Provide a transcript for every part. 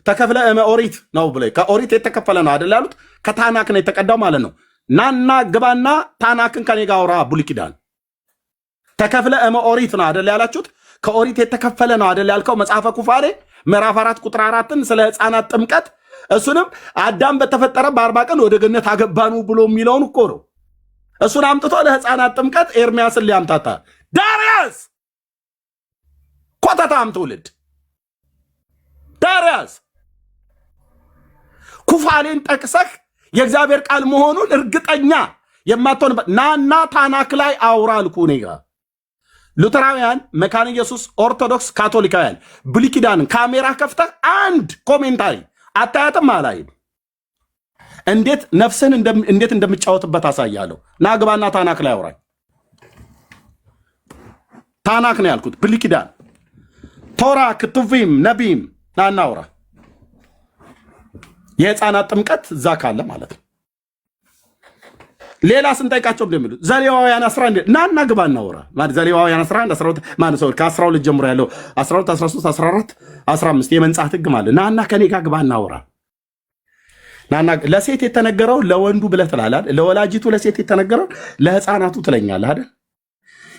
ተከፍለ ኦሪት ነው ብለ ከኦሪት የተከፈለ ነው አይደል ያሉት። ከታናክ ነው የተቀዳው ማለት ነው። ናና ግባና ታናክን ከኔ ጋር አውራ። ብሉይ ኪዳን ተከፍለ ኦሪት ነው አይደል ያላችሁት። ከኦሪት የተከፈለ ነው አይደል ያልከው። መጽሐፈ ኩፋሌ ምዕራፍ 4 ቁጥር 4ን ስለ ሕፃናት ጥምቀት እሱንም አዳም በተፈጠረ በ40 ቀን ወደ ገነት አገባኑ ብሎ የሚለውን እኮ ነው። እሱን አምጥቶ ለሕፃናት ጥምቀት ኤርሚያስን ሊያምታታ ዳርያስ ኮተታም ትውልድ ዳርያስ ኩፋሌን ጠቅሰህ የእግዚአብሔር ቃል መሆኑን እርግጠኛ የማትሆንበት ናና ታናክ ላይ አውራ አልኩ። እኔ ጋር ሉተራውያን፣ መካነ ኢየሱስ፣ ኦርቶዶክስ፣ ካቶሊካውያን ብሉይ ኪዳንን ካሜራ ከፍተህ አንድ ኮሜንታሪ አታያትም አላይም። እንዴት ነፍስን እንዴት እንደምጫወትበት አሳያለሁ። ና ግባና ታናክ ላይ አውራኝ። ታናክ ነው ያልኩት። ብሉይ ኪዳን ቶራ፣ ክቱቪም፣ ነቢም ናና አውራ። የሕፃናት ጥምቀት እዛ ካለ ማለት ነው። ሌላ ስንጠይቃቸው እንደሚሉት ዘሌዋውያን 11 ናና ግባ እናውራ ማለት ዘሌዋውያን 11 12 ማለት ሰው ከ12 ጀምሮ ያለው 12 13 14 15 የመንጻት ህግ ማለት ናና ከኔ ጋር ግባ እናውራ። ናና ለሴት የተነገረው ለወንዱ ብለህ ትላለህ። ለወላጂቱ ለሴት የተነገረው ለሕፃናቱ ትለኛለህ አይደል?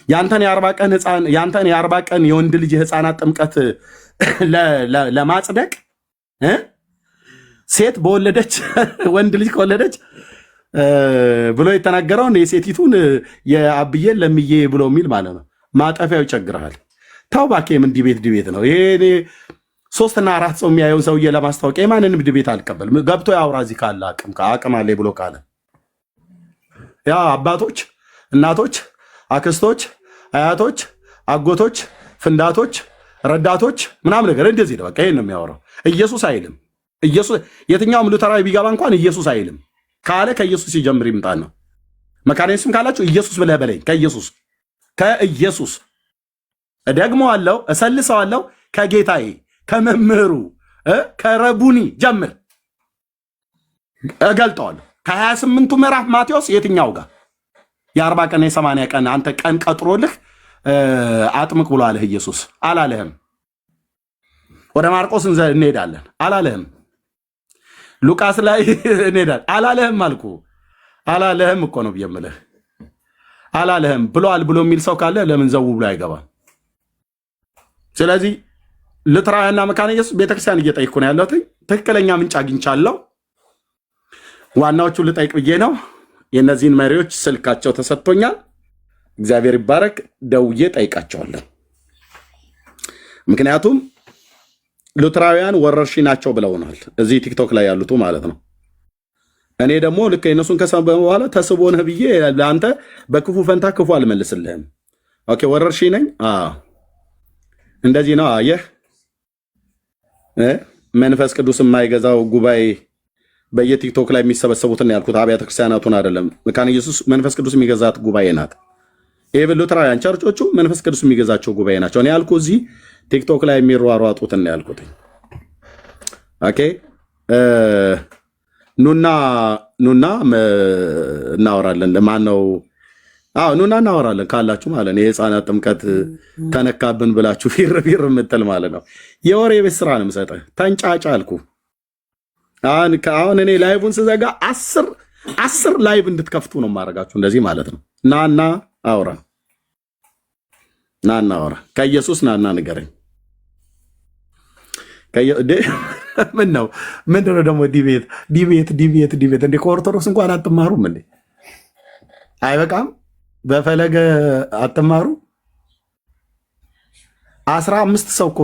ያንተን የ40 ቀን ሕፃን ያንተን የ40 ቀን የወንድ ልጅ የሕፃናት ጥምቀት ለማጽደቅ ሴት በወለደች ወንድ ልጅ ከወለደች ብሎ የተናገረውን የሴቲቱን የአብዬን ለምዬ ብሎ የሚል ማለት ነው። ማጠፊያው ይቸግርሃል። ተው እባክህ። ምን ዲቤት ነው ይሄ? 3 እና 4 ሰው የሚያየውን ሰውዬ ለማስታወቂያ የማንንም ዲቤት አልቀበልም። ገብቶ ያውራ እዚህ ካለ አቅም አለ ብሎ ካለ ያ አባቶች፣ እናቶች፣ አክስቶች፣ አያቶች፣ አጎቶች፣ ፍንዳቶች፣ ረዳቶች ምናምን ነገር እንደዚህ ነው። በቃ ይሄን ነው የሚያወራው። ኢየሱስ አይልም። ኢየሱስ የትኛውም ሉተራዊ ቢገባ እንኳን ኢየሱስ አይልም ካለ ከኢየሱስ ይጀምር ይምጣን ነው። መካነ ኢየሱስም ካላችሁ ኢየሱስ ብለህ በለኝ። ከኢየሱስ እደግመዋለሁ፣ እሰልሰዋለሁ። ከጌታዬ ከመምህሩ ከረቡኒ ጀምር እገልጠዋለሁ። ከ28ቱ ምዕራፍ ማቴዎስ የትኛው ጋር የ40 ቀን የ80 ቀን አንተ ቀን ቀጥሮልህ አጥምቅ ብሎ አለህ ኢየሱስ? አላለህም። ወደ ማርቆስ እንሄዳለን አላለህም። ሉቃስ ላይ እንሄዳለን አላለህም አልኩ። አላለህም እኮ ነው ብየምልህ። አላለህም ብሏል ብሎ የሚል ሰው ካለ ለምን ዘው ብሎ አይገባም? ስለዚህ ሉተራውያንና መካነ ኢየሱስ ቤተክርስቲያን እየጠየቅኩ ነው ያለሁት። ትክክለኛ ምንጭ አግኝቻለሁ። ዋናዎቹ ልጠይቅ ብዬ ነው። የእነዚህን መሪዎች ስልካቸው ተሰጥቶኛል። እግዚአብሔር ይባረክ። ደውዬ ጠይቃቸዋለሁ። ምክንያቱም ሉተራውያን ወረርሽኝ ናቸው ብለውናል፣ እዚህ ቲክቶክ ላይ ያሉት ማለት ነው። እኔ ደግሞ ልክ የነሱን ከሰማ በኋላ ተስቦ ነህ ብዬ ለአንተ በክፉ ፈንታ ክፉ አልመልስልህም። ኦኬ ወረርሽኝ ነኝ። እንደዚህ ነው። አየህ መንፈስ ቅዱስ የማይገዛው ጉባኤ በየቲክቶክ ላይ የሚሰበሰቡትን ያልኩት አብያተ ክርስቲያናቱን አይደለም። መካነ ኢየሱስ መንፈስ ቅዱስ የሚገዛት ጉባኤ ናት። ይሄ ሉተራውያን ቸርቾቹ መንፈስ ቅዱስ የሚገዛቸው ጉባኤ ናቸው። እኔ ያልኩ እዚህ ቲክቶክ ላይ የሚሯሯጡትን ነው ያልኩት። ኦኬ ኑና እናወራለን። ለማን ነው? ኑና እናወራለን ካላችሁ ማለት ነው። የሕፃናት ጥምቀት ተነካብን ብላችሁ ፊር የምትል ማለት ነው። የወሬ ቤት ስራ ነው የምሰጠህ። ተንጫጫ አልኩ። አሁን እኔ ላይቡን ስዘጋ 10 ላይቭ እንድትከፍቱ ነው የማደርጋችሁ። እንደዚህ ማለት ነው። ናና አውራ ከኢየሱስ ናና ንገረኝ። ምን ነው ምንድነው ደግሞ ዲቤት እንዴ? ከኦርቶዶክስ እንኳን አትማሩም እንዴ? አይበቃም? በፈለገ አትማሩ? 15 ሰው እኮ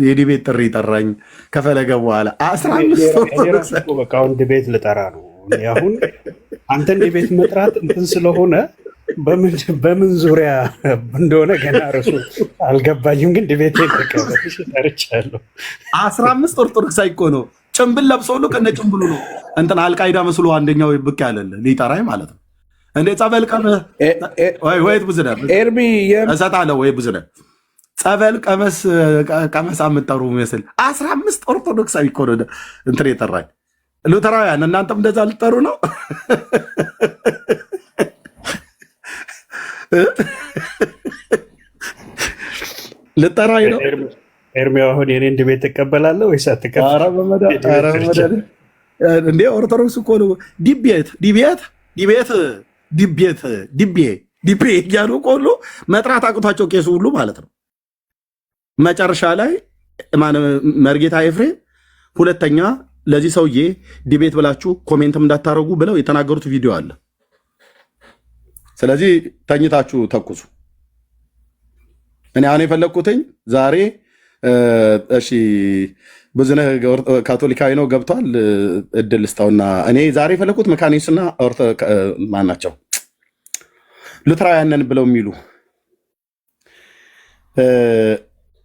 የዲቤት ጥሪ ጠራኝ ከፈለገ በኋላ 15 ኦርቶዶክስ በቃ አሁን ዲቤት ልጠራ ነው። አሁን አንተን ዲቤት መጥራት እንትን ስለሆነ በምን ዙሪያ እንደሆነ ገና ርሱ አልገባኝም፣ ግን ዲቤት ተቀበልሽ ጠርቻለሁ። 15 ኦርቶዶክስ አይኮ ነው ጭምብል ለብሶ ሁሉ ከነ ጭምብሉ ነው እንትን አልቃይዳ መስሎ አንደኛው ብቅ ያለለ ሊጠራኝ ማለት ነው። እንዴ ጸበል ወይ ብዙነ ኤርሚ እሰጣለሁ ወይ ብዙነ ጸበል ቀመስ አምጠሩ መስል 15 ኦርቶዶክሳዊ እኮ ነው እንትን የጠራኝ። ሉተራውያን እናንተም እንደዛ ልጠሩ ነው? ልጠራኝ ነው? ኤርሚያው አሁን የኔን ዲቤት ትቀበላለህ ወይስ አትቀበልም? እንዴ ኦርቶዶክስ እኮ ነው ዲቤ እያሉ እኮ ሁሉ መጥራት አቅቷቸው ቄሱ ሁሉ ማለት ነው። መጨረሻ ላይ መርጌታ ኤፍሬም ሁለተኛ ለዚህ ሰውዬ ዲቤት ብላችሁ ኮሜንትም እንዳታረጉ ብለው የተናገሩት ቪዲዮ አለ። ስለዚህ ተኝታችሁ ተኩሱ። እኔ አሁን የፈለግኩትኝ ዛሬ እሺ ብዙነህ ካቶሊካዊ ነው ገብቷል። እድል ስታውና እኔ ዛሬ የፈለግኩት መካኒስና ማን ናቸው ሉትራውያንን ብለው የሚሉ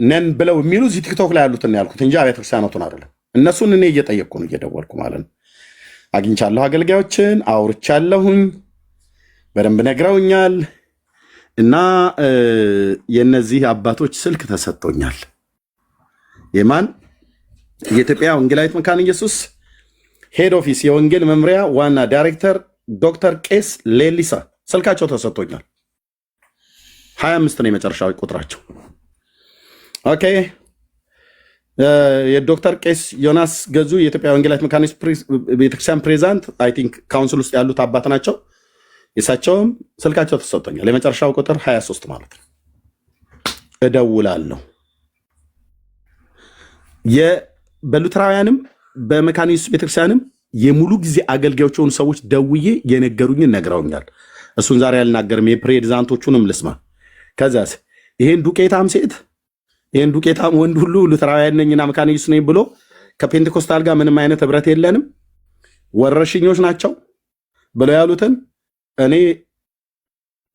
ነን ብለው የሚሉ እዚህ ቲክቶክ ላይ ያሉትን ያልኩት እንጂ አብያተ ክርስቲያናቱን አይደለም። እነሱን እኔ እየጠየቅኩ ነው፣ እየደወልኩ ማለት ነው። አግኝቻለሁ፣ አገልጋዮችን አውርቻለሁኝ፣ በደንብ ነግረውኛል። እና የነዚህ አባቶች ስልክ ተሰጥቶኛል። የማን የኢትዮጵያ ወንጌላዊት መካነ ኢየሱስ ሄድ ኦፊስ የወንጌል መምሪያ ዋና ዳይሬክተር ዶክተር ቄስ ሌሊሳ ስልካቸው ተሰጥቶኛል። 25 ነው የመጨረሻዊ ቁጥራቸው። ኦኬ የዶክተር ቄስ ዮናስ ገዙ የኢትዮጵያ ወንጌላዊት መካነ ኢየሱስ ቤተክርስቲያን ፕሬዚዳንት አይ ቲንክ ካውንስል ውስጥ ያሉት አባት ናቸው። የሳቸውም ስልካቸው ተሰጥቶኛል። የመጨረሻው ቁጥር 23 ማለት ነው። እደውላለሁ። በሉትራውያንም በመካነ ኢየሱስ ቤተክርስቲያንም የሙሉ ጊዜ አገልጋዮች የሆኑ ሰዎች ደውዬ የነገሩኝን ነግረውኛል። እሱን ዛሬ አልናገርም። የፕሬዚዳንቶቹንም ልስማ። ከዛስ ይሄን ዱቄታም ሴት ይሄን ዱቄታም ወንድ ሁሉ ሉትራውያን ነኝና መካነ ኢየሱስ ነኝ ብሎ ከፔንቴኮስታል ጋር ምንም አይነት ህብረት የለንም ወረሽኞች ናቸው ብለው ያሉትን እኔ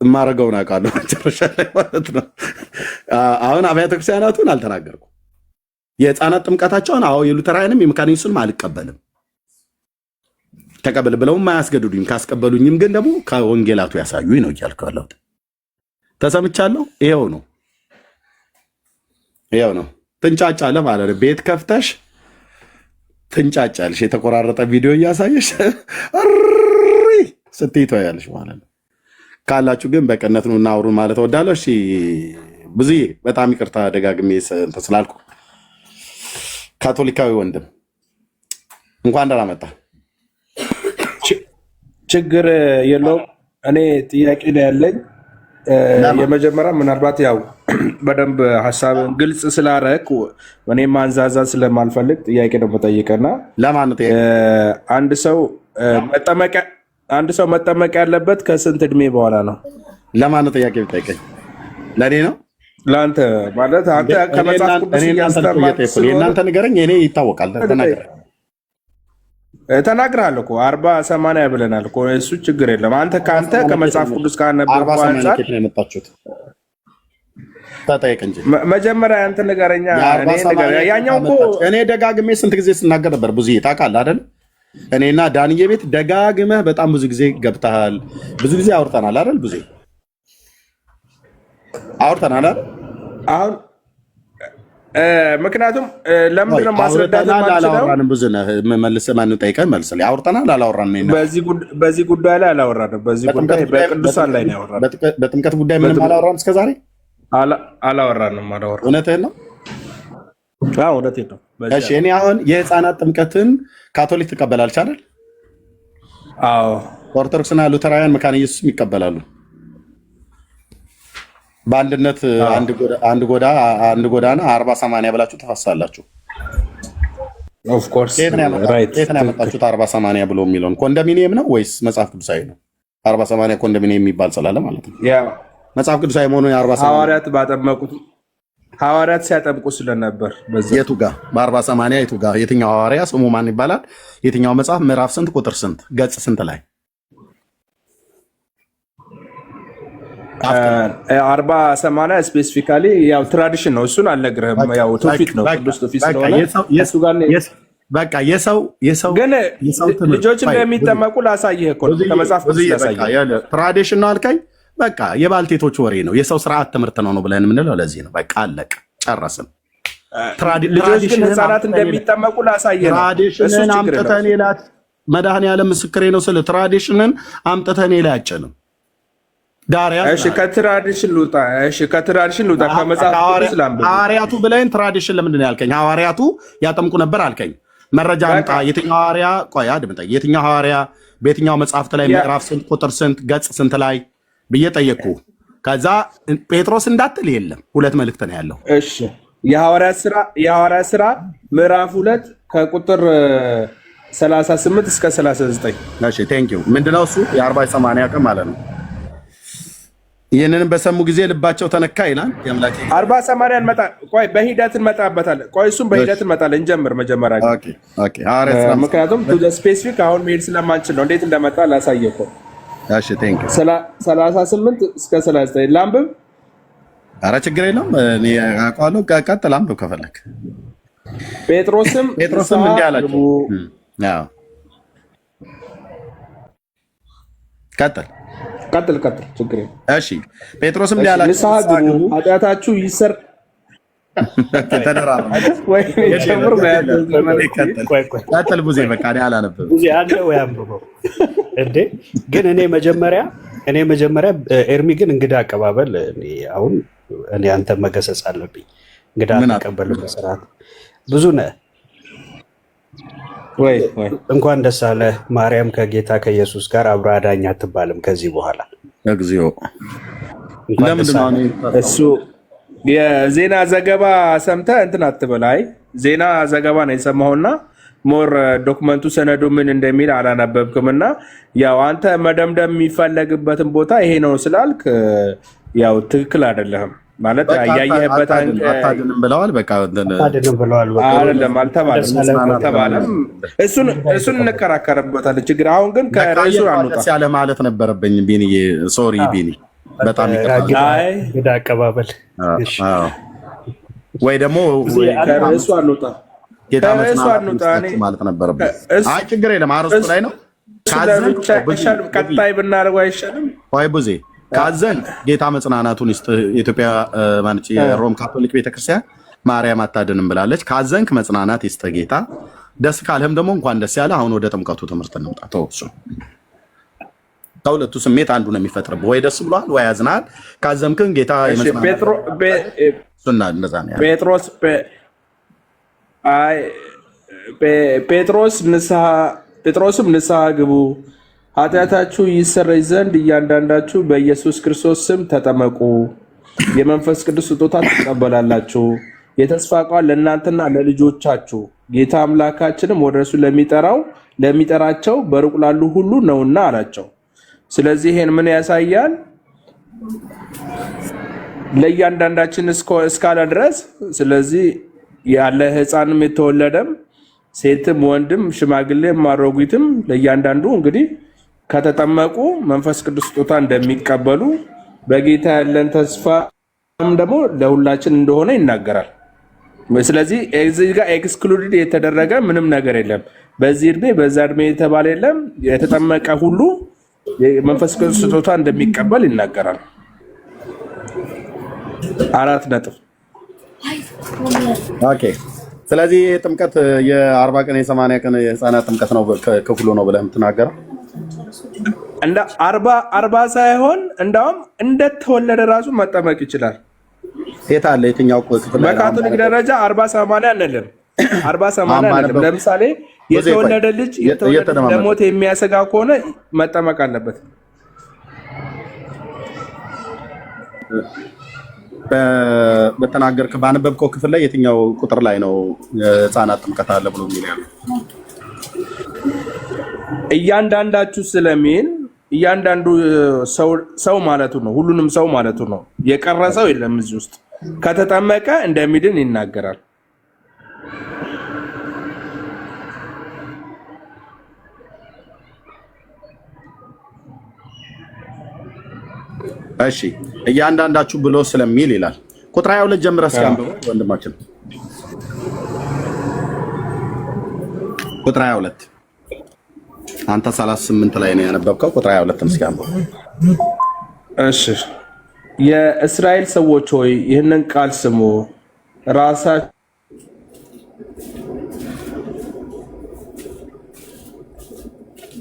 የማረገውን አውቃለሁ። መጨረሻ ላይ ማለት ነው። አሁን አብያተ ክርስቲያናቱን አልተናገርኩም። የህፃናት ጥምቀታቸውን አዎ የሉተራውያንም የመካነ ኢየሱስንም አልቀበልም። ተቀበል ብለውም አያስገድዱኝ። ካስቀበሉኝም ግን ደግሞ ከወንጌላቱ ያሳዩኝ ነው እያልኩ ያለሁት። ተሰምቻለሁ። ይኸው ነው። ትንጫጫለህ ማለት ነው። ቤት ከፍተሽ ትንጫጫለሽ። የተቆራረጠ ቪዲዮ እያሳየሽ ስትይ ትወያለሽ ማለት ነው። ካላችሁ ግን በቅነት ነው እናውሩን ማለት እወዳለሁ። እሺ ብዙዬ በጣም ይቅርታ ደጋግሜ እንትን ስላልኩ። ካቶሊካዊ ወንድም እንኳን ደህና መጣ። ችግር የለውም። እኔ ጥያቄ ነው ያለኝ። የመጀመሪያ ምናልባት ያው በደንብ ሀሳብን ግልጽ ስላረክ እኔ ማንዛዛት ስለማልፈልግ ጥያቄ ነው የምጠይቀና ለማን አንድ ሰው መጠመቅ ያለበት ከስንት እድሜ በኋላ ነው? ለማን ጥያቄ ብጠይቀኝ? ለእኔ ነው ለአንተ ማለት አንተ ከመጽሐፍ ቅዱስ የእናንተ ንገረኝ። እኔ ይታወቃል ተናግረሃል እኮ 40-80 ብለናል እኮ እሱ ችግር የለም። አንተ ከአንተ ከመጽሐፍ ቅዱስ ካነበብኩ አንጻር ተጠየቅ እንጂ መጀመሪያ አንተ ንገረኛ። ያኛው እኮ እኔ ደጋግሜ ስንት ጊዜ ስናገር ነበር። ብዙ ታውቃለህ አይደል? እኔና ዳንዬ ቤት ደጋግመህ በጣም ብዙ ጊዜ ገብተሃል። ብዙ ጊዜ አውርተናል አይደል? ብዙ አውርተናል አይደል? አሁን ምክንያቱም ለምንድን ነው ማስረዳት አላወራንም? ብዙ ነህ መልሰህ ማንን ጠይቀህ መልሰህ አውርተናል አላወራንም? በዚህ ጉዳይ ላይ አላወራንም። በዚህ ጉዳይ በቅዱሳን ላይ ነው ያወራነው። በጥምቀት ጉዳይ ምንም አላወራንም እስከዛሬ አላወራንም። እውነትህን ነው? እውነቴን ነው። እሺ እኔ አሁን የህፃናት ጥምቀትን ካቶሊክ ትቀበላለች አይደል? አዎ። ኦርቶዶክስና ሉተራውያን መካነ ኢየሱስም ይቀበላሉ። በአንድነት አንድ ጎዳና 40-80 ብላችሁ ተፈሳላችሁ። ኦፍ ኮርስ ከየት ነው ያመጣችሁት? 40-80 ብሎ የሚለውን ኮንዶሚኒየም ነው ወይስ መጽሐፍ ቅዱሳዊ ነው? 40-80 ኮንዶሚኒየም የሚባል ስላለ ማለት ነው። መጽሐፍ ቅዱሳዊ መሆኑን 40-80 ሐዋርያት ሲያጠምቁ ስለነበር የቱ ጋ በ40-80 የቱ ጋ? የትኛው ሐዋርያ ስሙ ማን ይባላል? የትኛው መጽሐፍ ምዕራፍ ስንት ቁጥር ስንት ገጽ ስንት ላይ? 40-80 ስፔሲፊካሊ ያው ትራዲሽን ነው። እሱን አልነግርህም። ያው ትውፊት ነው፣ ቅዱስ ትውፊት ስለሆነ እሱ ጋር በቃ የሰው ግን ልጆች እንደሚጠመቁ ላሳይህ እኮ ነው። ከመጽሐፍ ቅዱስ ላሳይህ። ትራዲሽን ነው አልከኝ። በቃ የባልቴቶች ወሬ ነው። የሰው ስርዓት ትምህርት ነው ብለን የምንለው ለዚህ ነው። በቃ አለቅ ጨረስን። ልጆች ግን ህፃናት እንደሚጠመቁ ላሳይህ ነው። ትራዲሽንን አምጥተህ እኔ ላይ መድኃኔዓለም ምስክሬ ነው ስለ ትራዲሽንን አምጥተህ እኔ ላይ አጨንም ዳርያስ እሺ ከትራዲሽን ልውጣ። እሺ ከትራዲሽን ልውጣ። ከመጽሐፍ ቅዱስ ላንብብ። ሐዋርያቱ ብለህን ትራዲሽን ለምንድን ነው ያልከኝ? ሐዋርያቱ ያጠምቁ ነበር አልከኝ። መረጃ አምጣ። የትኛው ሐዋርያ? ቆይ አድምጠኝ። የትኛው ሐዋርያ በየትኛው መጽሐፍት ላይ ምዕራፍ ስንት ቁጥር ስንት ገጽ ስንት ላይ ብዬ ጠየቅኩ። ከዛ ጴጥሮስ እንዳትል የለም፣ ሁለት መልእክት ነው ያለው። እሺ የሐዋርያት ሥራ ምዕራፍ 2 ከቁጥር 38 እስከ 39። እሺ ቴንክ ዩ። ምንድነው እሱ? የ40-80 ቀን ማለት ነው። ይህንንም በሰሙ ጊዜ ልባቸው ተነካ ይላል። የአምላኬ 40-80 እንመጣ። ቆይ በሂደት እንመጣበታለን። ቆይ እሱም በሂደት እንመጣለን። እንጀምር መጀመሪያ ግን። ኦኬ ኦኬ። ሐዋርያት ሥራ ምክንያቱም ቱ ዘ ስፔሲፊክ አሁን መሄድ ስለማንችል ነው። እንዴት እንደመጣ ላሳየህ እኮ። እሺ ቴንክ ዩ። 38 እስከ 39 ላንብብ። ኧረ ችግር የለም እኔ አውቀዋለሁ። ቀጥል አንብብ ከፈለክ። ጴጥሮስም እንዲህ አላቸው። አዎ ቀጥል ችግር የለም። እሺ ጴጥሮስም እንዲህ አላቸው፣ ንስሐ ግቡ ኃጢአታችሁ ይሰር ቀጥል ቡዜ። በቃ እኔ አላነበብም። ቡዜ አለ ወይ አንብበው እንዴ። ግን እኔ መጀመሪያ ኤርሚ ግን እንግዳ አቀባበል አሁን እኔ አንተ መገሰጽ አለብኝ። እንግዳ አቀበል በስርዓት ብዙ ነህ ወይ? እንኳን ደስ አለ ማርያም ከጌታ ከኢየሱስ ጋር አብራ አዳኝ አትባልም ከዚህ በኋላ። እግዚኦ እሱ የዜና ዘገባ ሰምተህ እንትን አትበል። አይ ዜና ዘገባ ነው የሰማሁና ሞር ዶክመንቱ ሰነዱ ምን እንደሚል አላነበብክም። እና ያው አንተ መደምደም የሚፈለግበትን ቦታ ይሄ ነው ስላልክ ያው ትክክል አይደለህም ማለት ያየህበት አታድንም ብለዋል። በቃ አታድንም ብለዋል። አይደለም አልተባለም። እሱን እንከራከርበታለን። ችግር አሁን ግን ከርዕሱ አንውጣ ያለ ማለት ነበረብኝ። ቢኒዬ ሶሪ ቢኒ፣ በጣም እንግዳ አቀባበል ወይ ደግሞ ከርዕሱ አንውጣ ማለት ነበረብኝ። አይ ችግር የለም አርስቱ ላይ ነው። ቀጣይ ብናደርገው አይሻልም? ወይ ቡዜ ካዘን ጌታ መጽናናቱን ይስጥ። የኢትዮጵያ ማንቺ የሮም ካቶሊክ ቤተክርስቲያን ማርያም አታድንም ብላለች። ካዘንክ መጽናናት ይስጥ ጌታ። ደስ ካልህም ደግሞ እንኳን ደስ ያለ። አሁን ወደ ጥምቀቱ ትምህርት እንምጣ። ተወሱ ከሁለቱ ስሜት አንዱ ነው የሚፈጥርብህ። ወይ ደስ ብሏል ወይ ያዝናል። ካዘምክን ጌታ ጴጥሮስም ንስሐ ግቡ ኃጢአታችሁ ይሰረይ ዘንድ እያንዳንዳችሁ በኢየሱስ ክርስቶስ ስም ተጠመቁ፣ የመንፈስ ቅዱስ ስጦታ ትቀበላላችሁ። የተስፋ ቃል ለእናንተና ለልጆቻችሁ ጌታ አምላካችንም ወደ እርሱ ለሚጠራቸው በሩቅ ላሉ ሁሉ ነውና አላቸው። ስለዚህ ይሄን ምን ያሳያል? ለእያንዳንዳችን እስካለ ድረስ ስለዚህ ያለ ሕፃንም የተወለደም ሴትም ወንድም ሽማግሌም አሮጊትም ለእያንዳንዱ እንግዲህ ከተጠመቁ መንፈስ ቅዱስ ስጦታ እንደሚቀበሉ በጌታ ያለን ተስፋም ደግሞ ለሁላችን እንደሆነ ይናገራል። ስለዚህ እዚህ ጋር ኤክስክሉድድ የተደረገ ምንም ነገር የለም። በዚህ እድሜ በዛ እድሜ የተባለ የለም። የተጠመቀ ሁሉ የመንፈስ ቅዱስ ስጦታ እንደሚቀበል ይናገራል። 4 ነጥብ። ኦኬ። ስለዚህ ጥምቀት የ40 ቀን የ80 ቀን የህፃናት ጥምቀት ነው ክፍሉ ነው ብለህ የምትናገረው? እንደ 40 ሳይሆን እንዳውም እንደተወለደ ራሱ መጠመቅ ይችላል። የት አለ? የትኛው ክፍል? በካቶሊክ ደረጃ 40-80 አንልም። 40-80 አንልም። ለምሳሌ የተወለደ ልጅ ለሞት የሚያሰጋ ከሆነ መጠመቅ አለበት። በተናገርክ ባነበብከው ክፍል ላይ የትኛው ቁጥር ላይ ነው ህፃናት ጥምቀት አለ ብሎ የሚል ያለው? እያንዳንዳችሁ ስለሚል እያንዳንዱ ሰው ማለቱ ነው። ሁሉንም ሰው ማለቱ ነው። የቀረ ሰው የለም እዚህ ውስጥ። ከተጠመቀ እንደሚድን ይናገራል። እሺ እያንዳንዳችሁ ብሎ ስለሚል ይላል። ቁጥር 22 ጀምረህ እስኪ አንብበው ወንድማችን። ቁጥር 22 አንተ 38 ላይ ነው ያነበብከው። ቁጥር 22 እስኪ አንብበው። እሺ የእስራኤል ሰዎች ሆይ ይህንን ቃል ስሙ።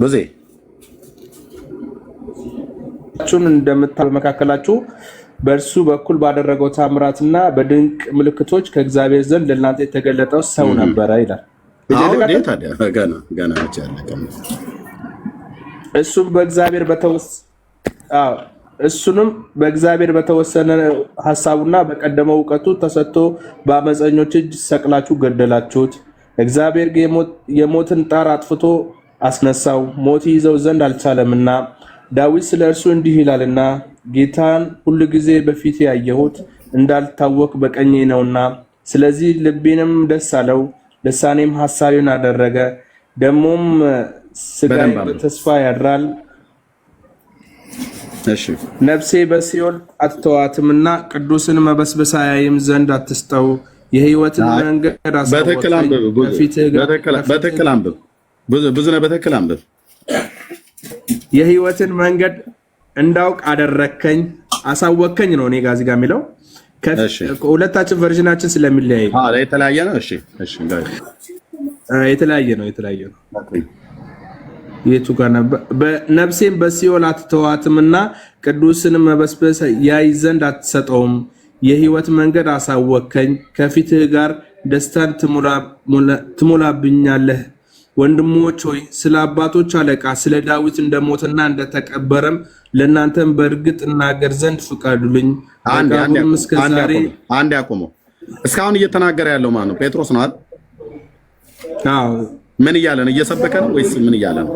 ብዙ ሁላችሁን በመካከላችሁ በእርሱ በኩል ባደረገው ታምራትና በድንቅ ምልክቶች ከእግዚአብሔር ዘንድ ለእናንተ የተገለጠው ሰው ነበረ ይላል። ገና እሱንም በእግዚአብሔር በተወሰነ ሀሳቡና በቀደመው እውቀቱ ተሰጥቶ በአመፀኞች እጅ ሰቅላችሁ ገደላችሁት። እግዚአብሔር የሞትን ጣር አጥፍቶ አስነሳው፣ ሞት ይዘው ዘንድ አልቻለምና። ዳዊት ስለ እርሱ እንዲህ ይላልና ጌታን ሁሉ ጊዜ በፊቴ ያየሁት እንዳልታወክ በቀኜ ነውና፣ ስለዚህ ልቤንም ደስ አለው፣ ልሳኔም ሐሳቤን አደረገ። ደሞም ስጋዬ በተስፋ ያድራል። ነፍሴ በሲኦል አትተዋትምና ቅዱስን መበስበስ አያይም ዘንድ አትስጠው። የሕይወትን መንገድ በትክክል አንብብ። ብዙ ነው። በትክክል አንብብ። የሕይወትን መንገድ እንዳውቅ አደረከኝ፣ አሳወከኝ ነው እኔ ጋር እዚህ ጋር የሚለው ሁለታችን ቨርዥናችን ስለሚለያይ የተለያየ ነው። የተለያየ ነው። የቱ ጋር ነበር? ነፍሴን በሲኦል አትተዋትምና ቅዱስን መበስበስ ያይ ዘንድ አትሰጠውም። የሕይወት መንገድ አሳወከኝ፣ ከፊትህ ጋር ደስታን ትሞላብኛለህ። ወንድሞች ሆይ ስለ አባቶች አለቃ ስለ ዳዊት እንደሞተና እንደተቀበረም ለእናንተም በእርግጥ እናገር ዘንድ ፍቀዱልኝ። እስከዛሬ አንድ ያቆመው እስካሁን እየተናገረ ያለው ማን ነው? ጴጥሮስ ነው አይደል? ምን እያለ ነው? እየሰበከ ነው ወይስ ምን እያለ ነው?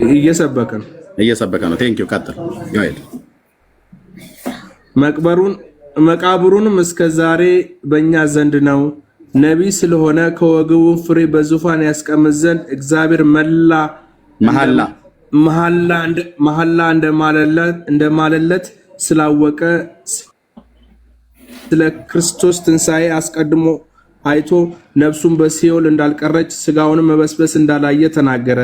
እየሰበከ ነው። ቴንክ ዩ ቀጥል። መቃብሩንም እስከ ዛሬ በእኛ ዘንድ ነው። ነቢይ ስለሆነ ከወገቡ ፍሬ በዙፋን ያስቀምጥ ዘንድ እግዚአብሔር መሐላ እንደማለለት ስላወቀ ስለ ክርስቶስ ትንሣኤ አስቀድሞ አይቶ ነፍሱን በሲኦል እንዳልቀረች ስጋውንም መበስበስ እንዳላየ ተናገረ።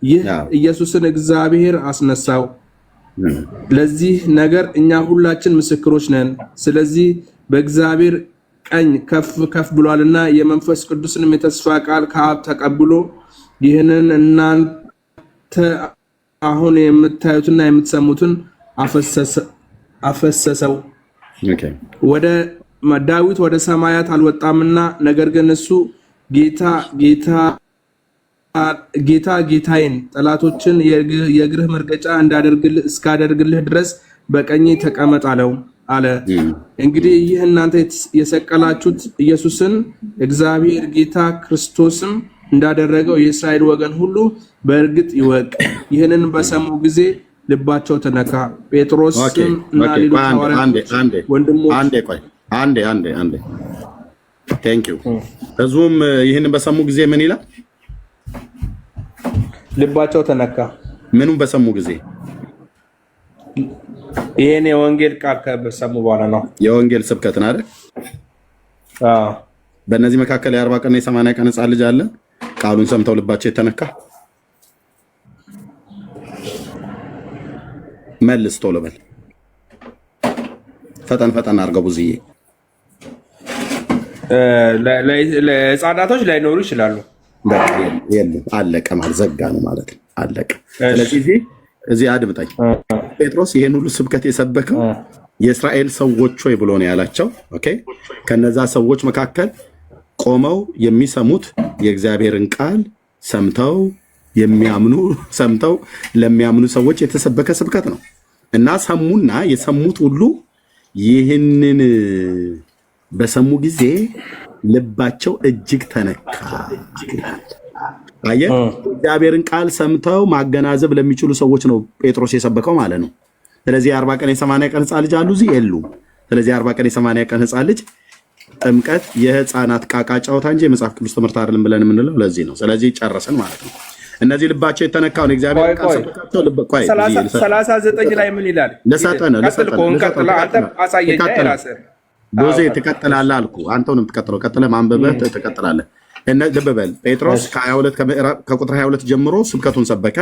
ይህ ኢየሱስን እግዚአብሔር አስነሳው። ለዚህ ነገር እኛ ሁላችን ምስክሮች ነን። ስለዚህ በእግዚአብሔር ቀኝ ከፍ ከፍ ብሏልና የመንፈስ ቅዱስንም የተስፋ ቃል ከአብ ተቀብሎ ይህንን እናንተ አሁን የምታዩትና የምትሰሙትን አፈሰሰው። ወደ ዳዊት ወደ ሰማያት አልወጣምና፣ ነገር ግን እሱ ጌታዬን ጠላቶችን የእግርህ መርገጫ እስካደርግልህ ድረስ በቀኜ ተቀመጥ አለ። እንግዲህ ይህ እናንተ የሰቀላችሁት ኢየሱስን እግዚአብሔር ጌታ ክርስቶስም እንዳደረገው የእስራኤል ወገን ሁሉ በእርግጥ ይወቅ። ይህንን በሰሙ ጊዜ ልባቸው ተነካ። ጴጥሮስም እና ሌሎች ሐዋርያት ወንድሞች አንዴ ቴንክ ዩ። ህዝቡም ይህንን በሰሙ ጊዜ ምን ይላል? ልባቸው ተነካ። ምኑን በሰሙ ጊዜ? ይሄን የወንጌል ቃል ከሰሙ በኋላ ነው። የወንጌል ስብከትን አይደል? በእነዚህ መካከል የ40 ቀንና የ80 ቀን ሕፃን ልጅ አለ። ቃሉን ሰምተው ልባቸው የተነካ መልስ፣ ቶሎ በል፣ ፈጠን አድርገው ብዙዬ። ለህፃናቶች ላይኖሩ ይችላሉ። የለም አለቀ ማለት ዘጋ ነው ማለት ነው። አለቀ። ስለዚህ እዚህ አድምጠኝ። ጴጥሮስ ይሄን ሁሉ ስብከት የሰበከው የእስራኤል ሰዎች ሆይ ብሎ ነው ያላቸው። ኦኬ። ከነዛ ሰዎች መካከል ቆመው የሚሰሙት የእግዚአብሔርን ቃል ሰምተው ለሚያምኑ ሰዎች የተሰበከ ስብከት ነው እና ሰሙና የሰሙት ሁሉ ይህንን በሰሙ ጊዜ ልባቸው እጅግ ተነካ። አየህ፣ እግዚአብሔርን ቃል ሰምተው ማገናዘብ ለሚችሉ ሰዎች ነው ጴጥሮስ የሰበከው ማለት ነው። ስለዚህ የ40 ቀን የ80 ቀን ሕፃን ልጅ አሉ እዚህ የሉም። ስለዚህ የ40 ቀን የ80 ቀን ሕፃን ልጅ ጥምቀት የህፃናት ቃቃ ጨዋታ እንጂ የመጽሐፍ ቅዱስ ትምህርት አይደለም ብለን የምንለው ለዚህ ነው። ስለዚህ ጨረስን ማለት ነው። እነዚህ ልባቸው የተነካውን እግዚአብሔር ቃል ሰብካቸው ልብ 39 ላይ ምን ይላል? ዶዜ ትቀጥላለህ አልኩ። አንተው ነው የምትቀጥለው። ቀጥለህ ማንበብህ ትቀጥላለህ። ልብ በል ጴጥሮስ ከቁጥር 22 ጀምሮ ስብከቱን ሰበከ።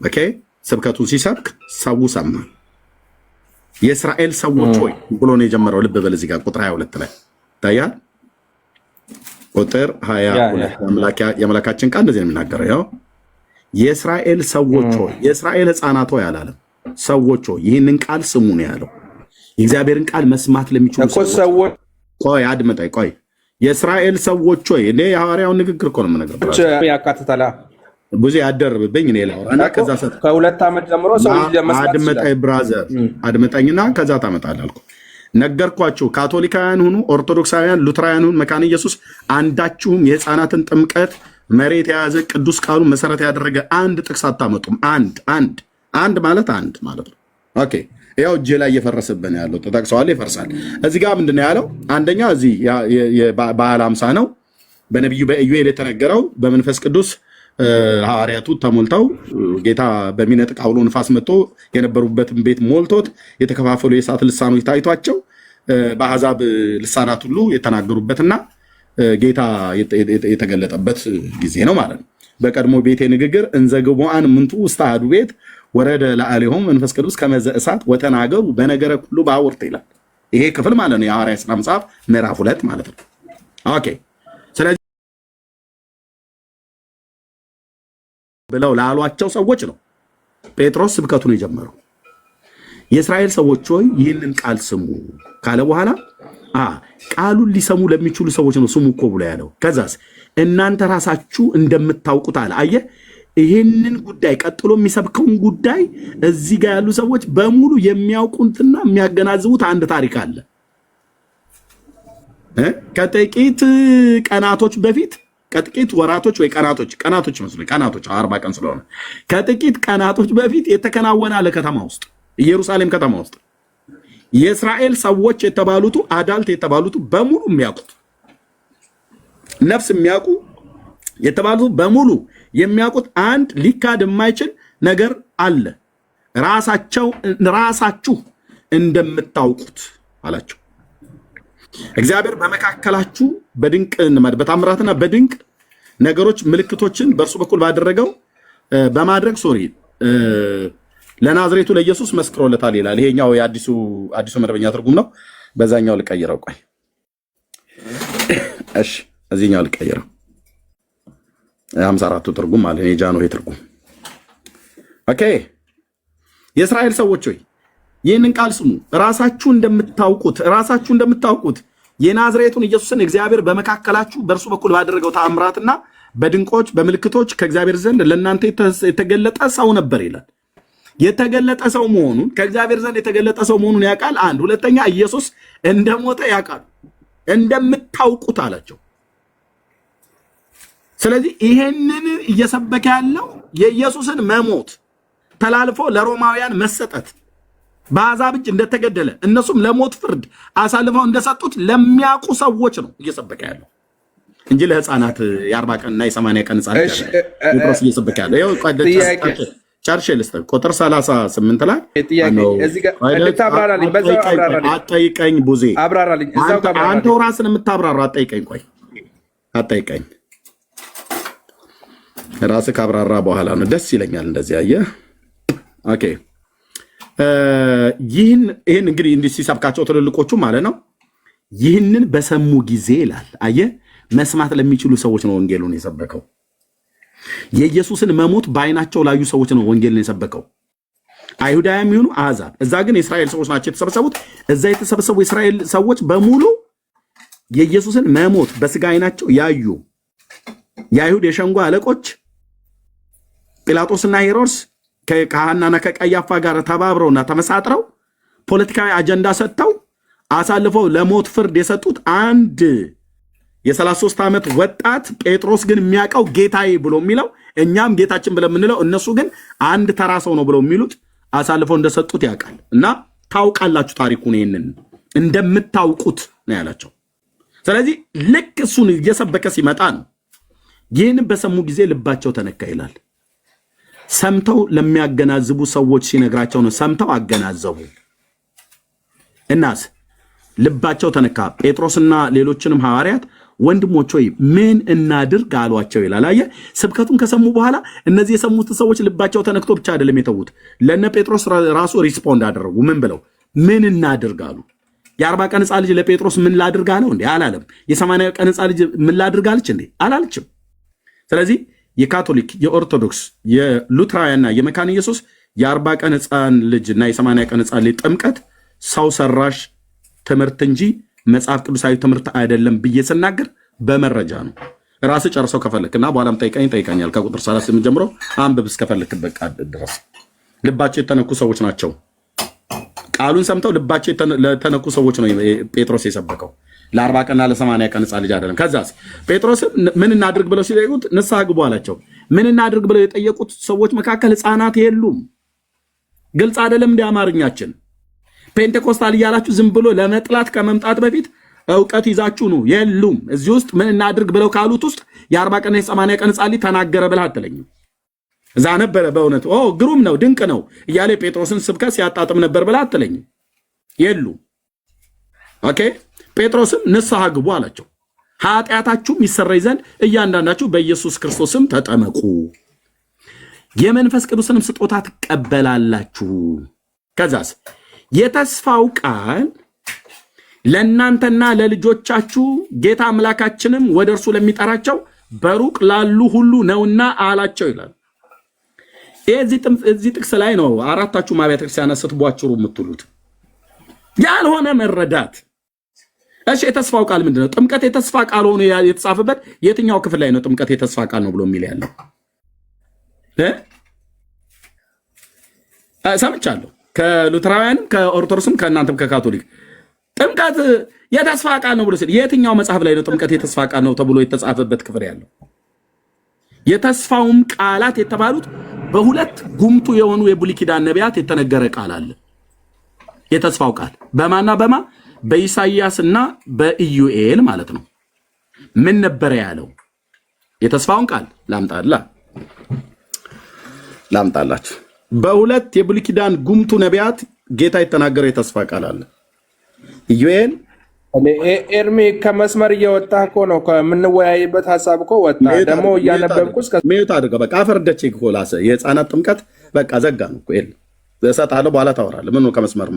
ኦኬ። ስብከቱን ሲሰብክ ሰው ሰማ። የእስራኤል ሰዎች ሆይ ብሎ ነው የጀመረው። ልብ በል እዚህ ጋር ቁጥር 22 ላይ ታያል። ቁጥር 22 የአምላካችን ቃል እንደዚህ ነው የሚናገረው። ያው የእስራኤል ሰዎች ሆይ፣ የእስራኤል ህፃናት ሆይ አላለም። ሰዎች ሆይ ይህንን ቃል ስሙ ነው ያለው። የእግዚአብሔርን ቃል መስማት ለሚችሉ ሰዎች ቆይ አድምጠኝ፣ ቆይ የእስራኤል ሰዎች ሆይ እኔ የሐዋርያውን ንግግር እኮ ነው የምነግርህ። ያካትታል ብዙ ያደርብብኝ እኔ ላውራና ከዛ ከ2 ዓመት ጀምሮ ሰው ልጅ መስማት አድምጠኝ ብራዘር፣ አድምጠኝና ከዛ ታመጣለህ አልኩ። ነገርኳችሁ። ካቶሊካውያን ሁኑ፣ ኦርቶዶክሳውያን፣ ሉትራውያን ሁኑ፣ መካነ ኢየሱስ አንዳችሁም የህፃናትን ጥምቀት መሬት የያዘ ቅዱስ ቃሉን መሰረት ያደረገ አንድ ጥቅስ አታመጡም። አንድ ማለት ነው። ኦኬ ያው እጄ ላይ እየፈረሰብን ያለው ተጠቅሰዋል፣ ይፈርሳል። እዚህ ጋር ምንድን ነው ያለው? አንደኛ እዚህ በዓለ ሃምሳ ነው በነቢዩ በኢዩኤል የተነገረው በመንፈስ ቅዱስ ሐዋርያቱ ተሞልተው ጌታ በሚነጥቅ አውሎ ንፋስ መጥቶ የነበሩበትን ቤት ሞልቶት የተከፋፈሉ የእሳት ልሳኖች ታይቷቸው በአሕዛብ ልሳናት ሁሉ የተናገሩበትና ጌታ የተገለጠበት ጊዜ ነው ማለት ነው። በቀድሞ ቤቴ ንግግር እንዘግቦአን ምንቱ ውስተ አሐዱ ቤት ወረደ ለአሌሆም መንፈስ ቅዱስ ከመዘ እሳት ወተናገሩ በነገረ ሁሉ በአውርት ይላል። ይሄ ክፍል ማለት ነው የሐዋርያት ሥራ መጽሐፍ ምዕራፍ 2 ማለት ነው። ኦኬ ስለዚህ ብለው ላሏቸው ሰዎች ነው ጴጥሮስ ስብከቱን የጀመረው። የእስራኤል ሰዎች ሆይ ይህንን ቃል ስሙ ካለ በኋላ ቃሉን ሊሰሙ ለሚችሉ ሰዎች ነው ስሙ እኮ ብሎ ያለው። ከዛስ እናንተ ራሳችሁ እንደምታውቁት አለ። አየህ ይህንን ጉዳይ ቀጥሎ የሚሰብከውን ጉዳይ እዚህ ጋር ያሉ ሰዎች በሙሉ የሚያውቁትና የሚያገናዝቡት አንድ ታሪክ አለ። ከጥቂት ቀናቶች በፊት ከጥቂት ወራቶች ወይ ቀናቶች መስሎኝ ቀናቶች 40 ቀን ስለሆነ ከጥቂት ቀናቶች በፊት የተከናወነ አለ ከተማ ውስጥ ኢየሩሳሌም ከተማ ውስጥ የእስራኤል ሰዎች የተባሉት አዳልት የተባሉት በሙሉ የሚያውቁት ነፍስ የሚያውቁ የተባሉት በሙሉ የሚያውቁት አንድ ሊካድ የማይችል ነገር አለ። ራሳችሁ እንደምታውቁት አላቸው። እግዚአብሔር በመካከላችሁ በድንቅ በታምራትና በድንቅ ነገሮች ምልክቶችን በእርሱ በኩል ባደረገው በማድረግ ለናዝሬቱ ለኢየሱስ መስክሮለታል ይላል። ይሄኛው የአዲሱ መደበኛ ትርጉም ነው። በዛኛው ልቀይረው። ቆይ እሺ፣ እዚህኛው ልቀይረው። 54ቱ ትርጉም ማለት ነው የጃንሆይ ትርጉም። ኦኬ የእስራኤል ሰዎች ሆይ ይህንን ቃል ስሙ፣ ራሳችሁ እንደምታውቁት የናዝሬቱን ኢየሱስን እግዚአብሔር በመካከላችሁ በእርሱ በኩል ባደረገው ተአምራትና በድንቆች በምልክቶች ከእግዚአብሔር ዘንድ ለእናንተ የተገለጠ ሰው ነበር ይላል። የተገለጠ ሰው መሆኑን ከእግዚአብሔር ዘንድ የተገለጠ ሰው መሆኑን ያውቃል። አንድ ሁለተኛ ኢየሱስ እንደሞተ ያውቃል። እንደምታውቁት አላቸው። ስለዚህ ይሄንን እየሰበከ ያለው የኢየሱስን መሞት ተላልፎ ለሮማውያን መሰጠት በአሕዛብ እጅ እንደተገደለ እነሱም ለሞት ፍርድ አሳልፈው እንደሰጡት ለሚያውቁ ሰዎች ነው እየሰበከ ያለው እንጂ ለሕፃናት የ40 ቀንና የ80 ቀን ሕፃናት ጴጥሮስ እየሰበከ ያለው ጨርሼ ልስጥህ። ቁጥር 38 ላይ አጠይቀኝ ቡዜ አንተው ራስን የምታብራራ አጠይቀኝ። ቆይ አጠይቀኝ ራስህ ካብራራ በኋላ ነው ደስ ይለኛል። እንደዚህ አየህ። ኦኬ ይህን እንግዲህ እንዲህ ሲሰብካቸው ትልልቆቹ ማለት ነው። ይህንን በሰሙ ጊዜ ይላል። አየህ መስማት ለሚችሉ ሰዎች ነው ወንጌሉን የሰበከው። የኢየሱስን መሞት በዓይናቸው ላዩ ሰዎች ነው ወንጌልን የሰበከው። አይሁዳውያን የሚሆኑ አሕዛብ። እዛ ግን የእስራኤል ሰዎች ናቸው የተሰበሰቡት። እዛ የተሰበሰቡ የእስራኤል ሰዎች በሙሉ የኢየሱስን መሞት በስጋ ዓይናቸው ያዩ የአይሁድ የሸንጎ አለቆች ጲላጦስና ሄሮድስ ከሐናና ከቀያፋ ጋር ተባብረውና ተመሳጥረው ፖለቲካዊ አጀንዳ ሰጥተው አሳልፈው ለሞት ፍርድ የሰጡት አንድ የ33 ዓመት ወጣት ጴጥሮስ ግን የሚያውቀው ጌታዬ ብሎ የሚለው እኛም ጌታችን ብለን የምንለው እነሱ ግን አንድ ተራ ሰው ነው ብለው የሚሉት አሳልፈው እንደሰጡት ያውቃል። እና ታውቃላችሁ ታሪኩን ይህንን እንደምታውቁት ነው ያላቸው። ስለዚህ ልክ እሱን እየሰበከ ሲመጣ ነው ይህንን በሰሙ ጊዜ ልባቸው ተነካ ይላል። ሰምተው ለሚያገናዝቡ ሰዎች ሲነግራቸው ነው። ሰምተው አገናዘቡ እናስ ልባቸው ተነካ። ጴጥሮስና ሌሎችንም ሐዋርያት ወንድሞች ሆይ ምን እናድርግ አሏቸው ይላል። አየህ ስብከቱን ከሰሙ በኋላ እነዚህ የሰሙት ሰዎች ልባቸው ተነክቶ ብቻ አይደለም የተዉት። ለነ ጴጥሮስ ራሱ ሪስፖንድ አደረጉ። ምን ብለው ምን እናድርግ አሉ። የ40 ቀን ሕፃን ልጅ ለጴጥሮስ ምን ላድርግ አለው እንዴ? አላለም። የ80 ቀን ሕፃን ልጅ ምን ላድርግ አለች እንዴ? አላለችም። ስለዚህ የካቶሊክ፣ የኦርቶዶክስ፣ የሉትራውያንና የመካነ ኢየሱስ የ40 ቀን ህፃን ልጅ እና የ80 ቀን ህፃን ልጅ ጥምቀት ሰው ሰራሽ ትምህርት እንጂ መጽሐፍ ቅዱሳዊ ትምህርት አይደለም ብዬ ስናገር በመረጃ ነው። ራስ ጨርሰው ከፈለክና በኋላም ጠይቀኛል። ከቁጥር 38 ጀምሮ አንብብ እስከፈለክበት ቃል ድረስ። ልባቸው የተነኩ ሰዎች ናቸው። ቃሉን ሰምተው ልባቸው ለተነኩ ሰዎች ነው ጴጥሮስ የሰበከው። ለ40 ቀንና ለ80 ቀን ህፃን ልጅ አይደለም። ከዛስ ጴጥሮስም ምን እናድርግ ብለው ሲጠይቁት ንስሐ ግቡ አላቸው። ምን እናድርግ ብለው የጠየቁት ሰዎች መካከል ህፃናት የሉም። ግልጽ አይደለም እንደ አማርኛችን። ፔንቴኮስታል እያላችሁ ዝም ብሎ ለመጥላት ከመምጣት በፊት እውቀት ይዛችሁ ነው። የሉም እዚህ ውስጥ ምን እናድርግ ብለው ካሉት ውስጥ የ40 ቀንና የ80 ቀን ህፃን ልጅ ተናገረ ብለህ አትለኝም። እዛ ነበረ በእውነት ግሩም ነው ድንቅ ነው እያለ ጴጥሮስን ስብከት ሲያጣጥም ነበር ብለህ አትለኝም። የሉም። ኦኬ። ጴጥሮስም ንስሐ ግቡ አላቸው። ኃጢአታችሁም ይሰረይ ዘንድ እያንዳንዳችሁ በኢየሱስ ክርስቶስም ተጠመቁ፣ የመንፈስ ቅዱስንም ስጦታ ትቀበላላችሁ። ከዛስ የተስፋው ቃል ለእናንተና ለልጆቻችሁ ጌታ አምላካችንም ወደ እርሱ ለሚጠራቸው በሩቅ ላሉ ሁሉ ነውና አላቸው ይላል። እዚህ ጥቅስ ላይ ነው አራታችሁ አብያተ ክርስቲያናት ስትቧጭሩ የምትሉት ያልሆነ መረዳት። እሺ የተስፋው ቃል ምንድነው? ጥምቀት የተስፋ ቃል ሆኖ የተጻፈበት የትኛው ክፍል ላይ ነው ጥምቀት የተስፋ ቃል ነው ብሎ የሚል ያለው? ሰምቻለሁ ከሉትራውያንም ከኦርቶዶክስም ከእናንተም ከካቶሊክ ጥምቀት የተስፋ ቃል ነው ብሎ ሲል የትኛው መጽሐፍ ላይ ነው ጥምቀት የተስፋ ቃል ነው ተብሎ የተጻፈበት ክፍል ያለው? የተስፋውም ቃላት የተባሉት በሁለት ጉምቱ የሆኑ የብሉይ ኪዳን ነቢያት የተነገረ ቃል አለ። የተስፋው ቃል በማና በማ በኢሳይያስና በኢዩኤል ማለት ነው። ምን ነበረ ያለው? የተስፋውን ቃል ላምጣላችሁ። በሁለት የብሉይ ኪዳን ጉምቱ ነቢያት ጌታ የተናገረው የተስፋ ቃል አለ። ኢዩኤል ኤርሚ ከመስመር እየወጣ እኮ ነው። ከምንወያይበት ሀሳብ እኮ ወጣ። ደግሞ እያነበብኩ ሚዩት አድርገው። በቃ አፈርደቼ ኮላሰ የህፃናት ጥምቀት በቃ ዘጋ ነው እኮ እሰጥሃለሁ፣ በኋላ ታወራለህ። ምን ነው ከመስመር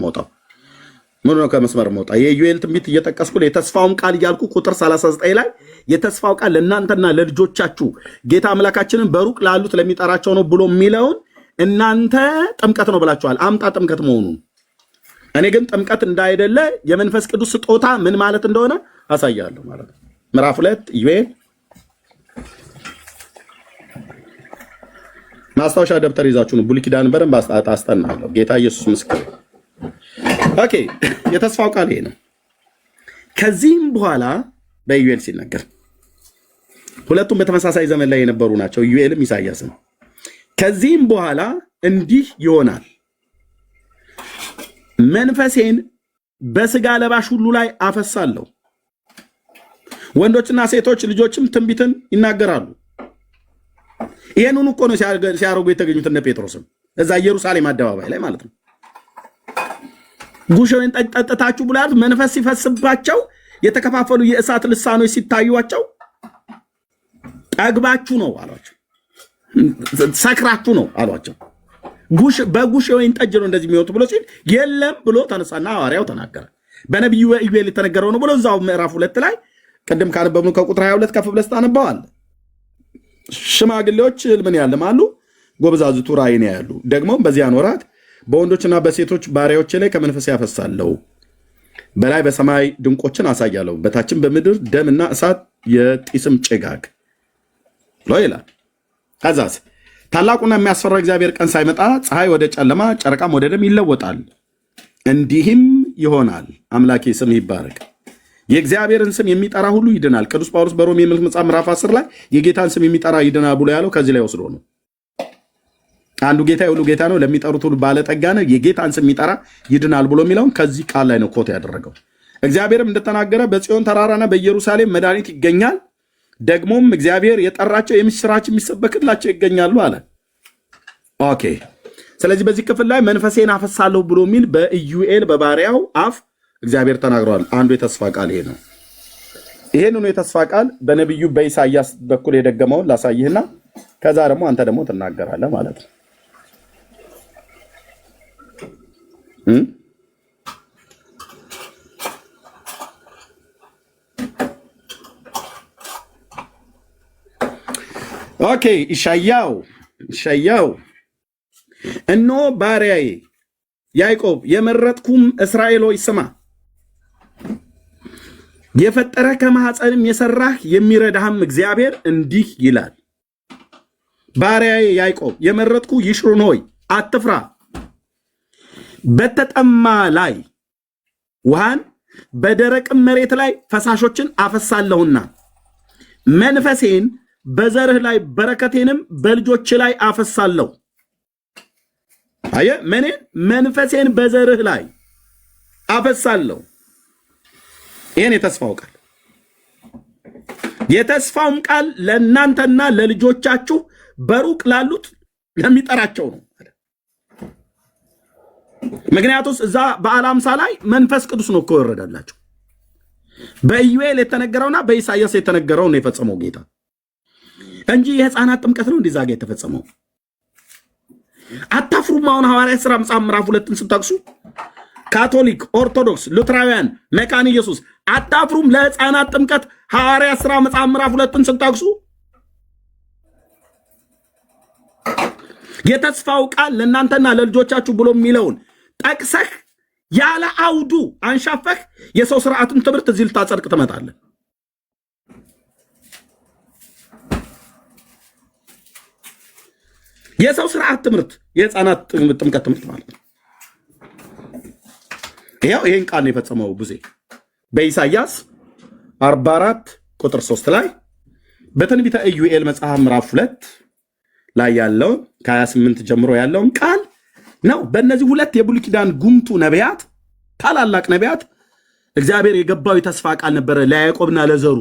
መውጣው? የኢዩኤል ትንቢት እየጠቀስኩ የተስፋውን ቃል እያልኩ ቁጥር 39 ላይ የተስፋው ቃል ለእናንተና ለልጆቻችሁ ጌታ አምላካችንን በሩቅ ላሉት ለሚጠራቸው ነው ብሎ የሚለውን እናንተ ጥምቀት ነው ብላችኋል። አምጣ ጥምቀት መሆኑን። እኔ ግን ጥምቀት እንዳይደለ የመንፈስ ቅዱስ ስጦታ ምን ማለት እንደሆነ አሳያለሁ ማለት ነው። ምዕራፍ 2 ኢዩኤል ማስታወሻ ደብተር ይዛችሁ ነው። ብሉይ ኪዳን በደንብ አስጠናለሁ። ጌታ ኢየሱስ ምስክር። ኦኬ። የተስፋው ቃል ይሄ ነው። ከዚህም በኋላ በኢዩኤል ሲነገር ሁለቱም በተመሳሳይ ዘመን ላይ የነበሩ ናቸው፣ ኢዩኤልም ኢሳይያስም። ከዚህም በኋላ እንዲህ ይሆናል፣ መንፈሴን በስጋ ለባሽ ሁሉ ላይ አፈሳለሁ፣ ወንዶችና ሴቶች ልጆችም ትንቢትን ይናገራሉ። ይሄንን እኮ ነው ሲያረጉ የተገኙት እነ ጴጥሮስም እዛ ኢየሩሳሌም አደባባይ ላይ ማለት ነው። ጉሽ ወይን ጠጥታችሁ ብላት መንፈስ ሲፈስባቸው የተከፋፈሉ የእሳት ልሳኖች ሲታዩዋቸው ጠግባችሁ ነው አሏቸው፣ ሰክራችሁ ነው አሏቸው። በጉሽ ወይን ጠጅ ነው እንደዚህ የሚወጡ ብሎ ሲል የለም ብሎ ተነሳና ሐዋርያው ተናገረ። በነቢዩ ኢዩኤል የተነገረው ነው ብሎ እዛው ምዕራፍ 2 ላይ ቅድም ካነበብነው ከቁጥር 22 ከፍ ብለህ ታነበዋለህ። ሽማግሌዎች ሕልምን ያልማሉ፣ ጎበዛዝቱ ራእይን ያያሉ። ደግሞም በዚያን ወራት በወንዶችና በሴቶች ባሪያዎቼ ላይ ከመንፈስ ያፈሳለሁ፣ በላይ በሰማይ ድንቆችን አሳያለሁ፣ በታችም በምድር ደምና እሳት የጢስም ጭጋግ ብሎ ይላል። ከዛስ ታላቁና የሚያስፈራ እግዚአብሔር ቀን ሳይመጣ ፀሐይ ወደ ጨለማ ጨረቃም ወደ ደም ይለወጣል። እንዲህም ይሆናል፣ አምላኬ ስም ይባረክ፣ የእግዚአብሔርን ስም የሚጠራ ሁሉ ይድናል። ቅዱስ ጳውሎስ በሮሜ መልእክት መጽሐፍ ምዕራፍ 10 ላይ የጌታን ስም የሚጠራ ይድናል ብሎ ያለው ከዚህ ላይ ወስዶ ነው። አንዱ ጌታ የሁሉ ጌታ ነው፣ ለሚጠሩት ሁሉ ባለጠጋ ነው፣ የጌታን ስም የሚጠራ ይድናል ብሎ የሚለውን ከዚህ ቃል ላይ ነው ኮት ያደረገው። እግዚአብሔርም እንደተናገረ በጽዮን ተራራና በኢየሩሳሌም መድኃኒት ይገኛል፣ ደግሞም እግዚአብሔር የጠራቸው የምስራች የሚሰበክላቸው ይገኛሉ አለ። ኦኬ። ስለዚህ በዚህ ክፍል ላይ መንፈሴን አፈሳለሁ ብሎ የሚል በኢዩኤል በባሪያው አፍ እግዚአብሔር ተናግሯል። አንዱ የተስፋ ቃል ይሄ ነው። ይሄንኑ የተስፋ ቃል በነቢዩ በኢሳይያስ በኩል የደገመውን ላሳይህና ከዛ ደግሞ አንተ ደግሞ ትናገራለህ ማለት ነው። ኦኬ። ኢሳያው እነሆ ባሪያዬ ያዕቆብ የመረጥኩም እስራኤል ሆይ ስማ፣ የፈጠረህ ከማኅፀንም የሠራህ የሚረዳህም እግዚአብሔር እንዲህ ይላል። ባሪያዬ ያዕቆብ የመረጥኩ ይሽሩን ሆይ አትፍራ፣ በተጠማ ላይ ውሃን በደረቅም መሬት ላይ ፈሳሾችን አፈሳለሁና መንፈሴን በዘርህ ላይ በረከቴንም በልጆች ላይ አፈሳለሁ። አየህ፣ መንፈሴን በዘርህ ላይ አፈሳለሁ። ይህን የተስፋው ቃል የተስፋውም ቃል ለእናንተና ለልጆቻችሁ በሩቅ ላሉት ለሚጠራቸው ነው። ምክንያቱም እዛ በዓለ ሃምሳ ላይ መንፈስ ቅዱስ ነው እኮ የወረዳላቸው። በኢዩኤል የተነገረውና በኢሳያስ የተነገረው ነው የፈጸመው ጌታ እንጂ የሕፃናት ጥምቀት ነው እንዲዛ ጋ የተፈጸመው። አታፍሩም? አሁን ሐዋርያት ሥራ መጽሐፍ ምዕራፍ 2ን ስታቅሱ ካቶሊክ፣ ኦርቶዶክስ፣ ሉትራውያን፣ መካነ ኢየሱስ አታፍሩም? ለሕፃናት ጥምቀት ሐዋርያት ሥራ መጽሐፍ ምዕራፍ 2ን ስታቅሱ የተስፋው ቃል ለእናንተና ለልጆቻችሁ ብሎ የሚለውን ጠቅሰህ ያለ አውዱ አንሻፈህ የሰው ስርዓትን ትምህርት እዚህ ልታጸድቅ ትመጣለህ። የሰው ስርዓት ትምህርት የሕፃናት ጥምቀት ትምህርት ማለት ነው። ይኸው ይህን ቃል ነው የፈጸመው ቡዜ በኢሳያስ 44 ቁጥር 3 ላይ በትንቢተ ኢዩኤል መጽሐፍ ምዕራፍ 2 ላይ ያለውን ከ28 ጀምሮ ያለውን ቃል ነው። በእነዚህ ሁለት የብሉይ ኪዳን ጉምቱ ነቢያት፣ ታላላቅ ነቢያት እግዚአብሔር የገባው የተስፋ ቃል ነበረ ለያዕቆብና ለዘሩ።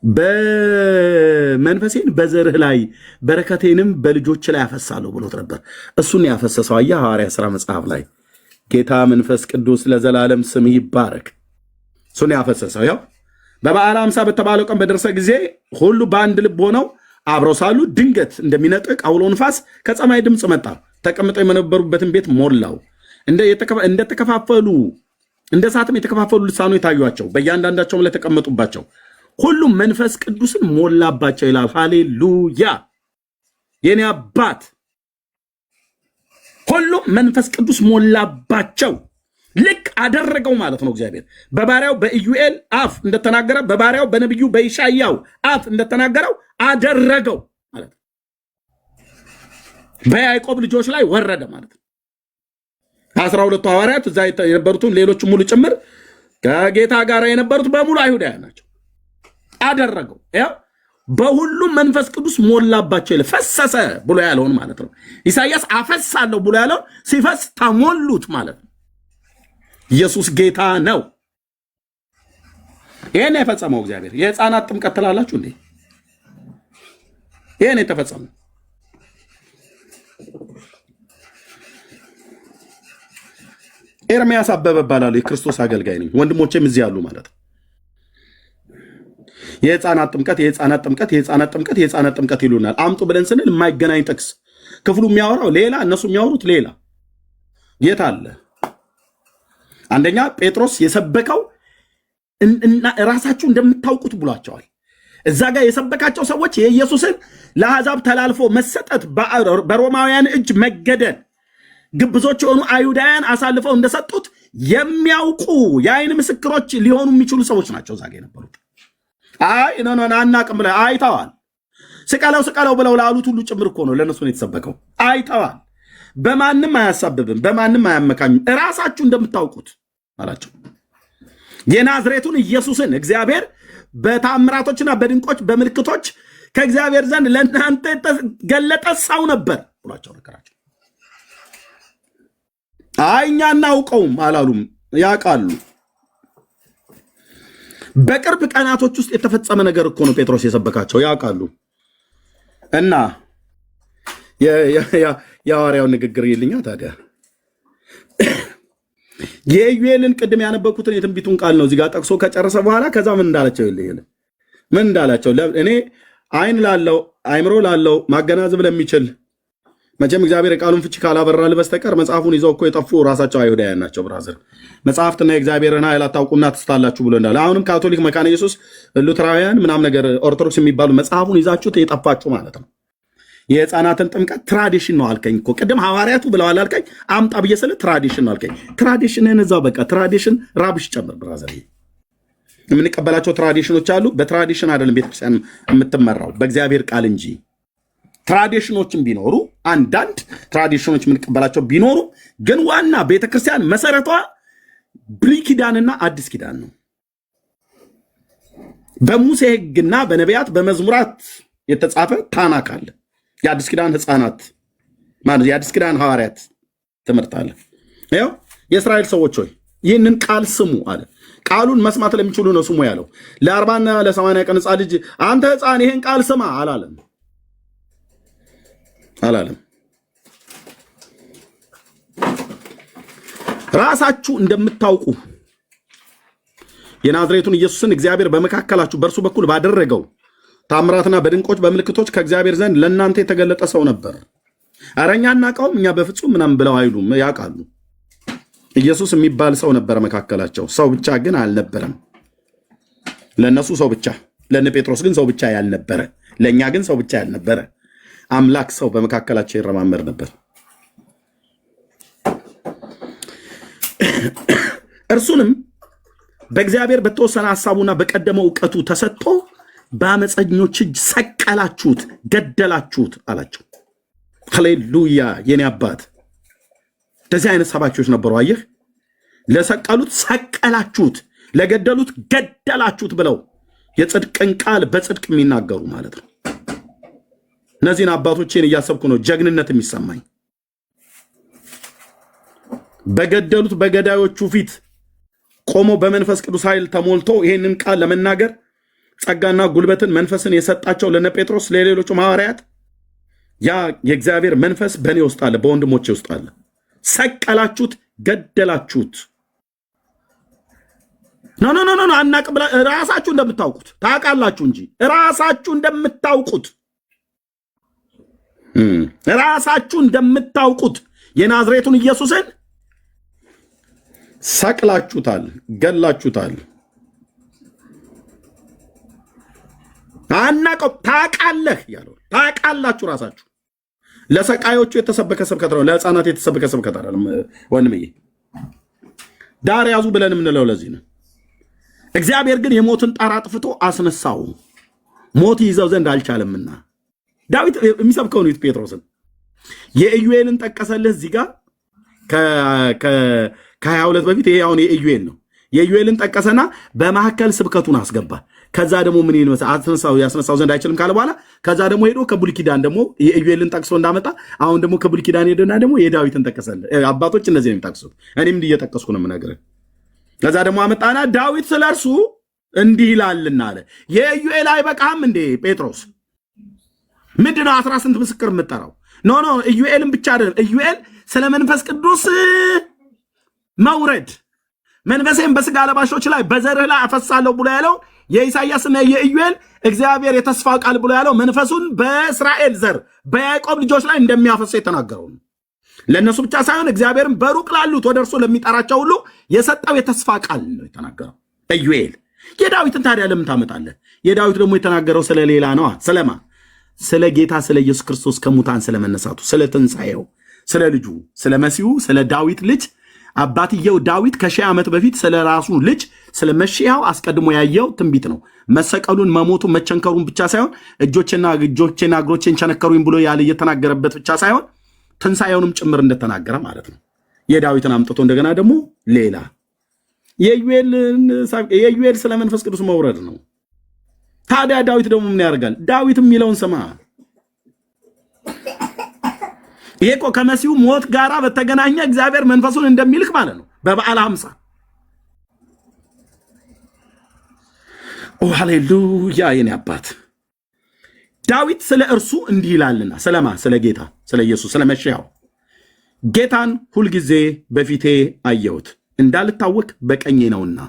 በመንፈሴን በዘርህ ላይ በረከቴንም በልጆች ላይ ያፈሳለሁ ብሎት ነበር። እሱን ያፈሰሰው አየህ ሐዋርያት ሥራ መጽሐፍ ላይ ጌታ መንፈስ ቅዱስ ለዘላለም ስም ይባረክ። እሱን ያፈሰሰው ያው በበዓለ ሃምሳ በተባለው ቀን በደረሰ ጊዜ ሁሉ በአንድ ልብ ሆነው አብረው ሳሉ ድንገት እንደሚነጥቅ አውሎ ንፋስ ከሰማይ ድምፅ መጣ፣ ተቀምጠው የነበሩበትን ቤት ሞላው። እንደተከፋፈሉ እንደ እሳትም የተከፋፈሉ ልሳኖች የታዩአቸው በእያንዳንዳቸውም ላይ ተቀመጡባቸው። ሁሉም መንፈስ ቅዱስን ሞላባቸው ይላል። ሃሌሉያ! የኔ አባት ሁሉም መንፈስ ቅዱስ ሞላባቸው። ልክ አደረገው ማለት ነው። እግዚአብሔር በባሪያው በኢዩኤል አፍ እንደተናገረ በባሪያው በነቢዩ በኢሻያው አፍ እንደተናገረው አደረገው ማለት ነው። በያዕቆብ ልጆች ላይ ወረደ ማለት ነው። 12ቱ ሐዋርያት እዛ የነበሩትን ሌሎች ሙሉ ጭምር ከጌታ ጋር የነበሩት በሙሉ አይሁዳውያን ናቸው። አደረገው ያው በሁሉም መንፈስ ቅዱስ ሞላባቸው ይላል። ፈሰሰ ብሎ ያለውን ማለት ነው። ኢሳይያስ አፈሳለሁ ብሎ ያለውን ሲፈስ ተሞሉት ማለት ነው። ኢየሱስ ጌታ ነው። ይሄን የፈጸመው እግዚአብሔር። የሕፃናት ጥምቀት ትላላችሁ እንዴ? ይሄን የተፈጸመው ኤርሚያስ አበበ እባላለሁ። የክርስቶስ አገልጋይ ነኝ። ወንድሞቼም እዚህ ያሉ ማለት ነው። የሕፃናት ጥምቀት የሕፃናት ጥምቀት የሕፃናት ጥምቀት የሕፃናት ጥምቀት ይሉናል። አምጡ ብለን ስንል የማይገናኝ ጥቅስ፣ ክፍሉ የሚያወራው ሌላ፣ እነሱ የሚያወሩት ሌላ። የት አለ? አንደኛ ጴጥሮስ የሰበከው ራሳችሁ እንደምታውቁት ብሏቸዋል። እዛ ጋር የሰበካቸው ሰዎች የኢየሱስን ለአሕዛብ ተላልፎ መሰጠት፣ በሮማውያን እጅ መገደል፣ ግብዞች የሆኑ አይሁዳውያን አሳልፈው እንደሰጡት የሚያውቁ የአይን ምስክሮች ሊሆኑ የሚችሉ ሰዎች ናቸው እዛ ጋር የነበሩት። አይ አናቅም ብለው አይተዋል። ስቀለው ስቀለው ብለው ላሉት ሁሉ ጭምር እኮ ነው ለእነሱ ነው የተሰበከው። አይተዋል። በማንም አያሳብብም፣ በማንም አያመካኝም፣ እራሳችሁ እንደምታውቁት አላቸው። የናዝሬቱን ኢየሱስን እግዚአብሔር በታምራቶችና በድንቆች በምልክቶች ከእግዚአብሔር ዘንድ ለእናንተ የተገለጠ ሰው ነበር ብሏቸው ነገራቸው። አይ እኛ እናውቀውም አላሉም፣ ያውቃሉ። በቅርብ ቀናቶች ውስጥ የተፈጸመ ነገር እኮ ነው ጴጥሮስ የሰበካቸው፣ ያውቃሉ። እና የሐዋርያውን ንግግር ይልኛ ታዲያ የኢዩኤልን ቅድም ያነበብኩትን የትንቢቱን ቃል ነው እዚጋ ጠቅሶ ከጨረሰ በኋላ ከዛ ምን እንዳላቸው ይል ምን እንዳላቸው እኔ አይን ላለው አይምሮ ላለው ማገናዘብ ለሚችል መቼም እግዚአብሔር የቃሉን ፍቺ ካላበራል በስተቀር መጽሐፉን ይዘው እኮ የጠፉ ራሳቸው አይሁዳውያን ናቸው። ብራዘር መጽሐፍትና የእግዚአብሔርን ኃይል አታውቁና ትስታላችሁ ብሎ እንዳለ አሁንም ካቶሊክ፣ መካነ ኢየሱስ፣ ሉትራውያን ምናምን ነገር ኦርቶዶክስ የሚባሉ መጽሐፉን ይዛችሁት የጠፋችሁ ማለት ነው። የህፃናትን ጥምቀት ትራዲሽን ነው አልከኝ እኮ ቅድም ሐዋርያቱ ብለዋል አልከኝ። አምጣ ብዬ ስለ ትራዲሽን ነው አልከኝ። ትራዲሽንን እዛው በቃ ትራዲሽን ራብሽ ጨምር ብራዘር። የምንቀበላቸው ትራዲሽኖች አሉ። በትራዲሽን አይደለም ቤተክርስቲያን የምትመራው በእግዚአብሔር ቃል እንጂ። ትራዲሽኖችን ቢኖሩ አንዳንድ ትራዲሽኖች የምንቀበላቸው ቢኖሩ ግን ዋና ቤተክርስቲያን መሰረቷ ብሉይ ኪዳንና አዲስ ኪዳን ነው። በሙሴ ሕግና በነቢያት በመዝሙራት የተጻፈ ታናክ አለ። የአዲስ ኪዳን ህፃናት ማለት የአዲስ ኪዳን ሐዋርያት ትምህርት አለ። ይኸው የእስራኤል ሰዎች ሆይ ይህንን ቃል ስሙ አለ። ቃሉን መስማት ለሚችሉ ነው ስሙ ያለው። ለ40ና ለ80 ቀን ህፃን ልጅ አንተ ህፃን ይህን ቃል ስማ አላለም። ራሳችሁ እንደምታውቁ የናዝሬቱን ኢየሱስን እግዚአብሔር በመካከላችሁ በእርሱ በኩል ባደረገው ታምራትና በድንቆች በምልክቶች ከእግዚአብሔር ዘንድ ለእናንተ የተገለጠ ሰው ነበር። ኧረ እኛ አናውቀውም እኛ በፍጹም ምናምን ብለው አይሉም፣ ያውቃሉ። ኢየሱስ የሚባል ሰው ነበረ መካከላቸው። ሰው ብቻ ግን አልነበረም። ለእነሱ ሰው ብቻ፣ ለእነ ጴጥሮስ ግን ሰው ብቻ ያልነበረ፣ ለእኛ ግን ሰው ብቻ ያልነበረ አምላክ ሰው በመካከላቸው ይረማመር ነበር። እርሱንም በእግዚአብሔር በተወሰነ ሐሳቡና በቀደመው እውቀቱ ተሰጥቶ በአመፀኞች እጅ ሰቀላችሁት፣ ገደላችሁት አላቸው። ሃሌሉያ! የኔ አባት እንደዚህ አይነት ሰባኪዎች ነበሩ። አየህ፣ ለሰቀሉት ሰቀላችሁት፣ ለገደሉት ገደላችሁት ብለው የጽድቅን ቃል በጽድቅ የሚናገሩ ማለት ነው። እነዚህን አባቶቼን እያሰብኩ ነው ጀግንነት የሚሰማኝ። በገደሉት በገዳዮቹ ፊት ቆሞ በመንፈስ ቅዱስ ኃይል ተሞልቶ ይህንን ቃል ለመናገር ጸጋና ጉልበትን መንፈስን የሰጣቸው ለነ ጴጥሮስ ለሌሎቹም ሐዋርያት ያ የእግዚአብሔር መንፈስ በእኔ ውስጥ አለ፣ በወንድሞቼ ውስጥ አለ። ሰቀላችሁት፣ ገደላችሁት። ኖ አናቅም። ራሳችሁ እንደምታውቁት ታውቃላችሁ እንጂ ራሳችሁ እንደምታውቁት የናዝሬቱን ኢየሱስን ሰቅላችሁታል፣ ገላችሁታል። አናቀው ታውቃለህ ያለው ታውቃላችሁ። ራሳችሁ ለሰቃዮቹ የተሰበከ ስብከት ነው፣ ለሕፃናት የተሰበከ ስብከት አይደለም። ወንድምዬ ዳር ያዙ ብለን የምንለው ለዚህ ነው። እግዚአብሔር ግን የሞትን ጣር አጥፍቶ አስነሳው፣ ሞት ይዘው ዘንድ አልቻለምና። ዳዊት የሚሰብከው ነው ጴጥሮስን። የኢዩኤልን ጠቀሰልህ እዚህ ጋር ከ22 በፊት ይሄ አሁን የኢዩኤል ነው። የኢዩኤልን ጠቀሰና በመካከል ስብከቱን አስገባ። ከዛ ደግሞ ምን ይልመስ ያስነሳው ዘንድ አይችልም ካለ በኋላ ከዛ ደግሞ ሄዶ ከብሉይ ኪዳን ደግሞ የኢዩኤልን ጠቅሶ እንዳመጣ አሁን ደግሞ ከብሉይ ኪዳን ሄደና ደግሞ የዳዊትን ጠቀሰልህ። አባቶች እነዚህ ነው የሚጠቅሱት፣ እኔም እንዲህ እየጠቀስኩ ነው የምነግርህ። ከዛ ደግሞ አመጣና ዳዊት ስለ እርሱ እንዲህ ይላልና አለ። የኢዩኤል አይበቃም እንዴ ጴጥሮስ? ምንድነው 18 ምስክር የምጠራው? ኖ ኢዩኤልን ብቻ አይደለም። ኢዩኤል ስለ መንፈስ ቅዱስ መውረድ መንፈሴን በስጋ ለባሾች ላይ በዘርህ ላይ አፈሳለሁ ብሎ ያለው የኢሳይያስና የኢዩኤል እግዚአብሔር የተስፋ ቃል ብሎ ያለው መንፈሱን በእስራኤል ዘር በያዕቆብ ልጆች ላይ እንደሚያፈሰው የተናገረው ነው። ለእነሱ ብቻ ሳይሆን እግዚአብሔርን በሩቅ ላሉት ወደ እርሱ ለሚጠራቸው ሁሉ የሰጠው የተስፋ ቃል ነው የተናገረው ኢዩኤል። የዳዊትን ታዲያ ለምን ታመጣለህ? የዳዊት ደግሞ የተናገረው ስለ ሌላ ነዋ። ስለማ ስለ ጌታ ስለ ኢየሱስ ክርስቶስ ከሙታን ስለመነሳቱ፣ ስለ ትንሣኤው፣ ስለ ልጁ ስለ መሲሁ ስለ ዳዊት ልጅ አባትየው ዳዊት ከ1000 ዓመት በፊት ስለ ራሱ ልጅ ስለ መሲያው አስቀድሞ ያየው ትንቢት ነው። መሰቀሉን፣ መሞቱን፣ መቸንከሩን ብቻ ሳይሆን እጆቼና እግሮቼን ቸነከሩኝ ብሎ ያለ እየተናገረበት ብቻ ሳይሆን ትንሣኤውንም ጭምር እንደተናገረ ማለት ነው። የዳዊትን አምጥቶ እንደገና ደግሞ ሌላ የኢዩኤል ስለ መንፈስ ቅዱስ መውረድ ነው። ታዲያ ዳዊት ደግሞ ምን ያደርጋል? ዳዊት የሚለውን ስማ። ይሄ እኮ ከመሲሁ ሞት ጋራ በተገናኘ እግዚአብሔር መንፈሱን እንደሚልክ ማለት ነው። በበዓለ ሃምሳ ሃሌሉያ! የኔ አባት ዳዊት ስለ እርሱ እንዲህ ይላልና፣ ስለማ ስለ ጌታ ስለ ኢየሱስ ስለ መሲያው ጌታን ሁልጊዜ በፊቴ አየሁት እንዳልታወክ በቀኜ ነውና፣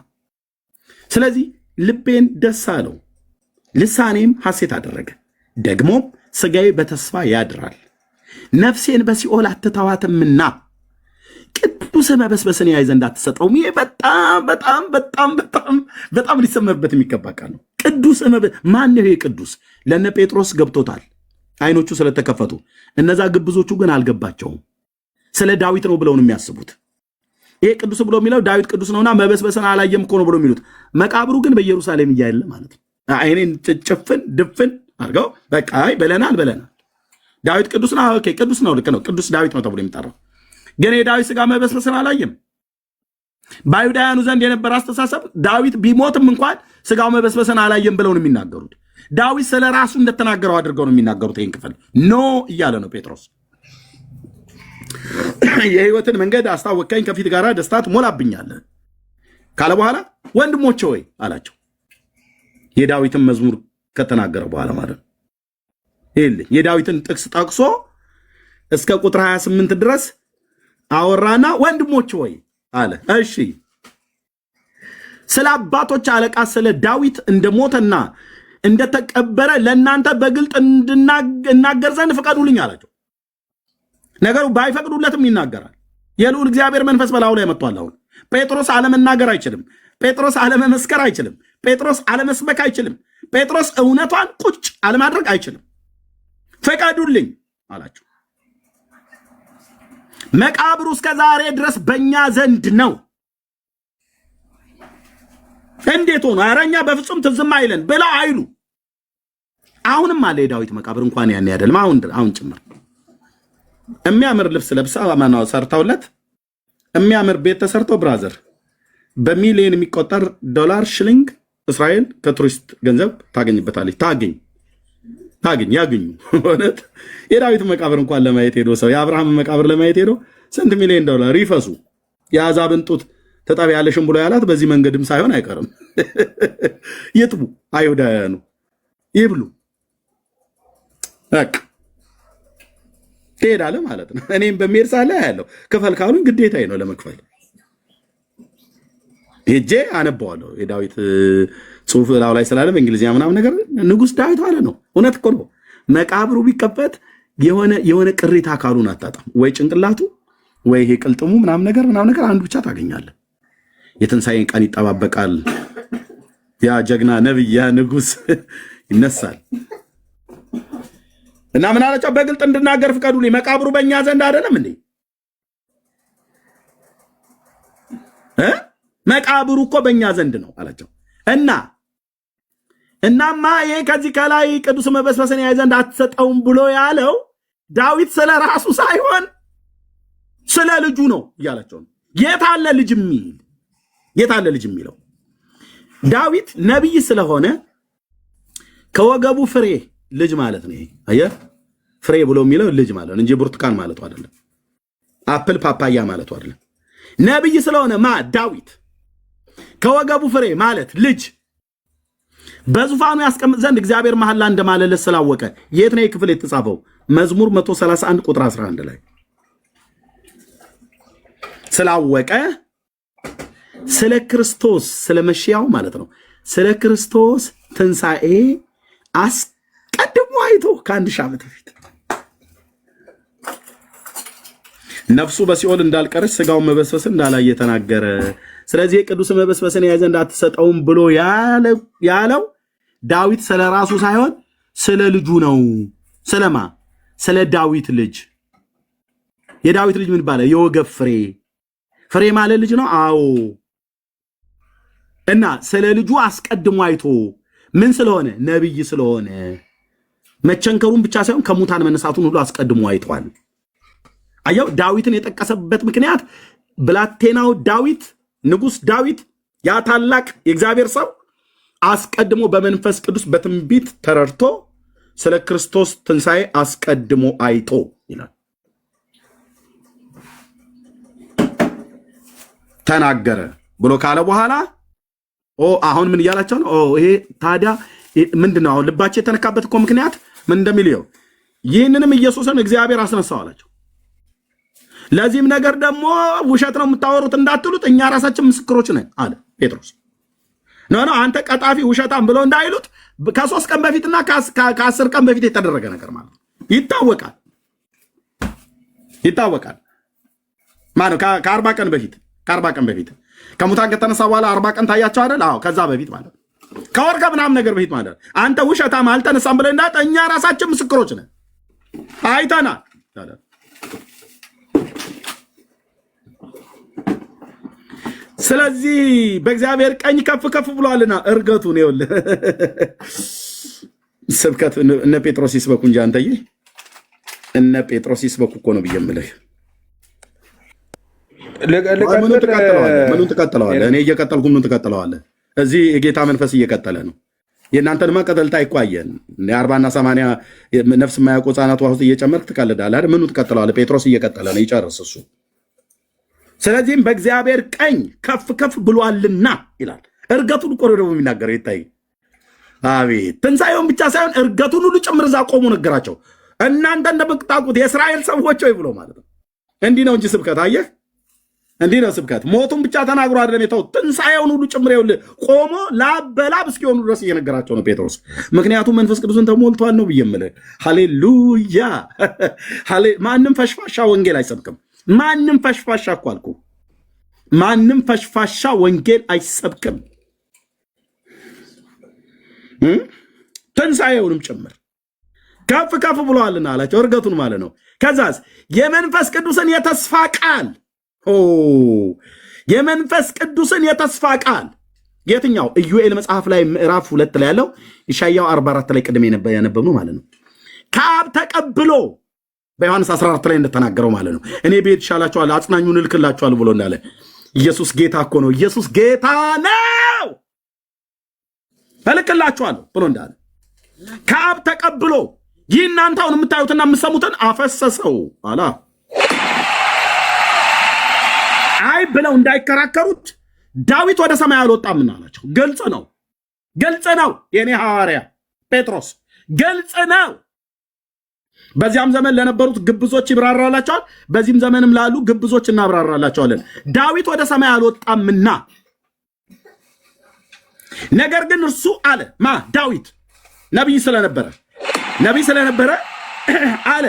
ስለዚህ ልቤን ደስ አለው፣ ልሳኔም ሐሴት አደረገ። ደግሞም ሥጋዬ በተስፋ ያድራል፣ ነፍሴን በሲኦል አትተዋትምና ቅዱስ መበስበስን ያይ ዘንድ አትሰጠውም። ይሄ በጣም በጣም በጣም በጣም በጣም ሊሰመርበት የሚገባ ቃል ነው። ቅዱስ ማን ነው? ይሄ ቅዱስ ለነ ጴጥሮስ ገብቶታል። አይኖቹ ስለተከፈቱ። እነዛ ግብዞቹ ግን አልገባቸውም። ስለ ዳዊት ነው ብለው ነው የሚያስቡት። ይሄ ቅዱስ ብሎ የሚለው ዳዊት ቅዱስ ነውና መበስበስን አላየም እኮ ነው ብሎ የሚሉት። መቃብሩ ግን በኢየሩሳሌም እያለ ማለት ነው። አይኔን ጭፍን ድፍን አድርገው በቃ በለናል። ዳዊት ቅዱስ ነው። ኦኬ ቅዱስ ነው፣ ልክ ነው። ቅዱስ ዳዊት ነው ተብሎ የሚጠራው ግን የዳዊት ስጋ መበስበስን አላየም። በአይሁዳውያኑ ዘንድ የነበረ አስተሳሰብ ዳዊት ቢሞትም እንኳን ስጋው መበስበስን አላየም ብለው ነው የሚናገሩት። ዳዊት ስለ ራሱ እንደተናገረው አድርገው ነው የሚናገሩት። ይህን ክፍል ኖ እያለ ነው ጴጥሮስ። የህይወትን መንገድ አስታወቀኝ፣ ከፊት ጋር ደስታ ትሞላብኛለህ ካለ በኋላ ወንድሞቼ ሆይ አላቸው። የዳዊትን መዝሙር ከተናገረ በኋላ ማለት ነው። ይኸውልህ የዳዊትን ጥቅስ ጠቅሶ እስከ ቁጥር 28 ድረስ አወራና ወንድሞቼ ሆይ አለ። እሺ ስለ አባቶች አለቃ ስለ ዳዊት እንደሞተና እንደተቀበረ ለእናንተ በግልጥ እናገር ዘንድ ፍቀዱልኝ አላቸው። ነገሩ ባይፈቅዱለትም ይናገራል። የልዑል እግዚአብሔር መንፈስ በላዩ ላይ መጥቷል። አሁን ጴጥሮስ አለመናገር አይችልም። ጴጥሮስ አለመመስከር አይችልም። ጴጥሮስ አለመስበክ አይችልም። ጴጥሮስ እውነቷን ቁጭ አለማድረግ አይችልም። ፍቀዱልኝ አላቸው። መቃብሩ እስከ ዛሬ ድረስ በእኛ ዘንድ ነው። እንዴት ሆኖ? ኧረ እኛ በፍጹም ትዝም አይለን ብለው አይሉ። አሁንም አለ የዳዊት መቃብር እንኳን ያን ያደልም አሁን ጭምር የሚያምር ልብስ ለብሳ ማናው ሰርተውለት የሚያምር ቤት ተሰርቶ ብራዘር በሚሊዮን የሚቆጠር ዶላር ሽሊንግ እስራኤል ከቱሪስት ገንዘብ ታገኝበታለች። ያገኙ እውነት የዳዊት መቃብር እንኳን ለማየት ሄዶ ሰው የአብርሃም መቃብር ለማየት ሄዶ ስንት ሚሊዮን ዶላር ይፈሱ። የአሕዛብን ጡት ተጠቢ ያለሽም ብሎ ያላት በዚህ መንገድም ሳይሆን አይቀርም። ይጥቡ አይሁዳውያኑ ይብሉ። በቃ ትሄዳለህ ማለት ነው። እኔም በሚሄድ ሳለ ያለው ክፈል ካሉኝ ግዴታዬ ነው ለመክፈል። ሄጄ አነባዋለሁ። የዳዊት ጽሑፍ ላው ላይ ስላለ በእንግሊዝኛ ምናምን ነገር ንጉሥ ዳዊት ማለት ነው። እውነት እኮ ነው። መቃብሩ ቢከፈት የሆነ ቅሪታ አካሉን አታጣም። ወይ ጭንቅላቱ ወይ ይሄ ቅልጥሙ ምናምን ነገር አንዱ ብቻ ታገኛለህ። የትንሣኤን ቀን ይጠባበቃል። ያ ጀግና ነብይ ያ ንጉሥ ይነሳል እና ምን አላቸው? በግልጥ እንድናገር ፍቀዱልኝ። መቃብሩ በእኛ ዘንድ አይደለም እንዴ? መቃብሩ እኮ በእኛ ዘንድ ነው አላቸው። እናማ ይሄ ከዚህ ከላይ ቅዱስ መበስበስን ያይ ዘንድ አትሰጠውም ብሎ ያለው ዳዊት ስለ ራሱ ሳይሆን ስለ ልጁ ነው እያላቸው ነው። የታለ ልጅ የሚለው ዳዊት ነቢይ ስለሆነ ከወገቡ ፍሬ ልጅ ማለት ነው። አየህ ፍሬ ብሎ የሚለው ልጅ ማለት ነው እንጂ ብርቱካን ማለቱ አይደለም። አፕል ፓፓያ ማለቱ አይደለም። ነቢይ ስለሆነ ዳዊት ከወገቡ ፍሬ ማለት ልጅ በዙፋኑ ያስቀምጥ ዘንድ እግዚአብሔር መሐላ እንደማለለት ስላወቀ። የት ነው ክፍል የተጻፈው? መዝሙር 131 ቁጥር 11 ላይ ስላወቀ ስለ ክርስቶስ ስለ መሽያው ማለት ነው ስለ ክርስቶስ ትንሣኤ አስቀድሞ አይቶ ከ1000 ዓመት በፊት ነፍሱ በሲኦል እንዳልቀረች ስጋውን መበስበስን እንዳላየ ተናገረ። ስለዚህ የቅዱስ መበስበስን ያይ ዘንድ አትሰጠውም ብሎ ያለው ዳዊት ስለ ራሱ ሳይሆን ስለ ልጁ ነው። ስለማ ስለ ዳዊት ልጅ። የዳዊት ልጅ ምን ይባላል? የወገብ ፍሬ ማለት ልጅ ነው። አዎ። እና ስለ ልጁ አስቀድሞ አይቶ ምን ስለሆነ? ነብይ ስለሆነ መቸንከሩን ብቻ ሳይሆን ከሙታን መነሳቱን ሁሉ አስቀድሞ አይቷል። አየው፣ ዳዊትን የጠቀሰበት ምክንያት ብላቴናው ዳዊት ንጉሥ ዳዊት ያ ታላቅ የእግዚአብሔር ሰው አስቀድሞ በመንፈስ ቅዱስ በትንቢት ተረድቶ ስለ ክርስቶስ ትንሣኤ አስቀድሞ አይቶ ይላል ተናገረ ብሎ ካለ በኋላ አሁን ምን እያላቸው ነው? ይሄ ታዲያ ምንድን ነው? አሁን ልባቸው የተነካበት እኮ ምክንያት ምን እንደሚልየው ይህንንም ኢየሱስን እግዚአብሔር አስነሳው አላቸው። ለዚህም ነገር ደግሞ ውሸት ነው የምታወሩት እንዳትሉት እኛ ራሳችን ምስክሮች ነን አለ ጴጥሮስ። አንተ ቀጣፊ ውሸታም ብሎ እንዳይሉት ከ3 ቀን በፊትና ከ10 ቀን በፊት የተደረገ ነገር ማለት ይታወቃል። ማነው? ከ40 ቀን በፊት ከሙታን ከተነሳ በኋላ 40 ቀን ታያቸው አይደል? አዎ፣ ከዛ በፊት ማለት ከወር ከምናምን ነገር በፊት ማለት አንተ ውሸታም አልተነሳም ብለህ እንዳት እኛ ራሳችን ምስክሮች ነን። አይተናል። ስለዚህ በእግዚአብሔር ቀኝ ከፍ ከፍ ብሏልና እርገቱን ይኸውልህ ስብከት እነ ጴጥሮስ ይስበኩ እንጂ አንተዬ እነ ጴጥሮስ ይስበኩ እኮ ነው ብዬ የምልህ። ምኑን ትቀጥለዋለህ? እኔ እየቀጠልኩ ምኑን ትቀጥለዋለህ? እዚህ የጌታ መንፈስ እየቀጠለ ነው። የእናንተንማ ቀጠልታ አይቋየን 40ና 80 ነፍስ የማያውቁ ህፃናት ውሃ ውስጥ እየጨመርክ ትቀልዳለህ አይደል? ምኑን ትቀጥለዋለህ? ጴጥሮስ እየቀጠለ ነው፣ ይጨርስ እሱ። ስለዚህም በእግዚአብሔር ቀኝ ከፍ ከፍ ብሏልና ይላል። እርገቱን እኮ ደግሞ የሚናገረው ይታይ። አቤት ትንሣኤውን ብቻ ሳይሆን እርገቱን ሁሉ ጭምር እዛ ቆሙ ነገራቸው። እናንተ እንደምታውቁት የእስራኤል ሰዎች ወይ ብሎ ማለት ነው። እንዲህ ነው እንጂ ስብከት አየህ፣ እንዲህ ነው ስብከት። ሞቱን ብቻ ተናግሮ አይደለም የተው ትንሣኤውን ሁሉ ጭምር ይኸውልህ ቆሞ ላብ በላብ እስኪሆኑ ድረስ እየነገራቸው ነው ጴጥሮስ። ምክንያቱም መንፈስ ቅዱስን ተሞልቷል ነው ብዬ የምልህ። ሃሌሉያ። ማንም ፈሽፋሻ ወንጌል አይሰብክም። ማንም ፈሽፋሻ እኮ አልኩ፣ ማንም ፈሽፋሻ ወንጌል አይሰብክም። ትንሣኤውንም ጭምር ከፍ ከፍ ብለዋልና አላቸው። እርገቱን ማለት ነው። ከዛስ የመንፈስ ቅዱስን የተስፋ ቃል የመንፈስ ቅዱስን የተስፋ ቃል የትኛው? ኢዩኤል መጽሐፍ ላይ ምዕራፍ 2 ላይ ያለው ኢሳይያው 44 ላይ ቅድም ያነበብነው ማለት ነው። ከአብ ተቀብሎ በዮሐንስ 14 ላይ እንደተናገረው ማለት ነው። እኔ ቤት ይሻላችኋል፣ አጽናኙን እልክላችኋል ብሎ እንዳለ ኢየሱስ ጌታ እኮ ነው። ኢየሱስ ጌታ ነው፣ እልክላችኋለሁ ብሎ እንዳለ ከአብ ተቀብሎ ይህ እናንተ አሁን የምታዩትና የምሰሙትን አፈሰሰው አላ አይ ብለው እንዳይከራከሩት ዳዊት ወደ ሰማይ አልወጣምና አላቸው። ግልጽ ነው፣ ግልጽ ነው። የኔ ሐዋርያ ጴጥሮስ ግልጽ ነው። በዚያም ዘመን ለነበሩት ግብዞች ይብራራላቸዋል፣ በዚህም ዘመንም ላሉ ግብዞች እናብራራላቸዋለን። ዳዊት ወደ ሰማይ አልወጣምና ነገር ግን እርሱ አለ ዳዊት ነቢይ ስለነበረ አለ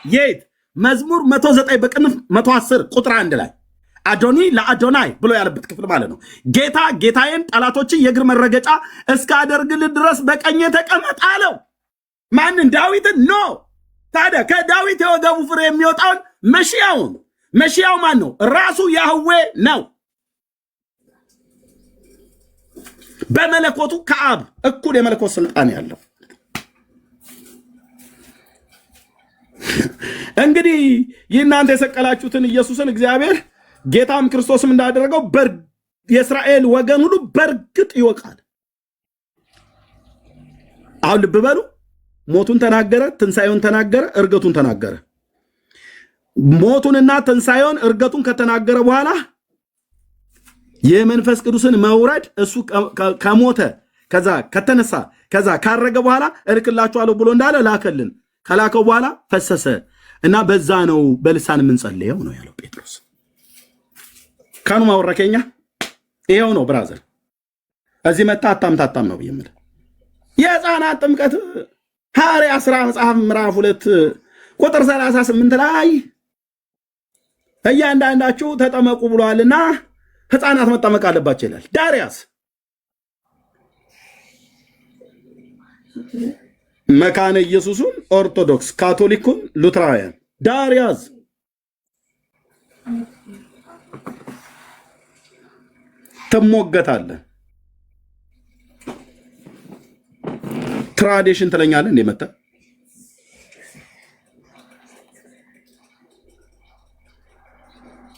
የት መዝሙር 109 በቅንፍ 110 ቁጥር 1 ላይ አዶኒ ለአዶናይ ብሎ ያለበት ክፍል ማለት ነው። ጌታ ጌታዬን ጠላቶችን የእግር መረገጫ እስካደርግልህ ድረስ በቀኜ ተቀመጥ አለው። ማንን? ዳዊትን። ኖ ታዲያ ከዳዊት የወገቡ ፍሬ የሚወጣውን መሺያው ማን ነው? ራሱ ያህዌ ነው። በመለኮቱ ከአብ እኩል የመለኮት ስልጣን ያለው። እንግዲህ እናንተ የሰቀላችሁትን ኢየሱስን እግዚአብሔር ጌታም ክርስቶስም እንዳደረገው የእስራኤል ወገን ሁሉ በእርግጥ ይወቃል። አሁን ልብ በሉ። ሞቱን ተናገረ፣ ትንሣኤውን ተናገረ፣ እርገቱን ተናገረ። ሞቱንና ትንሣኤውን እርገቱን ከተናገረ በኋላ የመንፈስ ቅዱስን መውረድ እሱ ከሞተ ከዛ ከተነሳ ከዛ ካረገ በኋላ እልክላችኋለሁ ብሎ እንዳለ ላከልን። ከላከው በኋላ ፈሰሰ እና በዛ ነው በልሳን የምንጸልየው ነው ያለው ጴጥሮስ። ካኑ ማወረከኛ ይሄው ነው ብራዘር። እዚህ መጣ አታምታታም ነው ብየምል የሕፃናት ጥምቀት ሐዋርያት ሥራ መጽሐፍ ምዕራፍ 2 ቁጥር 38 ላይ እያንዳንዳችሁ ተጠመቁ ብሏልና ሕፃናት መጠመቅ አለባቸው ይላል። ዳርያስ መካነ ኢየሱሱን ኦርቶዶክስ፣ ካቶሊኩን ሉትራውያን ዳርያዝ ትሞገታለህ። ትራዲሽን ትለኛለህ እንዴ መጣ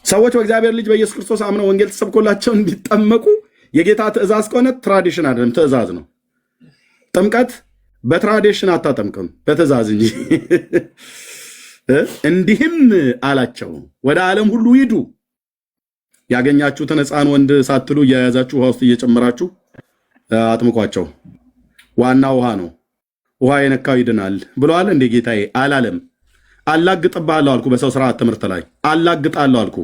ሰዎች በእግዚአብሔር ልጅ በኢየሱስ ክርስቶስ አምነው ወንጌል ተሰብኮላቸው እንዲጠመቁ የጌታ ትእዛዝ ከሆነ ትራዲሽን አይደለም ትእዛዝ ነው። ጥምቀት በትራዲሽን አታጠምቅም፣ በትእዛዝ እንጂ። እንዲህም አላቸው ወደ ዓለም ሁሉ ሂዱ፣ ያገኛችሁትን ሕፃን ወንድ ሳትሉ እየያዛችሁ ውሃ ውስጥ እየጨመራችሁ አጥምቋቸው። ዋና ውሃ ነው። ውሃ የነካው ይድናል ብለዋል እንዴ ጌታዬ? አላለም። አላግጥብሃለሁ አልኩ። በሰው ስርዓት ትምህርት ላይ አላግጣለሁ አልኩ።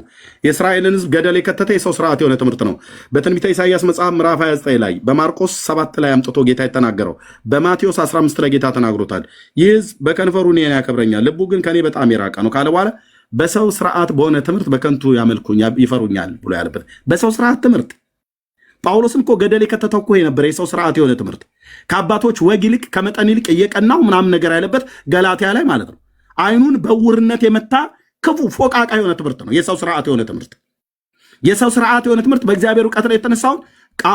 የእስራኤልን ሕዝብ ገደል የከተተ የሰው ስርዓት የሆነ ትምህርት ነው። በትንቢተ ኢሳይያስ መጽሐፍ ምዕራፍ 29 ላይ በማርቆስ 7 ላይ አምጥቶ ጌታ የተናገረው በማቴዎስ 15 ላይ ጌታ ተናግሮታል። ይህ ሕዝብ በከንፈሩ እኔን ያከብረኛል፣ ልቡ ግን ከኔ በጣም የራቀ ነው ካለ በኋላ በሰው ስርዓት በሆነ ትምህርት በከንቱ ያመልኩኛል፣ ይፈሩኛል ብሎ ያለበት በሰው ስርዓት ትምህርት። ጳውሎስም እኮ ገደል የከተተው እኮ የነበረ የሰው ስርዓት የሆነ ትምህርት ከአባቶች ወግ ይልቅ ከመጠን ይልቅ እየቀናው ምናምን ነገር ያለበት ገላትያ ላይ ማለት ነው። አይኑን በውርነት የመታ ክፉ ፎቃቃ የሆነ ትምህርት ነው። የሰው ስርዓት የሆነ ትምህርት በእግዚአብሔር እውቀት ላይ የተነሳውን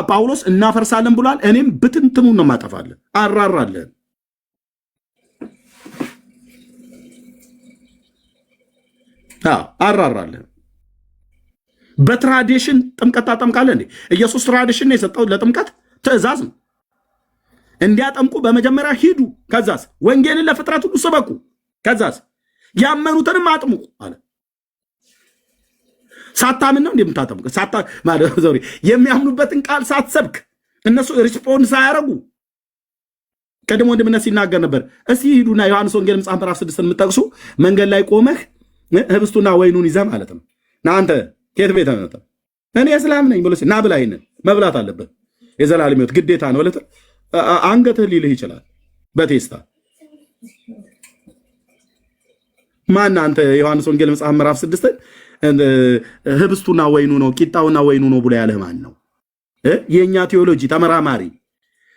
ጳውሎስ እናፈርሳለን ብሏል። እኔም ብትንትኑን ነው ማጠፋለን፣ አራራለን። አራራለን። በትራዲሽን ጥምቀት ታጠምቃለህ እንዴ? ኢየሱስ ትራዲሽን ነው የሰጠው ለጥምቀት ትእዛዝ ነው። እንዲያጠምቁ በመጀመሪያ ሂዱ፣ ከዛስ ወንጌልን ለፍጥረት ሁሉ ስበኩ፣ ከዛስ ያመኑትንም አጥምቁ አለ። ሳታምን ነው እንደምታጠምቅ የሚያምኑበትን ቃል ሳትሰብክ እነሱ ሪስፖንስ አያረጉ። ቀድሞ ወንድምነት ሲናገር ነበር። እስቲ ሂዱና ዮሐንስ ወንጌል መጽሐፍ ምዕራፍ 6 የምትጠቅሱ መንገድ ላይ ቆመህ ህብስቱና ወይኑን ይዘህ ማለት ነው ና አንተ ከየት ቤት ነው? እኔ እስላም ነኝ ብሎ ና ብላ ይሄንን መብላት አለበት የዘላለም ሕይወት ግዴታ ነው ማለት አንገትህ ሊልህ ይችላል በቴስታ ማን አንተ ዮሐንስ ወንጌል መጽሐፍ ምዕራፍ 6 ህብስቱና ወይኑ ነው ቂጣውና ወይኑ ነው ብሎ ያለህ ማን ነው? የኛ ቴዎሎጂ ተመራማሪ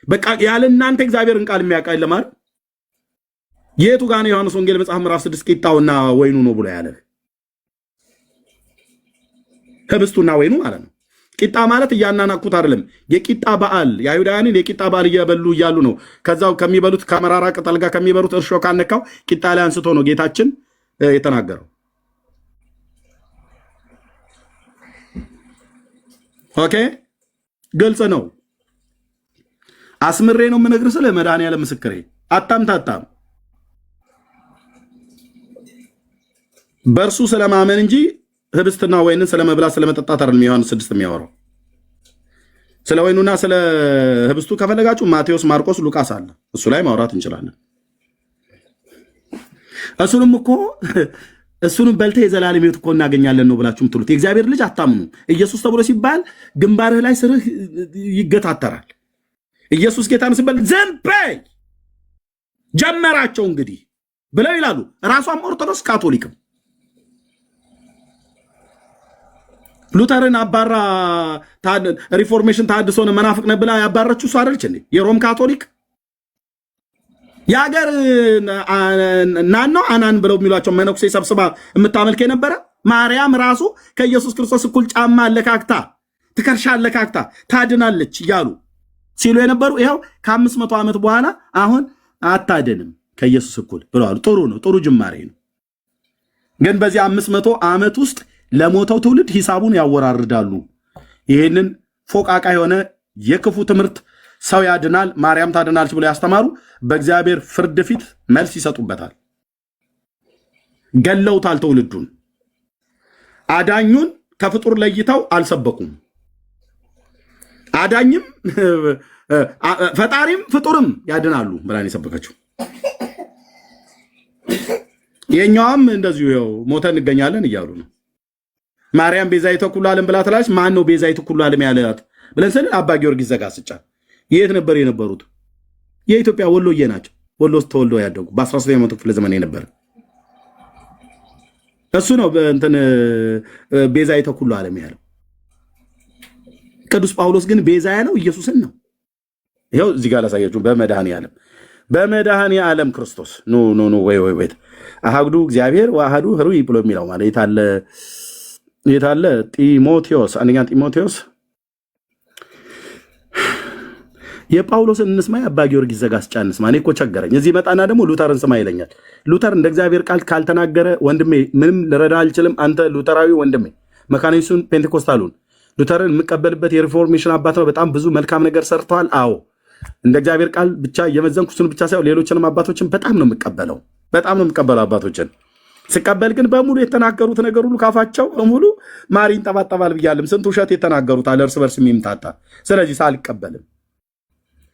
በቃ ያለ እናንተ እግዚአብሔርን ቃል የሚያውቃል ለማር የቱ ጋር ነው ዮሐንስ ወንጌል መጽሐፍ ምዕራፍ 6 ቂጣውና ወይኑ ነው ብሎ ያለህ? ህብስቱና ወይኑ ማለት ነው። ቂጣ ማለት እያናናቁት አይደለም። የቂጣ በዓል የአይሁዳውያንን የቂጣ በዓል እየበሉ እያሉ ነው። ከዛው ከሚበሉት ከመራራ ቅጠል ጋር ከሚበሉት እርሾ ካነካው ቂጣ ላይ አንስቶ ነው ጌታችን የተናገረው። ኦኬ ግልጽ ነው። አስምሬ ነው የምነግርህ ስለ መድኃኒዓለም ምስክሬ። አታምታታም። በእርሱ ስለማመን እንጂ ህብስትና ወይንን ስለመብላት ስለመጠጣት አይደለም ዮሐንስ 6 የሚያወራው። ስለ ወይኑና ስለ ህብስቱ ከፈለጋችሁ ማቴዎስ፣ ማርቆስ፣ ሉቃስ አለ። እሱ ላይ ማውራት እንችላለን። እሱንም በልተህ የዘላለም ሕይወት እኮ እናገኛለን ነው ብላችሁ የምትሉት የእግዚአብሔር ልጅ አታምኑ። ኢየሱስ ተብሎ ሲባል ግንባርህ ላይ ስርህ ይገታተራል። ኢየሱስ ጌታ ነው ሲባል ዝም በይ ጀመራቸው እንግዲህ ብለው ይላሉ። ራሷም ኦርቶዶክስ ካቶሊክም ሉተርን አባራ ሪፎርሜሽን ታድሶን መናፍቅ ነህ ብላ ያባረችው እሷ አይደለች እንዴ? የሮም ካቶሊክ የሀገር ናናው አናን ብለው የሚሏቸው መነኩሴ ሰብስባ የምታመልክ የነበረ ማርያም ራሱ ከኢየሱስ ክርስቶስ እኩል ጫማ አለካክታ ትከርሻ አለካክታ ታድናለች እያሉ ሲሉ የነበሩ ይኸው ከ500 ዓመት በኋላ አሁን አታድንም ከኢየሱስ እኩል ብለዋል። ጥሩ ነው፣ ጥሩ ጅማሬ ነው። ግን በዚህ 500 ዓመት ውስጥ ለሞተው ትውልድ ሂሳቡን ያወራርዳሉ። ይህንን ፎቃቃ የሆነ የክፉ ትምህርት ሰው ያድናል ማርያም ታድናለች ብለው ያስተማሩ በእግዚአብሔር ፍርድ ፊት መልስ ይሰጡበታል። ገለውታል ትውልዱን። አዳኙን ከፍጡር ለይተው አልሰበኩም። አዳኝም ፈጣሪም ፍጡርም ያድናሉ ብላን የሰበከችው። የኛዋም እንደዚሁ ይኸው ሞተን እንገኛለን እያሉ ነው። ማርያም ቤዛዊተ ኩሉ ዓለም ብላ ትላለች። ማን ነው ቤዛዊተ ኩሉ ዓለም ያላት ብለን ስንል አባ ጊዮርጊስ ዘጋስጫ የት ነበር የነበሩት? የኢትዮጵያ ወሎዬ ናቸው። ወሎ ውስጥ ተወልደው ያደጉ በ19ኛው መቶ ክፍለ ዘመን የነበረ እሱ ነው እንትን ቤዛዊተ ኩሉ ዓለም ያለው። ቅዱስ ጳውሎስ ግን ቤዛ ያለው ኢየሱስን ነው። ይኸው እዚህ ጋር ላሳያችሁ። በመድኃኔ ዓለም ክርስቶስ ኑ ወይ አሃዱ እግዚአብሔር ወአሃዱ ኅሩይ ብሎ የሚለው ማለት የታለ ጢሞቴዎስ፣ አንደኛ ጢሞቴዎስ። የጳውሎስን እንስማ፣ የአባ ጊዮርጊስ ዘጋስጫ እንስማ። እኔ እኮ ቸገረኝ። እዚህ መጣና ደግሞ ሉተርን ስማ ይለኛል። ሉተር እንደ እግዚአብሔር ቃል ካልተናገረ ወንድሜ ምንም ልረዳ አልችልም። አንተ ሉተራዊ ወንድሜ መካኒሱን ፔንቴኮስታሉን ሉተርን የምቀበልበት የሪፎርሜሽን አባት ነው። በጣም ብዙ መልካም ነገር ሰርተዋል። አዎ እንደ እግዚአብሔር ቃል ብቻ የመዘንኩ እሱን ብቻ ሳይሆን ሌሎችንም አባቶችን በጣም ነው የምቀበለው አባቶችን ስቀበል ግን በሙሉ የተናገሩት ነገር ሁሉ ካፋቸው በሙሉ ማር ይንጠባጠባል ብያለም። ስንት ውሸት የተናገሩት አለ እርስ በርስ የሚምታታ። ስለዚህ ሳልቀበልም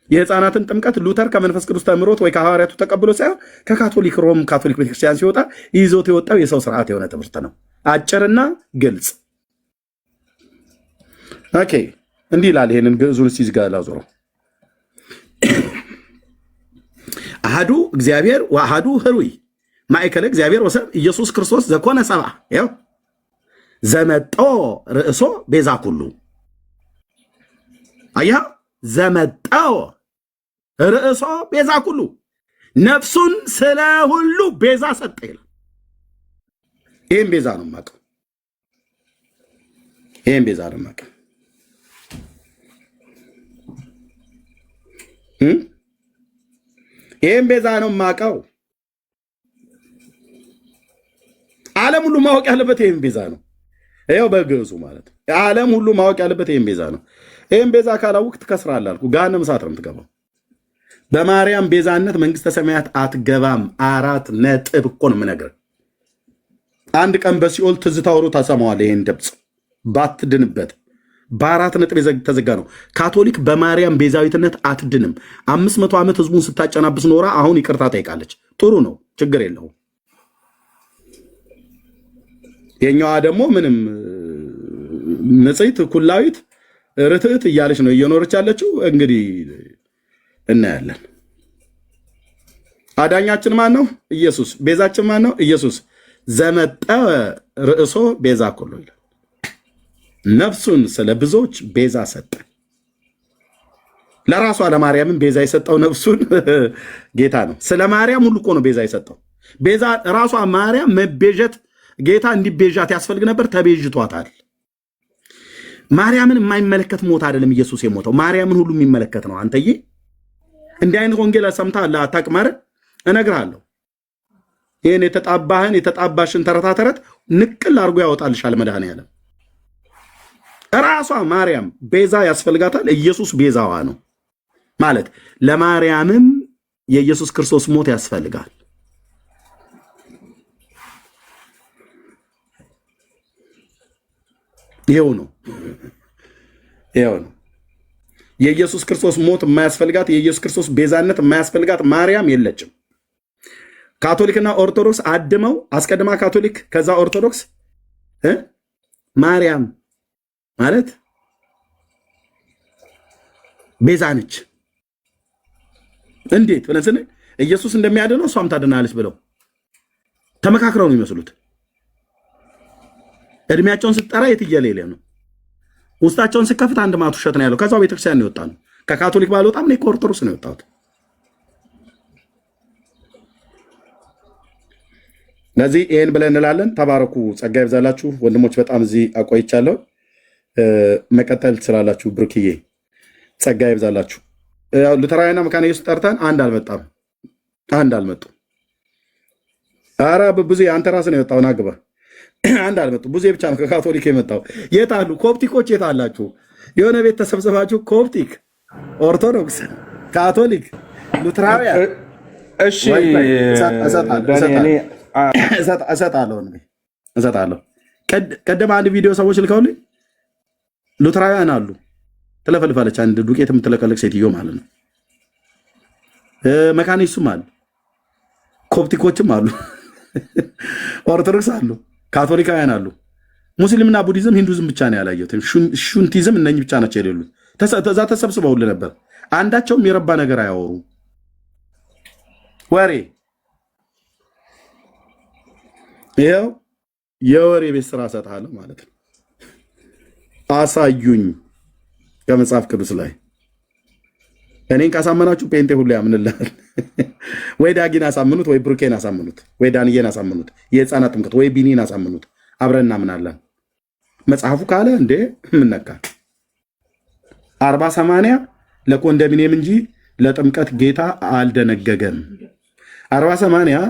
የህፃናትን ጥምቀት ሉተር ከመንፈስ ቅዱስ ተምሮት ወይ ከሐዋርያቱ ተቀብሎ ሳይሆን ከካቶሊክ ሮም ካቶሊክ ቤተክርስቲያን ሲወጣ ይዞት የወጣው የሰው ስርዓት የሆነ ትምህርት ነው። አጭርና ግልጽ። ኦኬ እንዲህ ይላል። ይሄንን ግዕዙን እስቲ ዝጋ ላዞረው። አሃዱ እግዚአብሔር ወአሃዱ ኅሩይ ማእከለ እግዚአብሔር ወሰብ ኢየሱስ ክርስቶስ ዘኮነ ሰብአ ያው ዘመጦ ርእሶ ቤዛ ኩሉ አያ ዘመጦ ርእሶ ቤዛ ኩሉ ነፍሱን ስለ ሁሉ ቤዛ ሰጠ ይላል። ይህም ቤዛ ነው የማውቀው። ይህም ቤዛ ነው የማውቀው። ይህም ቤዛ ነው የማውቀው። ዓለም ሁሉ ማወቅ ያለበት ይህም ቤዛ ነው። ይኸው በግዕዙ ማለት ዓለም ሁሉ ማወቅ ያለበት ይህም ቤዛ ነው። ይህም ቤዛ ካላወቅ ትከስራለህ አልኩ። ገሃነመ እሳት ነው የምትገባው። በማርያም ቤዛነት መንግስተ ሰማያት አትገባም። 4 ነጥብ እኮ ነው የምነግርህ። አንድ ቀን በሲኦል ትዝታ ወሮ ታሰማዋለህ። ይህን ድምፅ ባትድንበት በ4 ነጥብ የተዘጋ ነው። ካቶሊክ በማርያም ቤዛዊትነት አትድንም። 500 ዓመት ህዝቡን ስታጨናብስ ኖራ አሁን ይቅርታ ጠይቃለች። ጥሩ ነው፣ ችግር የለውም። የኛዋ ደግሞ ምንም ንጽሕት ኩላዊት ርትዕት እያለች ነው እየኖረች ያለችው። እንግዲህ እናያለን። አዳኛችን ማን ነው? ኢየሱስ። ቤዛችን ማን ነው? ኢየሱስ። ዘመጠ ርእሶ ቤዛ ኩሉ ይላል። ነፍሱን ስለ ብዙዎች ቤዛ ሰጠ። ለራሷ ለማርያምን ቤዛ የሰጠው ነፍሱን ጌታ ነው። ስለ ማርያም ሁሉ እኮ ነው ቤዛ የሰጠው። ቤዛ ራሷ ማርያም መቤዠት ጌታ እንዲቤዣት ያስፈልግ ነበር። ተቤዥቷታል። ማርያምን የማይመለከት ሞት አይደለም ኢየሱስ የሞተው፣ ማርያምን ሁሉ የሚመለከት ነው። አንተዬ እንዲህ አይነት ወንጌል ሰምተሃል አታውቅም? ኧረ እነግርሃለሁ። ይህን የተጣባሽን ተረታ ተረት ንቅል አድርጎ ያወጣልሻል መድኃኔዓለም። ራሷ ማርያም ቤዛ ያስፈልጋታል። ኢየሱስ ቤዛዋ ነው ማለት ለማርያምም የኢየሱስ ክርስቶስ ሞት ያስፈልጋል። ይሄው ነው። የኢየሱስ ክርስቶስ ሞት የማያስፈልጋት፣ የኢየሱስ ክርስቶስ ቤዛነት የማያስፈልጋት ማርያም የለችም። ካቶሊክና ኦርቶዶክስ አድመው አስቀድማ ካቶሊክ ከዛ ኦርቶዶክስ ማርያም ማለት ቤዛ ነች። እንዴት ብለን ስንል ኢየሱስ እንደሚያድነው እሷም ታድናለች ብለው ተመካክረው ነው የሚመስሉት። እድሜያቸውን ስትጠራ የትየሌለ ነው። ውስጣቸውን ስከፍት አንድ ማት ውሸት ነው ያለው። ከዛው ቤተክርስቲያን ነው የወጣ ነው። ከካቶሊክ ባልወጣም እኔ ከኦርቶዶክስ ነው የወጣሁት። ለዚህ ይህን ብለን እንላለን። ተባረኩ፣ ጸጋ ይብዛላችሁ ወንድሞች። በጣም እዚህ አቆይቻለሁ። መቀጠል ትችላላችሁ። ብሩክዬ ጸጋ ይብዛላችሁ። ሉተራውያንና መካነ ኢየሱስ ጠርተን አንድ አልመጡ። ኧረ ብዙ አንተ ራስህ ነው የወጣው። ናግባ አንድ አልመጡ። ብዙ ብቻ ነው ከካቶሊክ የመጣው። የት አሉ ኮፕቲኮች? የት አላችሁ? የሆነ ቤት ተሰብስባችሁ ኮፕቲክ፣ ኦርቶዶክስ፣ ካቶሊክ፣ ሉትራውያን እሰጣለሁ። ቀደም አንድ ቪዲዮ ሰዎች ልከውልኝ ሉትራውያን አሉ ትለፈልፋለች። አንድ ዱቄት የምትለቀለቅ ሴትዮ ማለት ነው። መካነ ኢየሱስም አሉ፣ ኮፕቲኮችም አሉ፣ ኦርቶዶክስ አሉ፣ ካቶሊካውያን አሉ። ሙስሊምና ቡዲዝም ሂንዱዝም ብቻ ነው ያላየሁት። ሹንቲዝም እነኝህ ብቻ ናቸው የሌሉት። እዛ ተሰብስበውልህ ነበር። አንዳቸውም የረባ ነገር አያወሩ ወሬ። ይኸው የወሬ ቤት ስራ እሰጥሃለሁ ማለት ነው። አሳዩኝ ከመጽሐፍ ቅዱስ ላይ። እኔን ካሳመናችሁ ጴንጤ ሁሉ ያምንልሃል። ወይ ዳጊን አሳምኑት፣ ወይ ብሩኬን አሳምኑት፣ ወይ ዳንዬን አሳምኑት፣ የህፃናት ጥምቀት ወይ ቢኒን አሳምኑት። አብረን እናምናለን። መጽሐፉ ካለ እንዴ ምነካ 40/80 ለኮንዶሚኒየም እንጂ ለጥምቀት ጌታ አልደነገገም። 40/80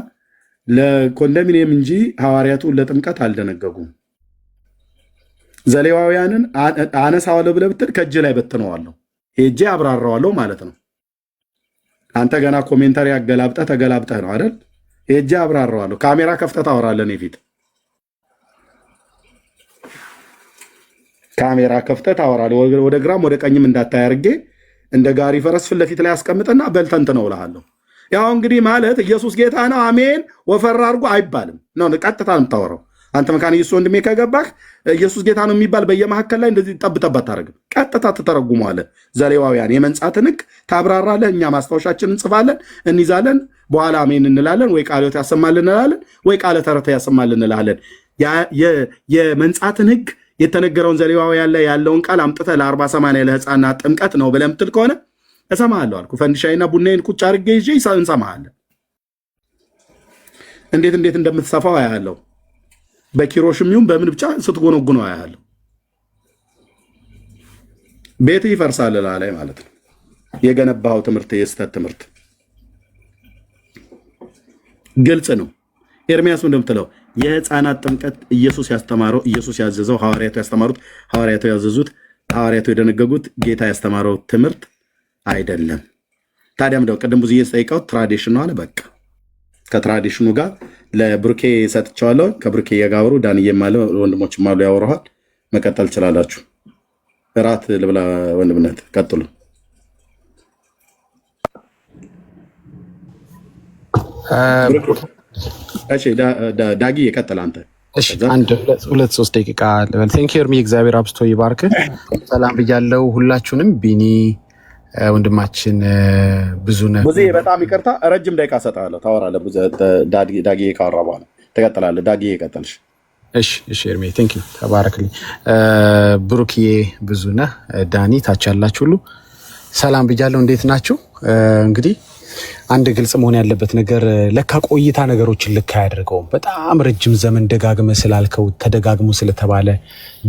ለኮንዶሚኒየም እንጂ ሐዋርያቱ ለጥምቀት አልደነገጉም። ዘሌዋውያንን አነሳዋለሁ ብለህ ብትል ከእጅ ላይ በትነዋለሁ፣ ሄጄ አብራራዋለሁ ማለት ነው። አንተ ገና ኮሜንታሪ ተገላብጠህ ነው አይደል? ሄጄ አብራራዋለሁ። ካሜራ ከፍተህ ታወራለህ እኔ ፊት ካሜራ ከፍተህ ታወራለህ። ወደ ግራም ወደ ቀኝም እንዳታይ አድርጌ እንደ ጋሪ ፈረስ ፊት ለፊት ላይ አስቀምጠና በልተንት ነው እልሃለሁ። ያው እንግዲህ ማለት ኢየሱስ ጌታ ነው አሜን ወፈር አድርጎ አይባልም ነው፣ ቀጥታ ነው የምታወራው። አንተ መካነ ኢየሱስ ወንድሜ ከገባህ ኢየሱስ ጌታ ነው የሚባል በየመካከል ላይ እንደዚህ ጠብጠብ አታደርግም። ቀጥታ ትተረጉመዋለህ። ዘሌዋውያን የመንጻትን ሕግ ታብራራለህ። እኛ ማስታወሻችን እንጽፋለን፣ እንይዛለን። በኋላ አሜን እንላለን፣ ወይ ቃልዮት ያሰማልን እንላለን፣ ወይ ቃለ ተረተ ያሰማልን እንላለን። የመንጻትን ሕግ የተነገረውን ዘሌዋውያን ላይ ያለውን ቃል አምጥተህ ለ40/80 ለህፃናት ጥምቀት ነው ብለህ የምትል ከሆነ እሰማሃለሁ አልኩ። ፈንዲሻይና ቡናዬን ቁጭ አድርጌ ይዤ እንሰማሃለን። እንዴት እንደምትሰፋው አያለሁ። በኪሮሽም ይሁን በምን ብቻ ስትጎነጉነው አያለሁ። ቤት ይፈርሳል ላይ ማለት ነው። የገነባው ትምህርት የስተት ትምህርት ግልጽ ነው። ኤርሚያስ እንደምትለው የህፃናት ጥምቀት ኢየሱስ ያስተማረው፣ ኢየሱስ ያዘዘው፣ ሐዋርያቱ ያስተማሩት፣ ሐዋርያቱ ያዘዙት፣ ሐዋርያቱ የደነገጉት፣ ጌታ ያስተማረው ትምህርት አይደለም። ታዲያም ደው ቅድም ብዙ እየጠይቀው ትራዲሽን ነው አለ። በቃ ከትራዲሽኑ ጋር ለብሩኬ ሰጥቼዋለሁ። ከብሩኬ የጋብሩ ዳንዬም አለ ወንድሞችም አሉ ያወራሃል። መቀጠል ትችላላችሁ። እራት ልብላ ወንድምነት ቀጥሉ። እሺ ዳጊ ይቀጥል አንተ። እሺ አንድ 2-3 ደቂቃ ልበል። ቴንክ ዩ ኤርሚ፣ እግዚአብሔር አብስቶ ይባርክ። ሰላም ብያለሁ ሁላችሁንም። ቢኒ ወንድማችን ብዙ በጣም ይቅርታ፣ ረጅም ደቂቃ ሰጣለሁ። ታወራለህ ዳጊ ካወራ በኋላ ትቀጥላለህ። ዳጊ ይቀጥልሽ። እሺ ኤርሚ ቴንክ ዩ ተባረክልኝ። ብሩክዬ ብዙነህ፣ ዳኒ ታች ያላችሁ ሁሉ ሰላም ብያለሁ። እንዴት ናችሁ? እንግዲህ አንድ ግልጽ መሆን ያለበት ነገር ለካ ቆይታ ነገሮችን ልክ አያደርገውም። በጣም ረጅም ዘመን ደጋግመ ስላልከው ተደጋግሞ ስለተባለ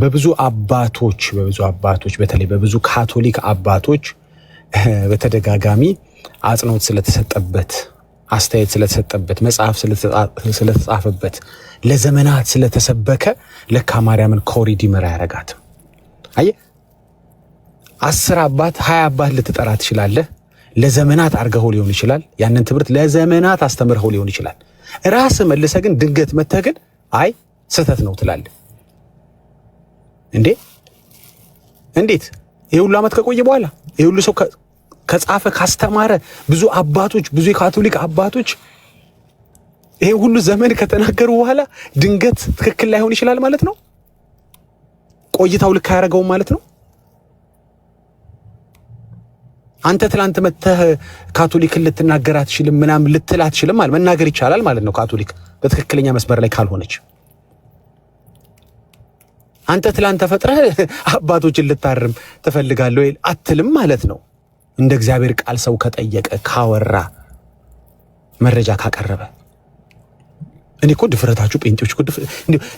በብዙ አባቶች በተለይ በብዙ ካቶሊክ አባቶች በተደጋጋሚ አጽንኦት ስለተሰጠበት፣ አስተያየት ስለተሰጠበት፣ መጽሐፍ ስለተጻፈበት፣ ለዘመናት ስለተሰበከ ለካ ማርያምን ኮሪዲመር አያረጋትም። አየህ 10 አባት 20 አባት ልትጠራ ትችላለህ። ለዘመናት አርገው ሊሆን ይችላል። ያንን ትምህርት ለዘመናት አስተምረው ሊሆን ይችላል። ራስ መልሰ ግን ድንገት መተህ ግን አይ ስህተት ነው ትላለህ። እንዴት ይሄ ሁሉ ዓመት ከቆየ በኋላ ይሄ ሁሉ ሰው ከጻፈ ካስተማረ ብዙ አባቶች ብዙ የካቶሊክ አባቶች ይሄ ሁሉ ዘመን ከተናገሩ በኋላ ድንገት ትክክል ላይሆን ይችላል ማለት ነው። ቆይታው ልክ አያረጋው ማለት ነው። አንተ ትላንት መተህ ካቶሊክን ልትናገር አትችልም ምናምን ልትል አትችልም ማለት መናገር ይቻላል ማለት ነው። ካቶሊክ በትክክለኛ መስመር ላይ ካልሆነች አንተ ትላንት ተፈጥረህ አባቶችን ልታርም ትፈልጋለህ ወይ አትልም ማለት ነው። እንደ እግዚአብሔር ቃል ሰው ከጠየቀ ካወራ መረጃ ካቀረበ እኔ እኮ ድፍረታችሁ ጴንጤዎች እኮ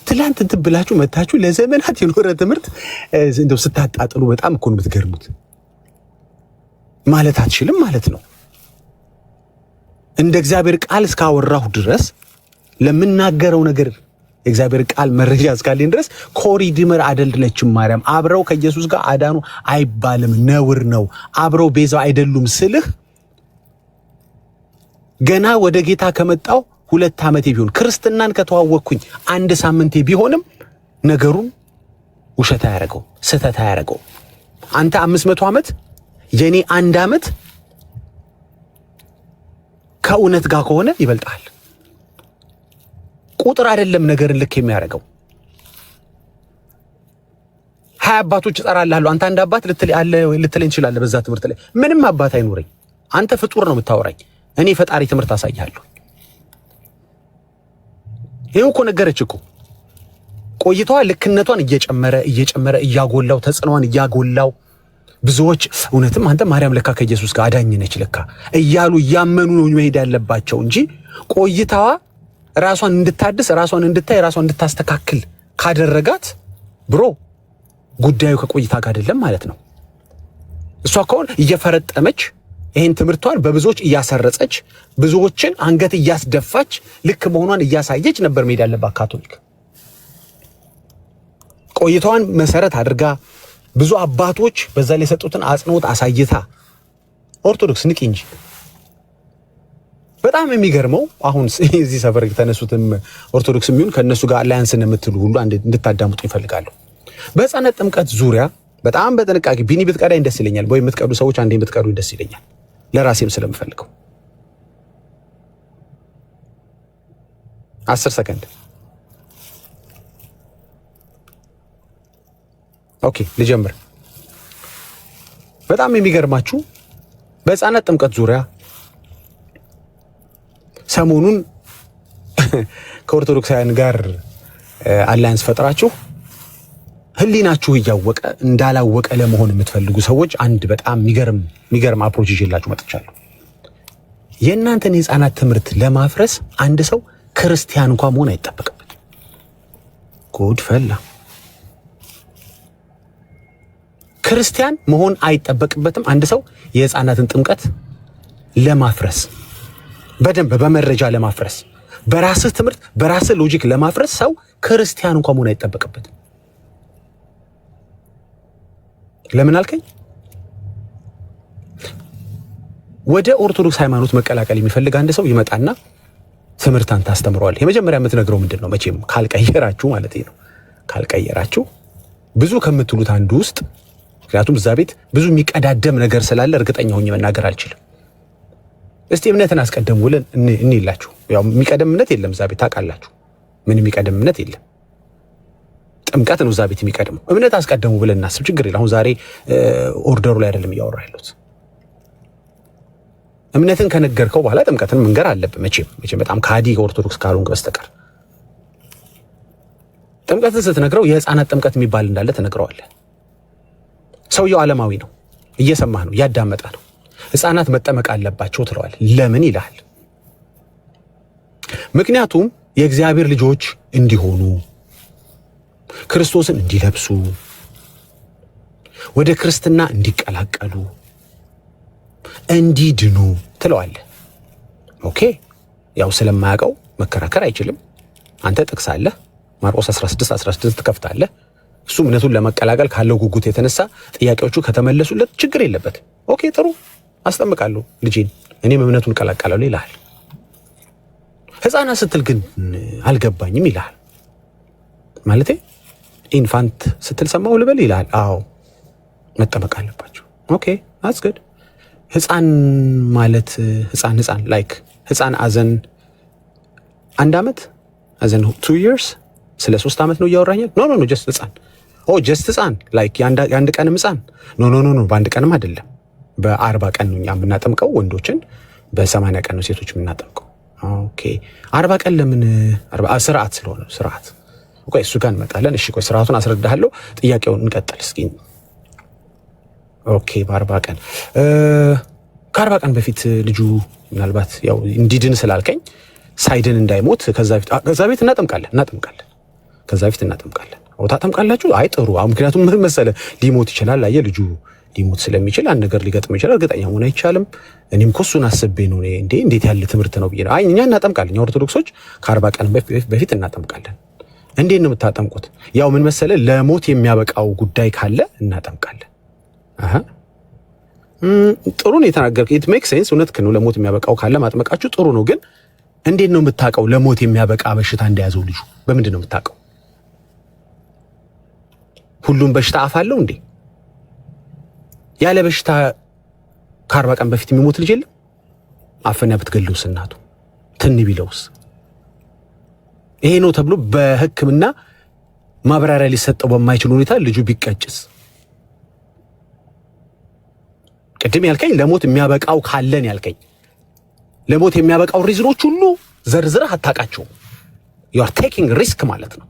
ትላንት እንትን ብላችሁ መታችሁ ለዘመናት የኖረ ትምህርት እንደው ስታጣጥሉ በጣም እኮ ነው የምትገርሙት። ማለት አትችልም ማለት ነው። እንደ እግዚአብሔር ቃል እስካወራሁ ድረስ ለምናገረው ነገር የእግዚአብሔር ቃል መረጃ እስካለኝ ድረስ ኮሪዲመር አይደለችም ማርያም። አብረው ከኢየሱስ ጋር አዳኑ አይባልም፣ ነውር ነው። አብረው ቤዛው አይደሉም ስልህ ገና ወደ ጌታ ከመጣው 2 ዓመቴ ቢሆን ክርስትናን ከተዋወቅኩኝ 1 ሳምንቴ ቢሆንም ነገሩን ውሸት አያረገው፣ ስህተት አያረገው። አንተ 500 ዓመት የኔ 1 ዓመት ከእውነት ጋር ከሆነ ይበልጣል። ቁጥር አይደለም ነገርን ልክ የሚያደርገው። 20 አባቶች እጠራልሃለሁ አንተ 1 አባት ልትለኝ ትችላለህ። በዛ ትምህርት ላይ ምንም አባት አይኖረኝ። አንተ ፍጡር ነው የምታወራኝ፣ እኔ ፈጣሪ ትምህርት አሳያለሁ። ይሄው እኮ ነገረች እኮ ቆይቷ ልክነቷን እየጨመረ እያጎላው ተጽዕኖዋን እያጎላው ብዙዎች እውነትም አንተ ማርያም ለካ ከኢየሱስ ጋር አዳኝ ነች ለካ እያሉ እያመኑ ነው መሄድ ያለባቸው እንጂ ቆይታዋ ራሷን እንድታድስ ራሷን እንድታይ ራሷን እንድታስተካክል ካደረጋት ብሮ ጉዳዩ ከቆይታ ጋር አይደለም ማለት ነው። እሷ ከሆነ እየፈረጠመች ይሄን ትምህርቷን በብዙዎች እያሰረጸች ብዙዎችን አንገት እያስደፋች ልክ መሆኗን እያሳየች ነበር መሄድ ያለባት ካቶሊክ። ቆይታዋን መሰረት አድርጋ ብዙ አባቶች በዛ ላይ የሰጡትን አጽንኦት አሳይታ ኦርቶዶክስ ንቂ እንጂ በጣም የሚገርመው አሁን እዚህ ሰፈር የተነሱትም ኦርቶዶክስ የሚሆን ከነሱ ጋር አላያንስን የምትሉ ሁሉ እንድታዳምጡ ይፈልጋሉ። በሕፃናት ጥምቀት ዙሪያ በጣም በጥንቃቄ ቢኒ ብትቀዳኝ ደስ ይለኛል፣ ወይ የምትቀዱ ሰዎች አንዴ ብትቀዱ ደስ ይለኛል፣ ለራሴም ስለምፈልገው 10 ሰከንድ። ኦኬ ልጀምር። በጣም የሚገርማችሁ በሕፃናት ጥምቀት ዙሪያ ሰሞኑን ከኦርቶዶክሳውያን ጋር አላያንስ ፈጥራችሁ ህሊናችሁ እያወቀ እንዳላወቀ ለመሆን የምትፈልጉ ሰዎች አንድ በጣም የሚገርም አፕሮች ይዤላችሁ መጥቻለሁ። የእናንተን የሕፃናት ትምህርት ለማፍረስ አንድ ሰው ክርስቲያን እንኳን መሆን አይጠበቅበትም። ጉድ ፈላ። ክርስቲያን መሆን አይጠበቅበትም አንድ ሰው የሕፃናትን ጥምቀት ለማፍረስ በደንብ በመረጃ ለማፍረስ በራስህ ትምህርት በራስህ ሎጂክ ለማፍረስ ሰው ክርስቲያን እንኳን መሆን አይጠበቅበትም። ለምን አልከኝ? ወደ ኦርቶዶክስ ሃይማኖት መቀላቀል የሚፈልግ አንድ ሰው ይመጣና ትምህርታን ታስተምረዋል። የመጀመሪያ የምትነግረው ምንድነው? መቼም ካልቀየራችሁ ማለት ነው። ካልቀየራችሁ ብዙ ከምትሉት አንዱ ውስጥ ምክንያቱም እዛ ቤት ብዙ የሚቀዳደም ነገር ስላለ እርግጠኛ ሆኜ መናገር አልችልም። እስቲ እምነትን አስቀደሙ ብለን እንይላችሁ። ያው የሚቀደም እምነት የለም እዛ ቤት ታውቃላችሁ። ምን የሚቀደም እምነት የለም። ጥምቀት ነው እዛ ቤት የሚቀድመው። እምነት አስቀደሙ ብለን እናስብ፣ ችግር የለም። አሁን ዛሬ ኦርደሩ ላይ አይደለም እያወራ ያለሁት። እምነትን ከነገርከው በኋላ ጥምቀትን መንገር አለብህ። መቼም በጣም ከሃዲ ኦርቶዶክስ ካልሆንክ በስተቀር ጥምቀትን ስትነግረው የሕፃናት ጥምቀት የሚባል እንዳለ ትነግረዋለህ። ሰውየው ዓለማዊ ነው፣ እየሰማህ ነው፣ እያዳመጠ ነው። ሕፃናት መጠመቅ አለባቸው ትለዋል። ለምን ይልሃል? ምክንያቱም የእግዚአብሔር ልጆች እንዲሆኑ ክርስቶስን እንዲለብሱ ወደ ክርስትና እንዲቀላቀሉ እንዲድኑ ትለዋለህ። ኦኬ፣ ያው ስለማያውቀው መከራከር አይችልም። አንተ ጥቅስ አለ ማርቆስ 16 ትከፍታለህ። እሱ እምነቱን ለመቀላቀል ካለው ጉጉት የተነሳ ጥያቄዎቹ ከተመለሱለት ችግር የለበትም። ኦኬ ጥሩ አስጠምቃለሁ ልጄን እኔም እምነቱን እቀላቀላለሁ ይልሃል። ሕፃናት ስትል ግን አልገባኝም ይልሃል። ማለቴ ኢንፋንት ስትል ሰማሁ ልበል ይልሃል። አዎ መጠመቅ አለባቸው። ኦኬ that's good። ሕፃን ማለት ሕፃን ላይክ ሕፃን አዘን 1 ዓመት አዘን 2 years ስለ 3 ዓመት ነው እያወራኛል? ኖ ጀስት ሕፃን ጀስት ሕፃን ላይክ የአንድ ቀንም ሕፃን ኖ በአንድ ቀንም አይደለም። በ40 ቀን ነው እኛ የምናጠምቀው ወንዶችን፣ በ80 ቀን ነው ሴቶች የምናጠምቀው። ኦኬ 40 ቀን ለምን? ስርዓት ስለሆነ ስርዓት። ኦኬ እሱ ጋር እንመጣለን። እሺ ቆይ ስርዓቱን አስረዳሃለሁ። ጥያቄውን እንቀጥል እስኪ። ኦኬ በ40 ቀን ከ40 ቀን በፊት ልጁ ምናልባት ያው እንዲድን ስላልከኝ ሳይድን እንዳይሞት ከዛ ቤት እናጠምቃለን። ከዛ ቤት እናጠምቃለን። ታጠምቃላችሁ? አይ ጥሩ። ምክንያቱም ምን መሰለህ ሊሞት ይችላል። አየህ ልጁ ሊሞት ስለሚችል አንድ ነገር ሊገጥም ይችላል። እርግጠኛ መሆን አይቻልም። እኔም እኮ እሱን አስቤ ነው እንዴት ያለ ትምህርት ነው ብዬ ነው። አይ እኛ እናጠምቃለን። ኦርቶዶክሶች ከ40 ቀን በፊት እናጠምቃለን። እንዴት ነው የምታጠምቁት? ያው ምን መሰለህ ለሞት የሚያበቃው ጉዳይ ካለ እናጠምቃለን። ጥሩ ነው የተናገርከው። ኢት ሜክ ሴንስ። እውነት ነው። ለሞት የሚያበቃው ካለ ማጥመቃችሁ ጥሩ ነው። ግን እንዴት ነው የምታውቀው ለሞት የሚያበቃ በሽታ እንደያዘው ልጁ? በምንድን ነው የምታውቀው? ሁሉም በሽታ አፍ አለው እንዴ? ያለ በሽታ ከ40 ቀን በፊት የሚሞት ልጅ የለም? አፈና ብትገለውስ እናቱ ትን ቢለውስ? ይሄ ነው ተብሎ በሕክምና ማብራሪያ ሊሰጠው በማይችል ሁኔታ ልጁ ቢቀጭስ? ቅድም ያልከኝ ለሞት የሚያበቃው ካለን ያልከኝ ለሞት የሚያበቃው ሪዝኖች ሁሉ ዘርዝረህ አታውቃቸውም። you are taking risk ማለት ነው።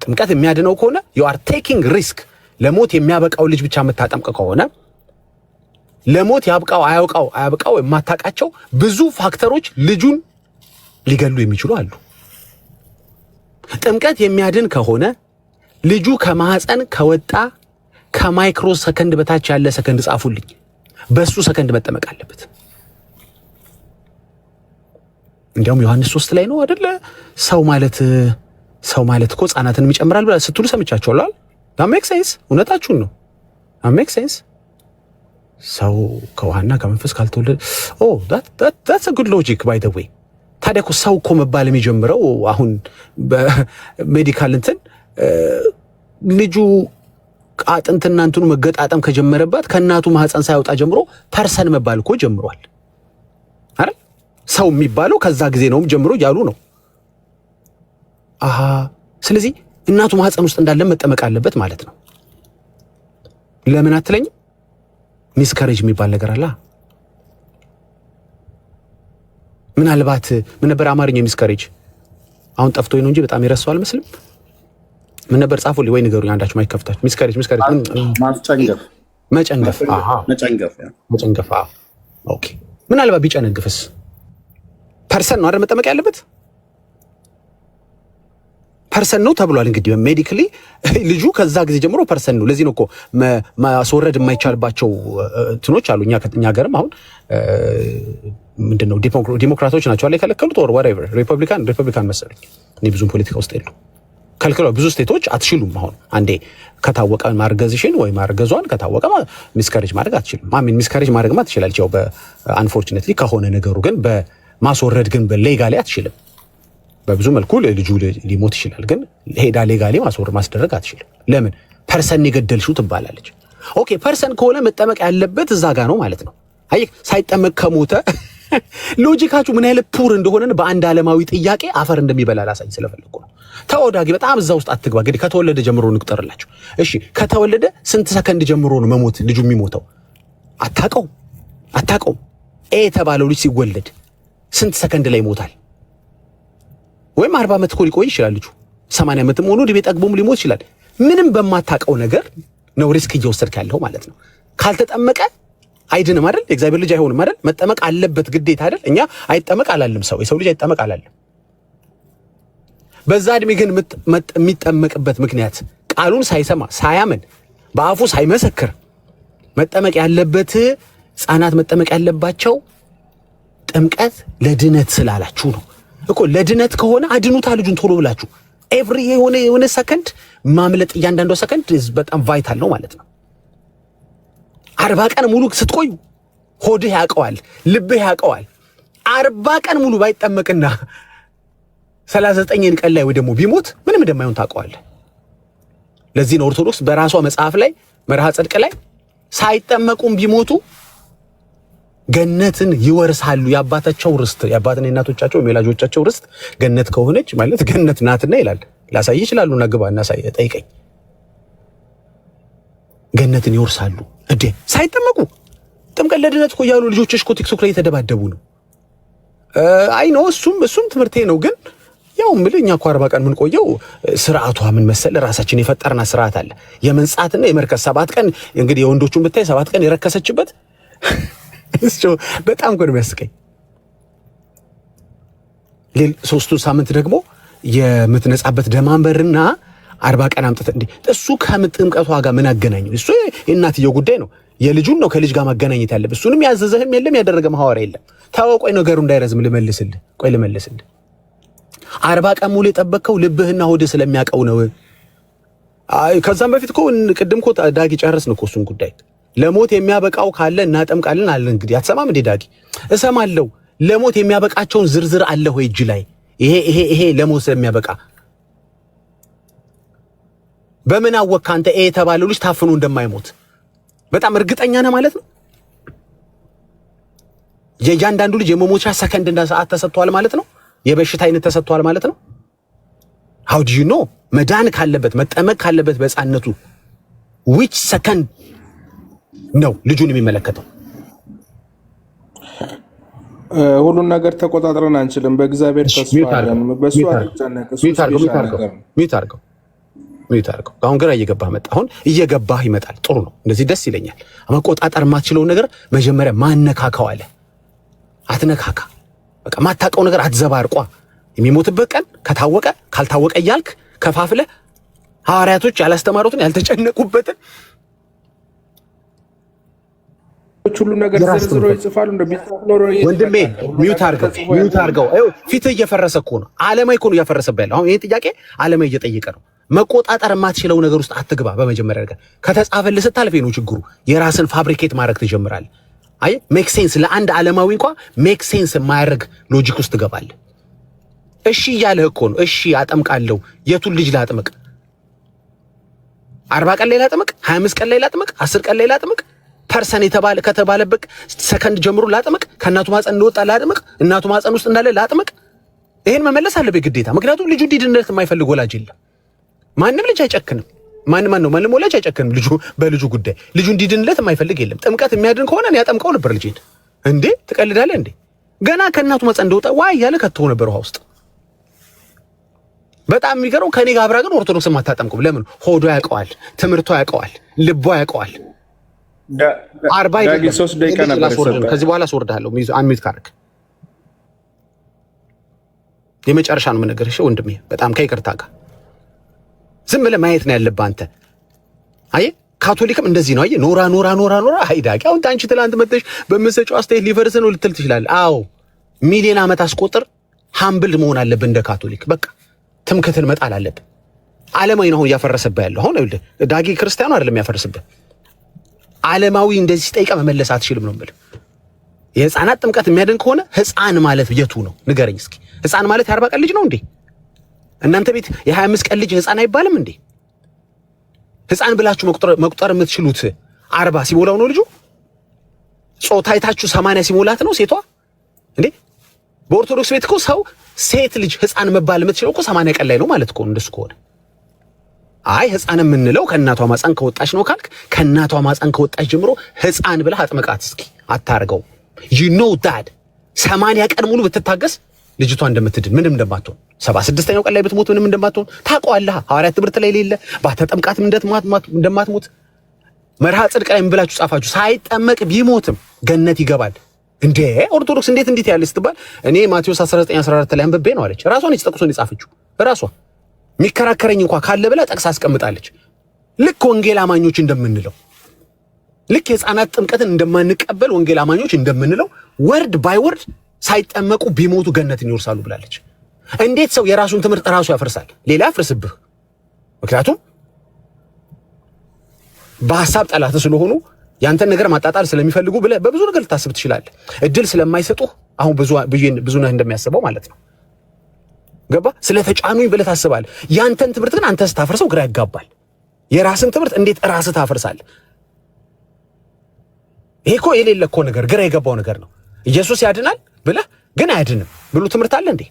ጥምቀት የሚያድነው ከሆነ you are taking risk። ለሞት የሚያበቃው ልጅ ብቻ የምታጠምቅ ከሆነ ለሞት ያብቃው አያብቃው የማታውቃቸው ብዙ ፋክተሮች ልጁን ሊገሉ የሚችሉ አሉ። ጥምቀት የሚያድን ከሆነ ልጁ ከማህፀን ከወጣ ከማይክሮ ሰከንድ በታች ያለ ሰከንድ ጻፉልኝ፣ በሱ ሰከንድ መጠመቅ አለበት። እንዲያውም ዮሐንስ 3 ላይ ነው አይደለ? ሰው ማለት እኮ ሕፃናትን ይጨምራል ብላ ስትሉ ሰምቻችኋል። that makes sense። እውነታችሁን ነው። that makes sense። ሰው ከውሃና ከመንፈስ ካልተወለደ that's a good logic by the way። ታዲያ እኮ ሰው እኮ መባል የሚጀምረው አሁን በሜዲካል እንትን ልጁ አጥንትና እንትኑ መገጣጠም ከጀመረባት ከእናቱ ማህፀን ሳይወጣ ጀምሮ ፐርሰን መባል እኮ ጀምሯል አይደል? ሰው የሚባለው ከዛ ጊዜ ነው ጀምሮ እያሉ ነው። ስለዚህ እናቱ ማህፀን ውስጥ እንዳለ መጠመቅ አለበት ማለት ነው። ለምን አትለኝ? ሚስከሬጅ የሚባል ነገር አለ። ምናልባት ምን ነበር አማርኛ ሚስከሬጅ? አሁን ጠፍቶኝ ነው እንጂ በጣም ይረሳው አልመስልም። ምን ነበር ጻፉልኝ ወይ ንገሩኝ። አንዳችሁ ማይከፍታችሁ ሚስከሬጅ መጨንገፍ። ኦኬ ምናልባት ቢጨነግፍስ? ፐርሰን ነው አይደል መጠመቅ ያለበት? ፐርሰን ነው ተብሏል። እንግዲህ ሜዲካሊ ልጁ ከዛ ጊዜ ጀምሮ ፐርሰን ነው። ለዚህ ነው እኮ ማስወረድ የማይቻልባቸው እንትኖች አሉ። እኛ ሀገርም አሁን ምንድነው ዲሞክራቶች ናቸው አለ የከለከሉት ኦር whatever ሪፐብሊካን መሰለኝ። እኔ ብዙም ፖለቲካ ውስጥ የለው ከልክለው ብዙ ስቴቶች አትችሉም። አሁን አንዴ ከታወቀ ማርገዝሽን ወይ ማርገዟን ከታወቀ ሚስካሬጅ ማድረግ አትችልም። ሚስካሬጅ ማድረግማ ትችላለች ያው በአንፎርቹኔትሊ ከሆነ ነገሩ ግን በማስወረድ ግን በሌጋሊ አትችልም። በብዙ መልኩ ልጁ ሊሞት ይችላል፣ ግን ሄዳ ሌጋሊ ማስደረግ አትችልም። ለምን? ፐርሰን የገደልሽው ትባላለች። ኦኬ ፐርሰን ከሆነ መጠመቅ ያለበት እዛ ጋ ነው ማለት ነው። አይ ሳይጠመቅ ከሞተ ሎጂካችሁ ምን ያህል ፑር እንደሆነ በአንድ ዓለማዊ ጥያቄ አፈር እንደሚበላ ላሳይ ስለፈለኩ ነው። ተወዳጊ በጣም እዛ ውስጥ አትግባ። እንግዲህ ከተወለደ ጀምሮ እንቁጠርላችሁ። እሺ ከተወለደ ስንት ሰከንድ ጀምሮ ነው መሞት ልጁ የሚሞተው? አታውቀውም። ኤ የተባለው ልጅ ሲወለድ ስንት ሰከንድ ላይ ይሞታል? ወይም 40 ዓመት እኮ ሊቆይ ይችላል ልጁ 80 ዓመትም ሆኖ ዲቤ ጠግቦም ሊሞት ይችላል። ምንም በማታውቀው ነገር ነው ሪስክ እየወሰድክ ያለው ማለት ነው። ካልተጠመቀ አይድንም አይደል? የእግዚአብሔር ልጅ አይሆንም አይደል? መጠመቅ አለበት ግዴታ አይደል? እኛ አይጠመቅ አላለም። የሰው ልጅ አይጠመቅ አላለም። በዛ እድሜ ግን የሚጠመቅበት ምክንያት ቃሉን ሳይሰማ ሳያምን በአፉ ሳይመሰክር መጠመቅ ያለበት ሕፃናት መጠመቅ ያለባቸው ጥምቀት ለድነት ስላላችሁ ነው እኮ። ለድነት ከሆነ አድኑታ ልጁን ቶሎ ብላችሁ። ኤቭሪ የሆነ ሰከንድ ማምለጥ እያንዳንዷ ሰከንድ በጣም ቫይታል ነው ማለት ነው። 40 ቀን ሙሉ ስትቆዩ ሆድህ ያውቀዋል፣ ልብህ ያውቀዋል። 40 ቀን ሙሉ ባይጠመቅና 39 ቀን ላይ ወይ ደግሞ ቢሞት ምንም እንደማይሆን ታውቀዋለህ። ለዚህ ነው ኦርቶዶክስ በራሷ መጽሐፍ ላይ መርሃ ጽድቅ ላይ ሳይጠመቁም ቢሞቱ ገነትን ይወርሳሉ። የአባታቸው ርስት የአባትና የእናቶቻቸው የወላጆቻቸው ርስት ገነት ከሆነች ማለት ገነት ናትና ይላል። ላሳይ ይችላሉ። ነግባ እና ጠይቀኝ። ገነትን ይወርሳሉ እንዴ ሳይጠመቁ። ጥምቀት ለድነት እኮ ያሉ ልጆችሽ እኮ ቲክቶክ ላይ የተደባደቡ ነው። አይ ነው እሱም ትምህርቴ ነው። ግን ያው ምልኛ እኮ 40 ቀን ምን ቆየው ስርዓቷ ምን መሰለ ራሳችን የፈጠርና ስርዓት አለ። የመንጻትና የመርከስ 7 ቀን እንግዲህ የወንዶቹን ብታይ 7 ቀን የረከሰችበት እሱ በጣም ጎን የሚያስቀኝ። ሶስቱን ሳምንት ደግሞ የምትነጻበት ደማንበርና 40 ቀን አምጥተ እንዴ እሱ ከምጥምቀቷ ጋር ምን አገናኘው? እሱ የእናትየው ጉዳይ ነው። የልጁን ነው ከልጅ ጋር ማገናኘት ያለበት። እሱንም ያዘዘህም የለም ያደረገም ሐዋርያ የለም። ታወቆይ ነገሩ እንዳይረዝም ልመልስልህ። 40 ቀን ሙሉ የጠበቅከው ልብህና ሆድህ ስለሚያውቀው ነው። ከዛም በፊት እኮ ቅድም እኮ ዳጊ ጨረስን እኮ እሱን ጉዳይ። ለሞት የሚያበቃው ካለ እናጠምቃለን አለ። እንግዲህ አትሰማም እንዴ ዳጊ? እሰማለሁ። ለሞት የሚያበቃቸውን ዝርዝር አለ ወይ እጅ ላይ? ይሄ ለሞት ስለሚያበቃ በምን አወቅህ አንተ? የተባለው ልጅ ታፍኖ እንደማይሞት በጣም እርግጠኛ ነህ ማለት ነው። የእያንዳንዱ ልጅ የመሞቻ ሰከንድ እና ሰዓት ተሰጥቷል ማለት ነው። የበሽታ አይነት ተሰጥቷል ማለት ነው። how do you know? መዳን ካለበት መጠመቅ ካለበት በሕፃንነቱ which second ነው ልጁን የሚመለከተው? ሁሉን ነገር ተቆጣጥረን አንችልም። በእግዚአብሔር ተስፋ አለን። በሱ ሚት አድርገው። አሁን ግራ እየገባህ መጣ። አሁን እየገባህ ይመጣል። ጥሩ ነው። እንደዚህ ደስ ይለኛል። መቆጣጠር የማትችለውን ነገር መጀመሪያ ማነካካው አለ። አትነካካ። በቃ ማታውቀው ነገር አትዘባርቋ። የሚሞትበት ቀን ከታወቀ ካልታወቀ እያልክ ከፋፍለ ሐዋርያቶች ያላስተማሩትን ያልተጨነቁበትን ሁሉ ነገር ዝርዝሮ ይጽፋሉ። እንደሚታኖር ወንድሜ ሚውት አድርገው። ፊትህ እየፈረሰ እኮ ነው። ዓለማዊ እኮ ነው እያፈረሰብህ ያለው። አሁን ይሄ ጥያቄ ዓለማዊ እየጠየቀ ነው። መቆጣጠር የማትችለው ነገር ውስጥ አትግባ። በመጀመሪያ ነገር ከተጻፈልህ ስታልፍ ነው ችግሩ። የራስን ፋብሪኬት ማድረግ ትጀምራለህ። አይ ሜክ ሴንስ ለአንድ ዓለማዊ እንኳን ሜክ ሴንስ የማያደርግ ሎጂክ ውስጥ ትገባለህ። እሺ እያለህ እኮ ነው። እሺ አጠምቃለሁ። የቱን ልጅ ላጥምቅ? 40 ቀን ላይ ላጥምቅ? 25 ቀን ላይ ላጥምቅ? 10 ቀን ላይ ላጥምቅ? ፐርሰን ከተባለበት ሰከንድ ጀምሮ ላጥምቅ? ከእናቱ ማፀን እንደወጣ ላጥምቅ? እናቱ ማፀን ውስጥ እንዳለ ላጥምቅ? ይሄን መመለስ አለበት ግዴታ። ምክንያቱም ልጁ እንዲድነት የማይፈልግ ወላጅ የለም። ማንም ልጅ አይጨክንም። ማንም ወላጅ አይጨክንም በልጁ ጉዳይ። ልጁ እንዲድንለት የማይፈልግ የለም። ጥምቀት የሚያድን ከሆነ እኔ ያጠምቀው ነበር ልጄን። እንዴ ትቀልዳለህ እንዴ? ገና ከእናቱ ማፀን እንደወጣ ዋይ እያለ ከተው ነበር ውሃ ውስጥ። በጣም የሚገርመው ከኔ ጋር አብራ ግን ኦርቶዶክስም አታጠምቁም። ለምን? ሆዶ ያውቀዋል፣ ትምህርቷ ያውቀዋል፣ ልቧ ያውቀዋል። 3 ደቂቃ ነበር። ከዚህ በኋላ አስወርድሃለሁ። አንሚት ካርክ የመጨረሻ ነው የምነግርሽ ወንድሜ፣ በጣም ከይቅርታ ጋር ዝም ብለህ ማየት ነው ያለብህ አንተ። አየህ ካቶሊክም እንደዚህ ነው። አየህ ኖራ አይዳቂ። አሁን አንቺ ትላንት መጥተሽ በመሰጫው አስተያየት ሊፈርስ ነው ልትል ትችላለህ። አዎ ሚሊዮን ዓመት አስቆጥር ሃምብል መሆን አለብህ እንደ ካቶሊክ። በቃ ትምክህትን መጣል አለብህ። ዓለማዊ ነው እያፈረሰብህ ያለው። አሁን ይኸውልህ ዳጊ ክርስቲያኑ አይደለም ያፈረሰብህ፣ ዓለማዊ እንደዚህ ሲጠይቀህ መመለስ አትችልም ነው የምልህ። የህፃናት ጥምቀት የሚያድን ከሆነ ህፃን ማለት የቱ ነው ንገረኝ እስኪ። ህፃን ማለት የ40 ቀን ልጅ ነው እንዴ? እናንተ ቤት የ25 ቀን ልጅ ህፃን አይባልም እንዴ? ህፃን ብላችሁ መቁጠር የምትችሉት 40 ሲሞላው ነው ልጁ? ጾታ አይታችሁ 80 ሲሞላት ነው ሴቷ እንዴ? በኦርቶዶክስ ቤት እኮ ሰው ሴት ልጅ ህፃን መባል የምትችለው እኮ 80 ቀን ላይ ነው ማለት እኮ። እንደሱ ከሆነ አይ ህፃን የምንለው ከእናቷ ማፀን ከወጣች ነው ካልክ ከእናቷ ማፀን ከወጣች ጀምሮ ህፃን ብለህ አጥምቃት እስኪ። አታርገው። you know that 80 ቀን ሙሉ ብትታገስ ልጅቷ እንደምትድን ምንም እንደማትሆን 76ኛው ቀን ላይ ብትሞት ምንም እንደማትሆን ታውቀዋለህ። ሐዋርያት ትምህርት ላይ ሌለ ባተጠምቃትም እንደማትሞት መርሃ ጽድቅ ላይ ምን ብላችሁ ጻፋችሁ? ሳይጠመቅ ቢሞትም ገነት ይገባል። እንዴ ኦርቶዶክስ እንዴት ያለ ስትባል እኔ ማቴዎስ 19:14 ላይ አንብቤ ነው አለች። ራሷን ይጠቅሶን ይጻፈችው ራሷ። የሚከራከረኝ እንኳን ካለ ብላ ጠቅሳ አስቀምጣለች። ልክ ወንጌል አማኞች እንደምንለው ልክ የህፃናት ጥምቀትን እንደማንቀበል ወንጌል አማኞች እንደምንለው ወርድ ባይ ወርድ ሳይጠመቁ ቢሞቱ ገነትን ይወርሳሉ ብላለች። እንዴት ሰው የራሱን ትምህርት ራሱ ያፈርሳል? ሌላ ያፍርስብህ። ምክንያቱም በሐሳብ ጠላት ስለሆኑ ያንተን ነገር ማጣጣል ስለሚፈልጉ ብለህ በብዙ ነገር ልታስብ ትችላለህ። እድል ስለማይሰጡ አሁን ብዙ ነህ እንደሚያስበው ማለት ነው። ገባ? ስለተጫኑኝ ብለህ ታስባለህ። ያንተን ትምህርት ግን አንተ ስታፈርሰው ግራ ያጋባል። የራስን ትምህርት እንዴት ራስህ ታፈርሳለህ? ይሄ እኮ የሌለ እኮ ነገር ግራ የገባው ነገር ነው። ኢየሱስ ያድናል ብለህ ግን አያድንም ብሎ ትምህርት አለ እንዴ?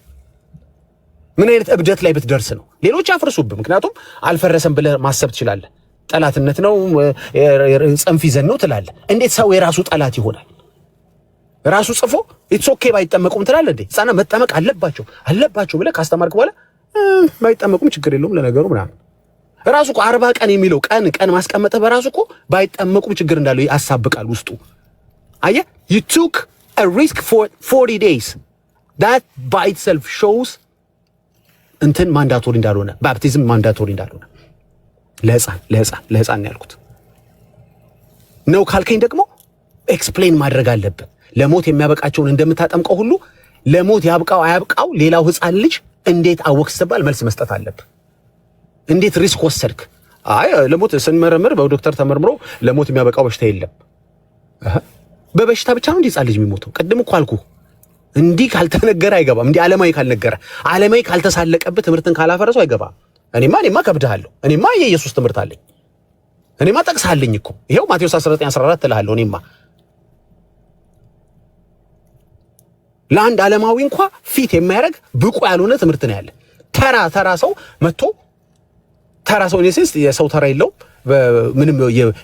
ምን አይነት እብደት ላይ ብትደርስ ነው? ሌሎች ያፈርሱብህ። ምክንያቱም አልፈረሰም ብለህ ማሰብ ትችላለህ። ጠላትነት ነው ጽንፍ ይዘን ነው ትላለህ። እንዴት ሰው የራሱ ጠላት ይሆናል? ራሱ ጽፎ ኢትስ ኦኬ ባይጠመቁም ትላለህ እንዴ? ህፃናት መጠመቅ አለባቸው ብለህ ካስተማርክ በኋላ ባይጠመቁም ችግር የለውም ለነገሩ ምናምን። ራሱ እኮ 40 ቀን የሚለው ቀን ማስቀመጠ በራሱ እኮ ባይጠመቁም ችግር እንዳለው ያሳብቃል ውስጡ። አየህ you took a risk for 40 days that by itself shows እንትን ማንዳቶሪ እንዳልሆነ ባፕቲዝም ማንዳቶሪ እንዳልሆነ ለህፃን ያልኩት ነው። ካልከኝ ደግሞ ኤክስፕሌን ማድረግ አለብህ። ለሞት የሚያበቃቸውን እንደምታጠምቀው ሁሉ ለሞት ያብቃው አያብቃው ሌላው ህፃን ልጅ እንዴት አወቅስ ሲባል መልስ መስጠት አለብህ። እንዴት ሪስክ ወሰድክ? አይ ለሞት ስንመረምር በዶክተር ተመርምሮ ለሞት የሚያበቃው በሽታ የለም። በበሽታ ብቻ ነው እንዴ ህፃን ልጅ የሚሞተው? ቅድም እኮ አልኩህ። እንዲህ ካልተነገረ አይገባም። እንዲህ ዓለማዊ ካልነገረ ዓለማዊ ካልተሳለቀብህ ትምህርትን ካላፈረሰው አይገባም። እኔማ ከብድሃለሁ። እኔማ የኢየሱስ ትምህርት አለኝ። እኔማ ጠቅሳለኝ እኮ ይሄው ማቴዎስ 19:14 እልሃለሁ። እኔማ ለአንድ ዓለማዊ እንኳን ፊት የማያደርግ ብቁ ያልሆነ ትምህርት ነው ያለ። ተራ ሰው መጥቶ ተራ ሰው ኔሴንስ የሰው ተራ የለው ምንም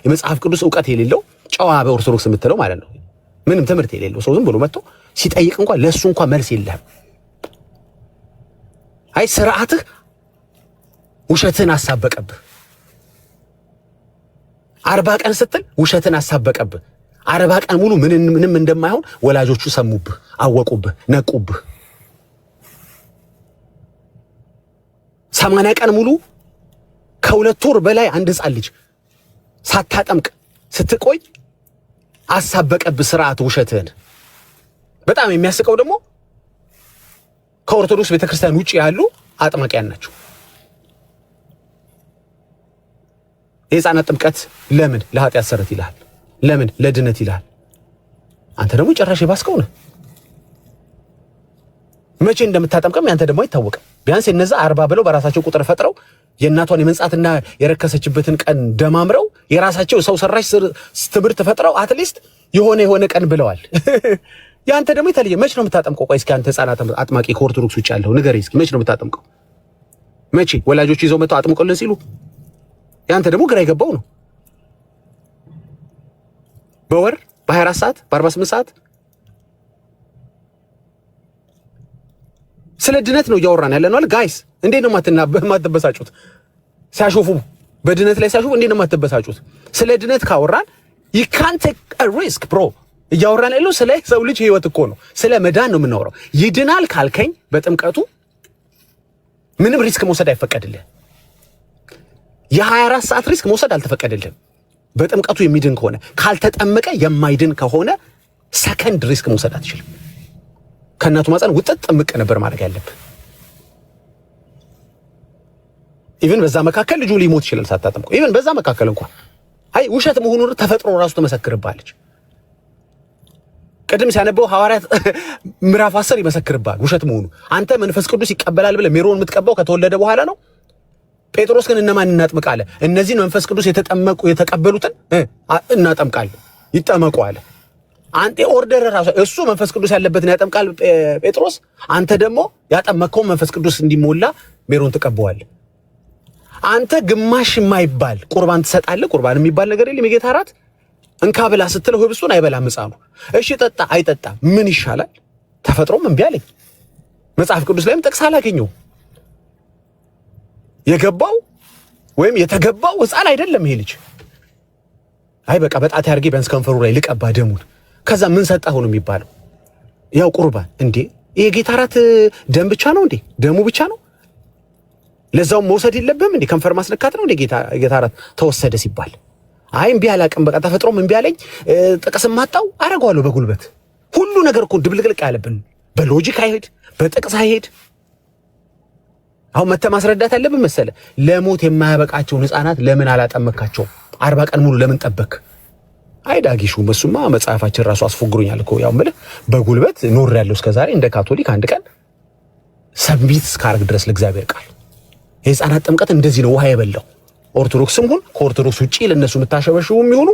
የመጽሐፍ ቅዱስ ዕውቀት የሌለው ጨዋ በኦርቶዶክስ የምትለው ማለት ነው። ምንም ትምህርት የሌለው ሰው ዝም ብሎ መጥቶ ሲጠይቅ እንኳን ለሱ እንኳን መልስ የለህም። አይ ስርዓትህ ውሸትን አሳበቀብህ። 40 ቀን ስትል ውሸትን አሳበቀብህ። 40 ቀን ሙሉ ምንም እንደማይሆን ወላጆቹ ሰሙብህ፣ አወቁብህ፣ ነቁብህ። 80 ቀን ሙሉ ከ2 ወር በላይ አንድ ህፃን ልጅ ሳታጠምቅ ስትቆይ አሳበቀብህ ስርዓት ውሸትህን። በጣም የሚያስቀው ደግሞ ከኦርቶዶክስ ቤተክርስቲያን ውጪ ያሉ አጥማቂያን ናቸው። የህፃናት ጥምቀት ለምን ለኃጢአት ሰረት ይላል? ለምን ለድነት ይላል? አንተ ደግሞ ጨራሽ የባስከው ነህ። መቼ እንደምታጠምቀም ያንተ ደግሞ አይታወቅም። ቢያንስ እነዛ 40 ብለው በራሳቸው ቁጥር ፈጥረው የእናቷን የመንጻትና የረከሰችበትን ቀን ደማምረው የራሳቸው ሰው ሰራሽ ትምህርት ፈጥረው አትሊስት የሆነ ቀን ብለዋል። ያንተ ደግሞ የተለየ መቼ ነው የምታጠምቀው? ቆይ እስኪ አንተ ህፃናት አጥማቂ ከኦርቶዶክስ ውጭ ያለው ንገረኝ እስኪ መቼ ነው የምታጠምቀው? መቼ ወላጆች ይዘው መጥተው አጥምቀውልን ሲሉ ያንተ ደግሞ ግራ የገባው ነው። በወር በ24 ሰዓት በ48 ሰዓት ስለ ድነት ነው እያወራን ያለ ነው። ጋይስ እንዴት ነው ማትበሳጩት? ሲያሾፉ በድነት ላይ ሲያሾፉ እንዴት ነው ማትበሳጩት? ስለ ድነት ካወራን you can't take a risk bro። እያወራን ያለው ስለ ሰው ልጅ ህይወት እኮ ነው። ስለ መዳን ነው የምናወራው። ይድናል ካልከኝ በጥምቀቱ ምንም ሪስክ መውሰድ አይፈቀድልህ። የ24 ሰዓት ሪስክ መውሰድ አልተፈቀደልህም። በጥምቀቱ የሚድን ከሆነ ካልተጠመቀ የማይድን ከሆነ ሰከንድ ሪስክ መውሰድ አትችልም። ከእናቱ ማፀን ውጥት ጥምቅ ነበር ማድረግ ያለብህ። ኢቭን በዛ መካከል ልጁ ሊሞት ይችላል ሳታጠምቀው። ኢቭን በዛ መካከል እንኳን አይ ውሸት መሆኑን ተፈጥሮ ራሱ ተመሰክርባለች። ቅድም ሲያነበው ሐዋርያት ምዕራፍ 10 ይመሰክርባል ውሸት መሆኑ። አንተ መንፈስ ቅዱስ ይቀበላል ብለህ ሜሮን የምትቀባው ከተወለደ በኋላ ነው። ጴጥሮስ ግን እነማን እናጥምቃለ? እነዚህን መንፈስ ቅዱስ የተቀበሉትን እናጠምቃለን ይጠመቁ አለ። አንተ ኦርደር ራሱ እሱ መንፈስ ቅዱስ ያለበትን ያጠምቃል ጴጥሮስ፣ አንተ ደግሞ ያጠመቀው መንፈስ ቅዱስ እንዲሞላ ሜሮን ትቀበዋለህ። አንተ ግማሽ የማይባል ቁርባን ትሰጣለህ። ቁርባን የሚባል ነገር የለም። የጌታ እራት እንካ ብላ ስትለው ህብስቱን አይበላም ሕፃኑ። እሺ ጠጣ አይጠጣ ምን ይሻላል? ተፈጥሮም እምቢ አለኝ። መጽሐፍ ቅዱስ ላይም ጥቅስ አላገኘው። የገባው ወይም የተገባው ሕፃን አይደለም ይሄ ልጅ። አይ በቃ በጣት ያርጌ ቢያንስ ከንፈሩ ላይ ልቀባ ደሙን፣ ከዛ ምን ሰጣሁ ነው የሚባለው? ያው ቁርባን እንዴ! ይሄ ጌታ እራት ደም ብቻ ነው እንዴ? ደሙ ብቻ ነው? ለዛው መውሰድ የለብህም እንዴ? ከንፈር ማስነካት ነው እንዴ? ጌታ እራት ተወሰደ ሲባል አይ እምቢ አላቅም፣ በቃ ተፈጥሮም እምቢ አለኝ፣ ጥቅስም ማጣው አረጋዋለሁ በጉልበት። ሁሉ ነገር እኮ ድብልቅልቅ ያለብን በሎጂክ አይሄድ፣ በጥቅስ አይሄድ። አሁን መተህ ማስረዳት ያለብን መሰለ ለሞት የማያበቃቸውን ህፃናት ለምን አላጠመካቸውም? 40 ቀን ሙሉ ለምን ጠበክ? አይ ዳጊሹ በሱማ መጽሐፋችን ራሱ አስፎግሮኛል እኮ። ያው ማለት በጉልበት ኖር ያለው እስከዛሬ እንደ ካቶሊክ አንድ ቀን ሰብሚት እስካርግ ድረስ ለእግዚአብሔር ቃል የህፃናት ጥምቀት እንደዚህ ነው ውሃ የበላው። ኦርቶዶክስም ሁን ከኦርቶዶክስ ውጪ ለነሱ የምታሸበሽቡ የሚሆኑ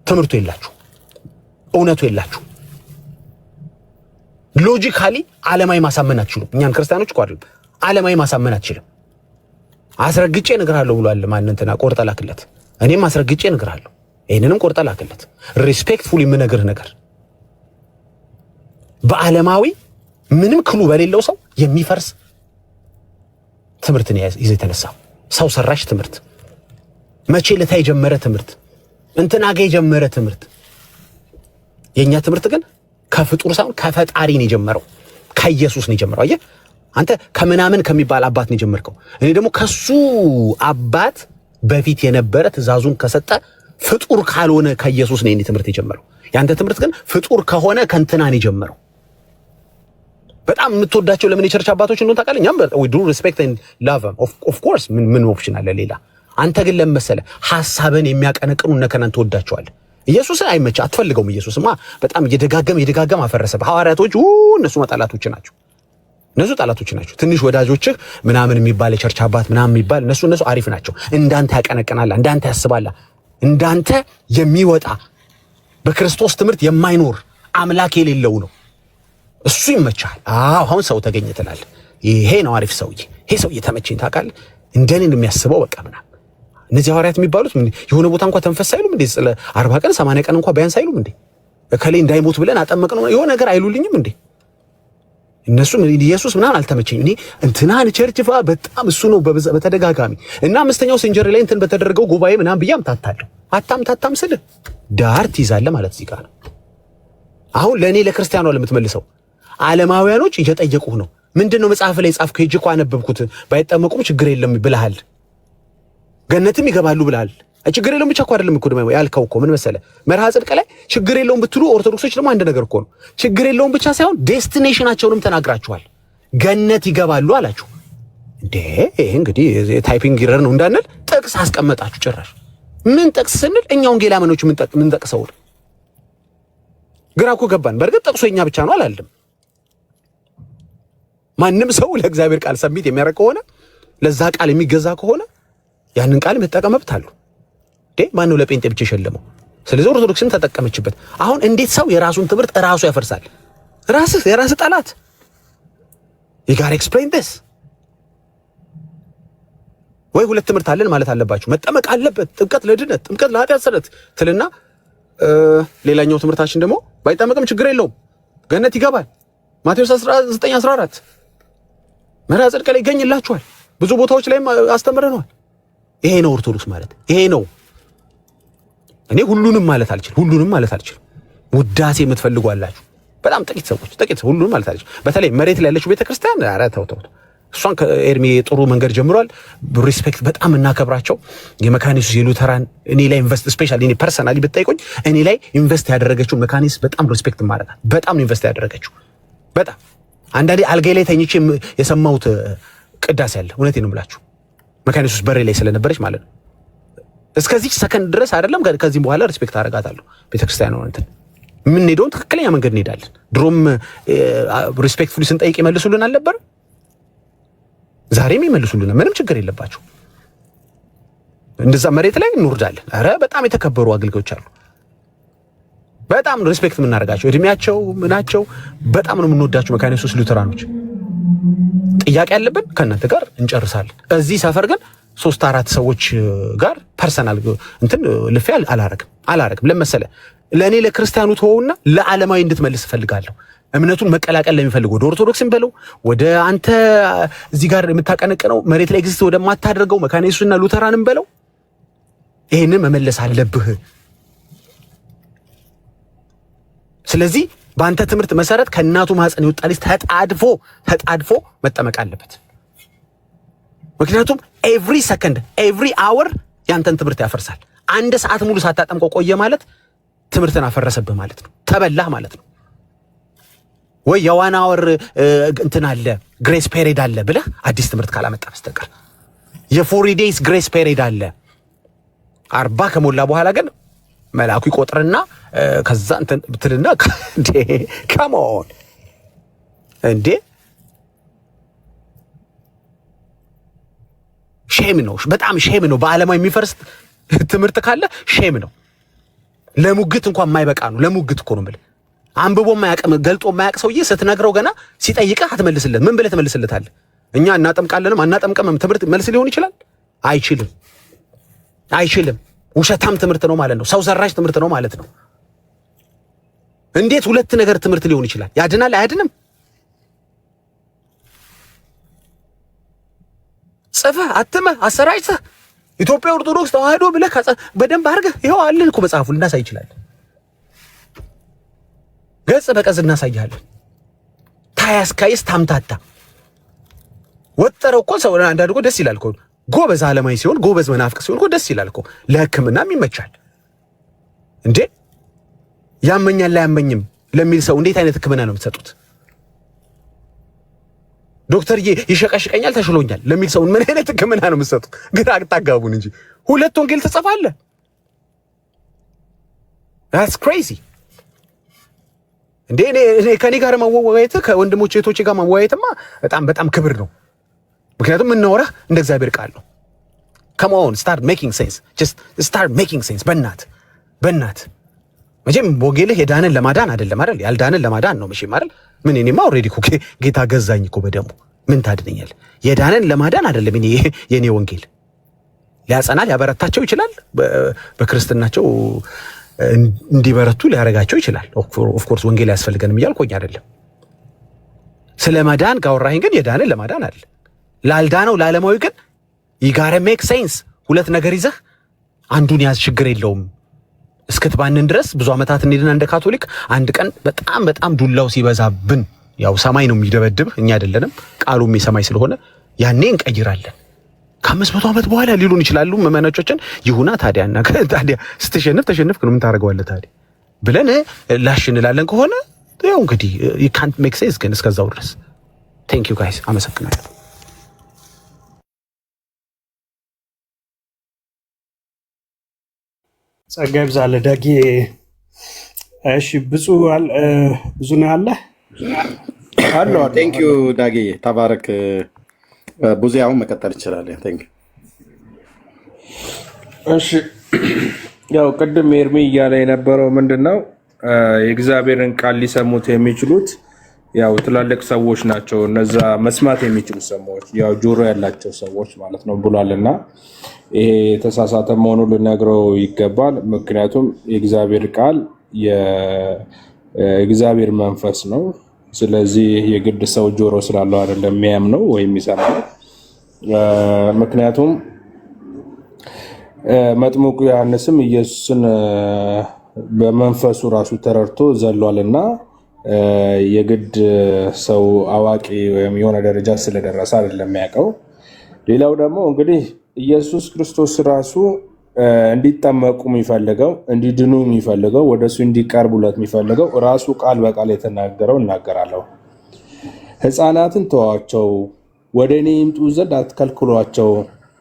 ትምህርቱ የላችሁ፣ እውነቱ የላችሁ። ሎጂካሊ ዓለማዊ ማሳመን አትችሉም። እኛን ክርስቲያኖች እኮ አይደለም ዓለማዊ ማሳመን አትችልም። አስረግጬ እነግርሃለሁ ብሏል። ማን እንትና ቆርጠህ ላክለት። እኔም አስረግጬ እነግርሃለሁ። ይሄንንም ቆርጠህ ላክለት። ሪስፔክትፉሊ የምነግርህ ነገር በዓለማዊ ምንም ክሉ በሌለው ሰው የሚፈርስ ትምህርትን ይዘህ የተነሳው ሰው ሰራሽ ትምህርት፣ መቼ ለታ የጀመረ ትምህርት፣ እንትና ጋር የጀመረ ትምህርት። የኛ ትምህርት ግን ከፍጡር ሳይሆን ከፈጣሪ ነው የጀመረው፣ ከኢየሱስ ነው የጀመረው። አየህ አንተ ከምናምን ከሚባል አባት ነው የጀመርከው። እኔ ደግሞ ከሱ አባት በፊት የነበረ ትእዛዙን ከሰጠ ፍጡር ካልሆነ ከኢየሱስ ነው የኔ ትምህርት የጀመረው። ያንተ ትምህርት ግን ፍጡር ከሆነ ከእንትና ነው የጀመረው። በጣም የምትወዳቸው ለምን የቸርች አባቶች እንደሆነ ታውቃለህ? እኛም we do respect and love them of course ምን ኦፕሽን አለ ሌላ? አንተ ግን ለመሰለ ሐሳብን የሚያቀነቅኑ እነከናን ትወዳቸዋለህ። ኢየሱስን አይመች አትፈልገውም። ኢየሱስማ በጣም እየደጋገም አፈረሰ። ሐዋርያቶች እነሱ ጠላቶች ናቸው። እነሱ ጠላቶች ናቸው። ትንሽ ወዳጆችህ ምናምን የሚባል የቸርች አባት ምናምን የሚባል እነሱ አሪፍ ናቸው። እንዳንተ ያቀነቅናላ፣ እንዳንተ ያስባላ፣ እንዳንተ የሚወጣ በክርስቶስ ትምህርት የማይኖር አምላክ የሌለው ነው። እሱ ይመቻል። አሁን ሰው ተገኘ ትላለህ። ይሄ ነው አሪፍ ሰውዬ፣ ይሄ ሰውዬ ተመቸኝ ታውቃለህ፣ እንደኔ ነው የሚያስበው በቃ ምናምን። እነዚህ ሐዋርያት የሚባሉት የሆነ ቦታ እንኳን ተንፈስ አይሉም እንዴ? 40 ቀን 80 ቀን እንኳን ቢያንስ አይሉም እንዴ? እከሌ እንዳይሞት ብለን አጠመቅነው የሆነ ነገር አይሉልኝም እንዴ? እነሱ ኢየሱስ ምናምን አልተመቸኝም። እኔ እንትናን ቸርችፋ በጣም እሱ ነው በተደጋጋሚ እና 5ኛው ሴንቸሪ ላይ እንትን በተደረገው ጉባኤ ምናምን ብያም ታታለሁ። አታም ስል ዳር ትይዛለህ ማለት እዚህ ጋር ነው። አሁን ለእኔ ለክርስቲያኗ ለምትመልሰው ዓለማውያኖች እየጠየቁህ ነው። ምንድነው መጽሐፍ ላይ ጻፍኩ ሄጄ እኮ አነበብኩት፣ ባይጠመቁም ችግር የለም ብለሃል፣ ገነትም ይገባሉ ብለሃል። ችግር የለውም ብቻ እኮ አይደለም እኮ ደግሞ ያልከው እኮ ምን መሰለህ፣ መርሃ ጽድቅ ላይ ችግር የለውም ብትሉ ኦርቶዶክሶች ደግሞ አንድ ነገር እኮ ነው። ችግር የለውም ብቻ ሳይሆን ዴስቲኔሽናቸውንም ተናግራችኋል። ገነት ይገባሉ አላችሁ እንዴ? ይሄ እንግዲህ ታይፒንግ ኢረር ነው እንዳንል ጥቅስ አስቀመጣችሁ። ጭራሽ ምን ጥቅስ ስንል እኛ ወንጌላውያኖች ምን ጠቅሰው ግራ እኮ ገባን። በእርግጥ ጥቅሱ የኛ ብቻ ነው አላለም። ማንም ሰው ለእግዚአብሔር ቃል ሰሚት የሚያደርግ ከሆነ ለዛ ቃል የሚገዛ ከሆነ ያንን ቃል መጠቀም መብት አለው። ማን ነው ለጴንጤ ብቻ የሸለመው? ስለዚህ ኦርቶዶክስም ተጠቀመችበት። አሁን እንዴት ሰው የራሱን ትምህርት ራሱ ያፈርሳል? የራስህ ጠላት you gotta explain this። ወይ ሁለት ትምህርት አለን ማለት አለባችሁ። መጠመቅ አለበት፣ ጥምቀት ለድነት፣ ጥምቀት ለኃጢአት ስርየት ትልና ሌላኛው ትምህርታችን ደግሞ ባይጠመቅም ችግር የለውም ገነት ይገባል። ማቴዎስ 19:14 መርሐ ጽድቅ ላይ ይገኝላችኋል። ብዙ ቦታዎች ላይም አስተምረናል። ይሄ ነው ኦርቶዶክስ ማለት ይሄ ነው። እኔ ሁሉንም ማለት አልችልም። ውዳሴ የምትፈልጉ አላችሁ በጣም ጥቂት ሰዎች፣ ሁሉንም ማለት አልችልም። በተለይ መሬት ላይ ያለችው ቤተክርስቲያን ኧረ ተው እሷን ከኤርሚ ጥሩ መንገድ ጀምሯል። ሪስፔክት በጣም እናከብራቸው። የመካኒሱስ የሉተራን እኔ ላይ ኢንቨስት ስፔሻሊ እኔ ፐርሰናሊ ብትጠይቁኝ እኔ ላይ ኢንቨስት ያደረገችው መካኒስ በጣም ሪስፔክት ማረጋት በጣም ነው ኢንቨስት ያደረገችው። በጣም አንዳንዴ አልጋይ ላይ ተኝቼ የሰማሁት ቅዳሴ ያለ እውነቴን ነው የምላችሁ መካኒሱስ በሬ ላይ ስለነበረች ማለት ነው። እስከዚህ ሰከንድ ድረስ አይደለም ከዚህም በኋላ ሪስፔክት አረጋታለሁ። ቤተክርስቲያን ነው እንትን የምንሄደውን ትክክለኛ መንገድ እንሄዳለን። ድሮም ሪስፔክትፉሊ ስንጠይቅ ይመልሱልን አልነበር? ዛሬም ይመልሱልን። ምንም ችግር የለባቸው። እንደዛ መሬት ላይ እንወርዳለን። ኧረ በጣም የተከበሩ አገልጋዮች አሉ። በጣም ሪስፔክት የምናደርጋቸው እድሜያቸው ምናቸው በጣም ነው የምንወዳቸው መካኒሱስ ሉተራኖች። ጥያቄ ያለብን ከእናንተ ጋር እንጨርሳለን። እዚህ ሰፈር ግን 3-4 ሰዎች ጋር ፐርሰናል እንትን ልፌ አላረግም። ለመሰለ ለእኔ ለክርስቲያኑ ተወውና ለዓለማዊ እንድትመልስ እፈልጋለሁ። እምነቱን መቀላቀል ለሚፈልግ ወደ ኦርቶዶክስም በለው ወደ አንተ እዚህ ጋር የምታቀነቅነው መሬት ላይ ኤግዚስት ወደማታደርገው መካኒሱስና ሉተራንም በለው ይሄንን መመለስ አለብህ። ስለዚህ በአንተ ትምህርት መሰረት ከእናቱ ማህፀን የወጣ ልጅ ተጣድፎ መጠመቅ አለበት። ምክንያቱም ኤቭሪ ሰከንድ ኤቭሪ አወር ያንተን ትምህርት ያፈርሳል። 1 ሰዓት ሙሉ ሳታጠምቀው ቆየ ማለት ትምህርትን አፈረሰብህ ማለት ነው። ተበላህ ማለት ነው። ወይ የዋን አወር እንትን አለ ግሬስ ፔሪድ አለ ብለህ አዲስ ትምህርት ካላመጣ በስተቀር የ40 ዴይስ ግሬስ ፔሪድ አለ። 40 ከሞላ በኋላ ግን መልአኩ ይቆጥርና ከዛ እንትን ብትልና እንዴ ካም ኦን እንዴ ሼም ነው። በጣም ሼም ነው። በዓለማዊ የሚፈርስ ትምህርት ካለ ሼም ነው። ለሙግት እንኳን የማይበቃ ነው። ለሙግት እኮ ነው የምልህ። አንብቦ የማያውቅ ገልጦ የማያውቅ ሰውዬ ስትነግረው ገና ሲጠይቅህ አትመልስለት። ምን ብለህ ትመልስለታለህ? እኛ እናጠምቃለንም አናጠምቅም ትምህርት መልስ ሊሆን ይችላል? አይችልም። ውሸታም ትምህርት ነው ማለት ነው። ሰው ሰራሽ ትምህርት ነው ማለት ነው። እንዴት 2 ነገር ትምህርት ሊሆን ይችላል? ያድናል አያድንም? ጽፈህ አትመህ አሰራጭተህ ኢትዮጵያ ኦርቶዶክስ ተዋህዶ ብለህ በደንብ አድርገህ ይኸው አለን እኮ መጽሐፉ ልናሳይ ይችላል። ገጽ በቀዝ እናሳያለን። ታያስካይስ ታምታታ ወጠረው እኮ ሰው አንዳንድ እኮ ደስ ይላል እኮ ጎበዝ ዓለማዊ ሲሆን ጎበዝ መናፍቅ ሲሆን እኮ ደስ ይላል እኮ ለሕክምናም ይመቻል እንዴ። ያመኛል አያመኝም ለሚል ሰው እንዴት አይነት ሕክምና ነው የምትሰጡት? ዶክተርዬ ይሸቀሽቀኛል ተሽሎኛል ለሚል ሰው ምን አይነት ሕክምና ነው የምትሰጡት? ግራ አታጋቡን እንጂ 2 ወንጌል ተጽፋለህ። that's crazy እንዴ። እኔ ከኔ ጋር ማወያየት ከወንድሞቼ እህቶቼ ጋር ማወያየትማ በጣም ክብር ነው። ምክንያቱም የምናወራህ እንደ እግዚአብሔር ቃል ነው። come on start making sense just start making sense በእናት መቼም ወንጌልህ የዳንን ለማዳን አይደለም አይደል? ያልዳንን ለማዳን ነው መቼም አይደል? ምን እኔማ ኦልሬዲ እኮ ጌታ ገዛኝ እኮ በደሙ ምን ታድነኛል? የዳንን ለማዳን አይደለም የኔ ወንጌል። ሊያጸና ሊያበረታቸው ይችላል። በክርስትናቸው እንዲበረቱ ሊያረጋቸው ይችላል። ኦፍ ኮርስ ወንጌል ያስፈልገንም እያልኩኝ አይደለም። ስለ ማዳን ካወራኸኝ ግን የዳንን ለማዳን አይደል? ላልዳነው ለዓለማዊ ግን ይጋረ ሜክ ሴንስ። 2 ነገር ይዘህ አንዱን ያዝ ችግር የለውም። እስክትባንን ድረስ ብዙ ዓመታት እንሄድና እንደ ካቶሊክ አንድ ቀን በጣም ዱላው ሲበዛብን ያው ሰማይ ነው የሚደበድብህ እኛ አይደለንም። ቃሉም የሰማይ ስለሆነ ያኔ እንቀይራለን። ከ500 ዓመት በኋላ ሊሉን ይችላሉ መመናቾችን። ይሁና ታዲያና ታዲያ ስትሸንፍ ግን ምን ታደርገዋለህ ታዲያ ብለን ላሽ እንላለን ከሆነ ያው እንግዲህ you can't make sense። ግን እስከዛው ድረስ thank you guys አመሰግናለሁ። ጸጋ ይብዛልህ ዳጊ። እሺ ብዙ ነው አለ አሎ ቴንክ ዩ ዳጊ ተባረክ። ብዙ አሁን መቀጠል ይችላል። ቴንክ ዩ። እሺ ያው ቅድም ኤርሚ እያለ የነበረው ምንድነው የእግዚአብሔርን ቃል ሊሰሙት የሚችሉት ያው ትላልቅ ሰዎች ናቸው። እነዛ መስማት የሚችሉ ሰዎች ያው ጆሮ ያላቸው ሰዎች ማለት ነው ብሏልና ይሄ የተሳሳተ መሆኑን ልነግረው ይገባል። ምክንያቱም የእግዚአብሔር ቃል የእግዚአብሔር መንፈስ ነው። ስለዚህ የግድ ሰው ጆሮ ስላለው አይደለም የሚያምነው ወይም የሚሰማው። ምክንያቱም መጥምቁ ዮሐንስም ኢየሱስን በመንፈሱ ራሱ ተረድቶ ዘሏልና የግድ ሰው አዋቂ ወይም የሆነ ደረጃ ስለደረሰ አይደለም የሚያውቀው። ሌላው ደግሞ እንግዲህ ኢየሱስ ክርስቶስ ራሱ እንዲጠመቁ የሚፈልገው እንዲድኑ የሚፈልገው ወደሱ እንዲቀርቡለት የሚፈልገው ራሱ ቃል በቃል የተናገረው እናገራለሁ። ሕፃናትን ተዋቸው፣ ወደ እኔ ይምጡ ዘንድ አትከልክሏቸው፣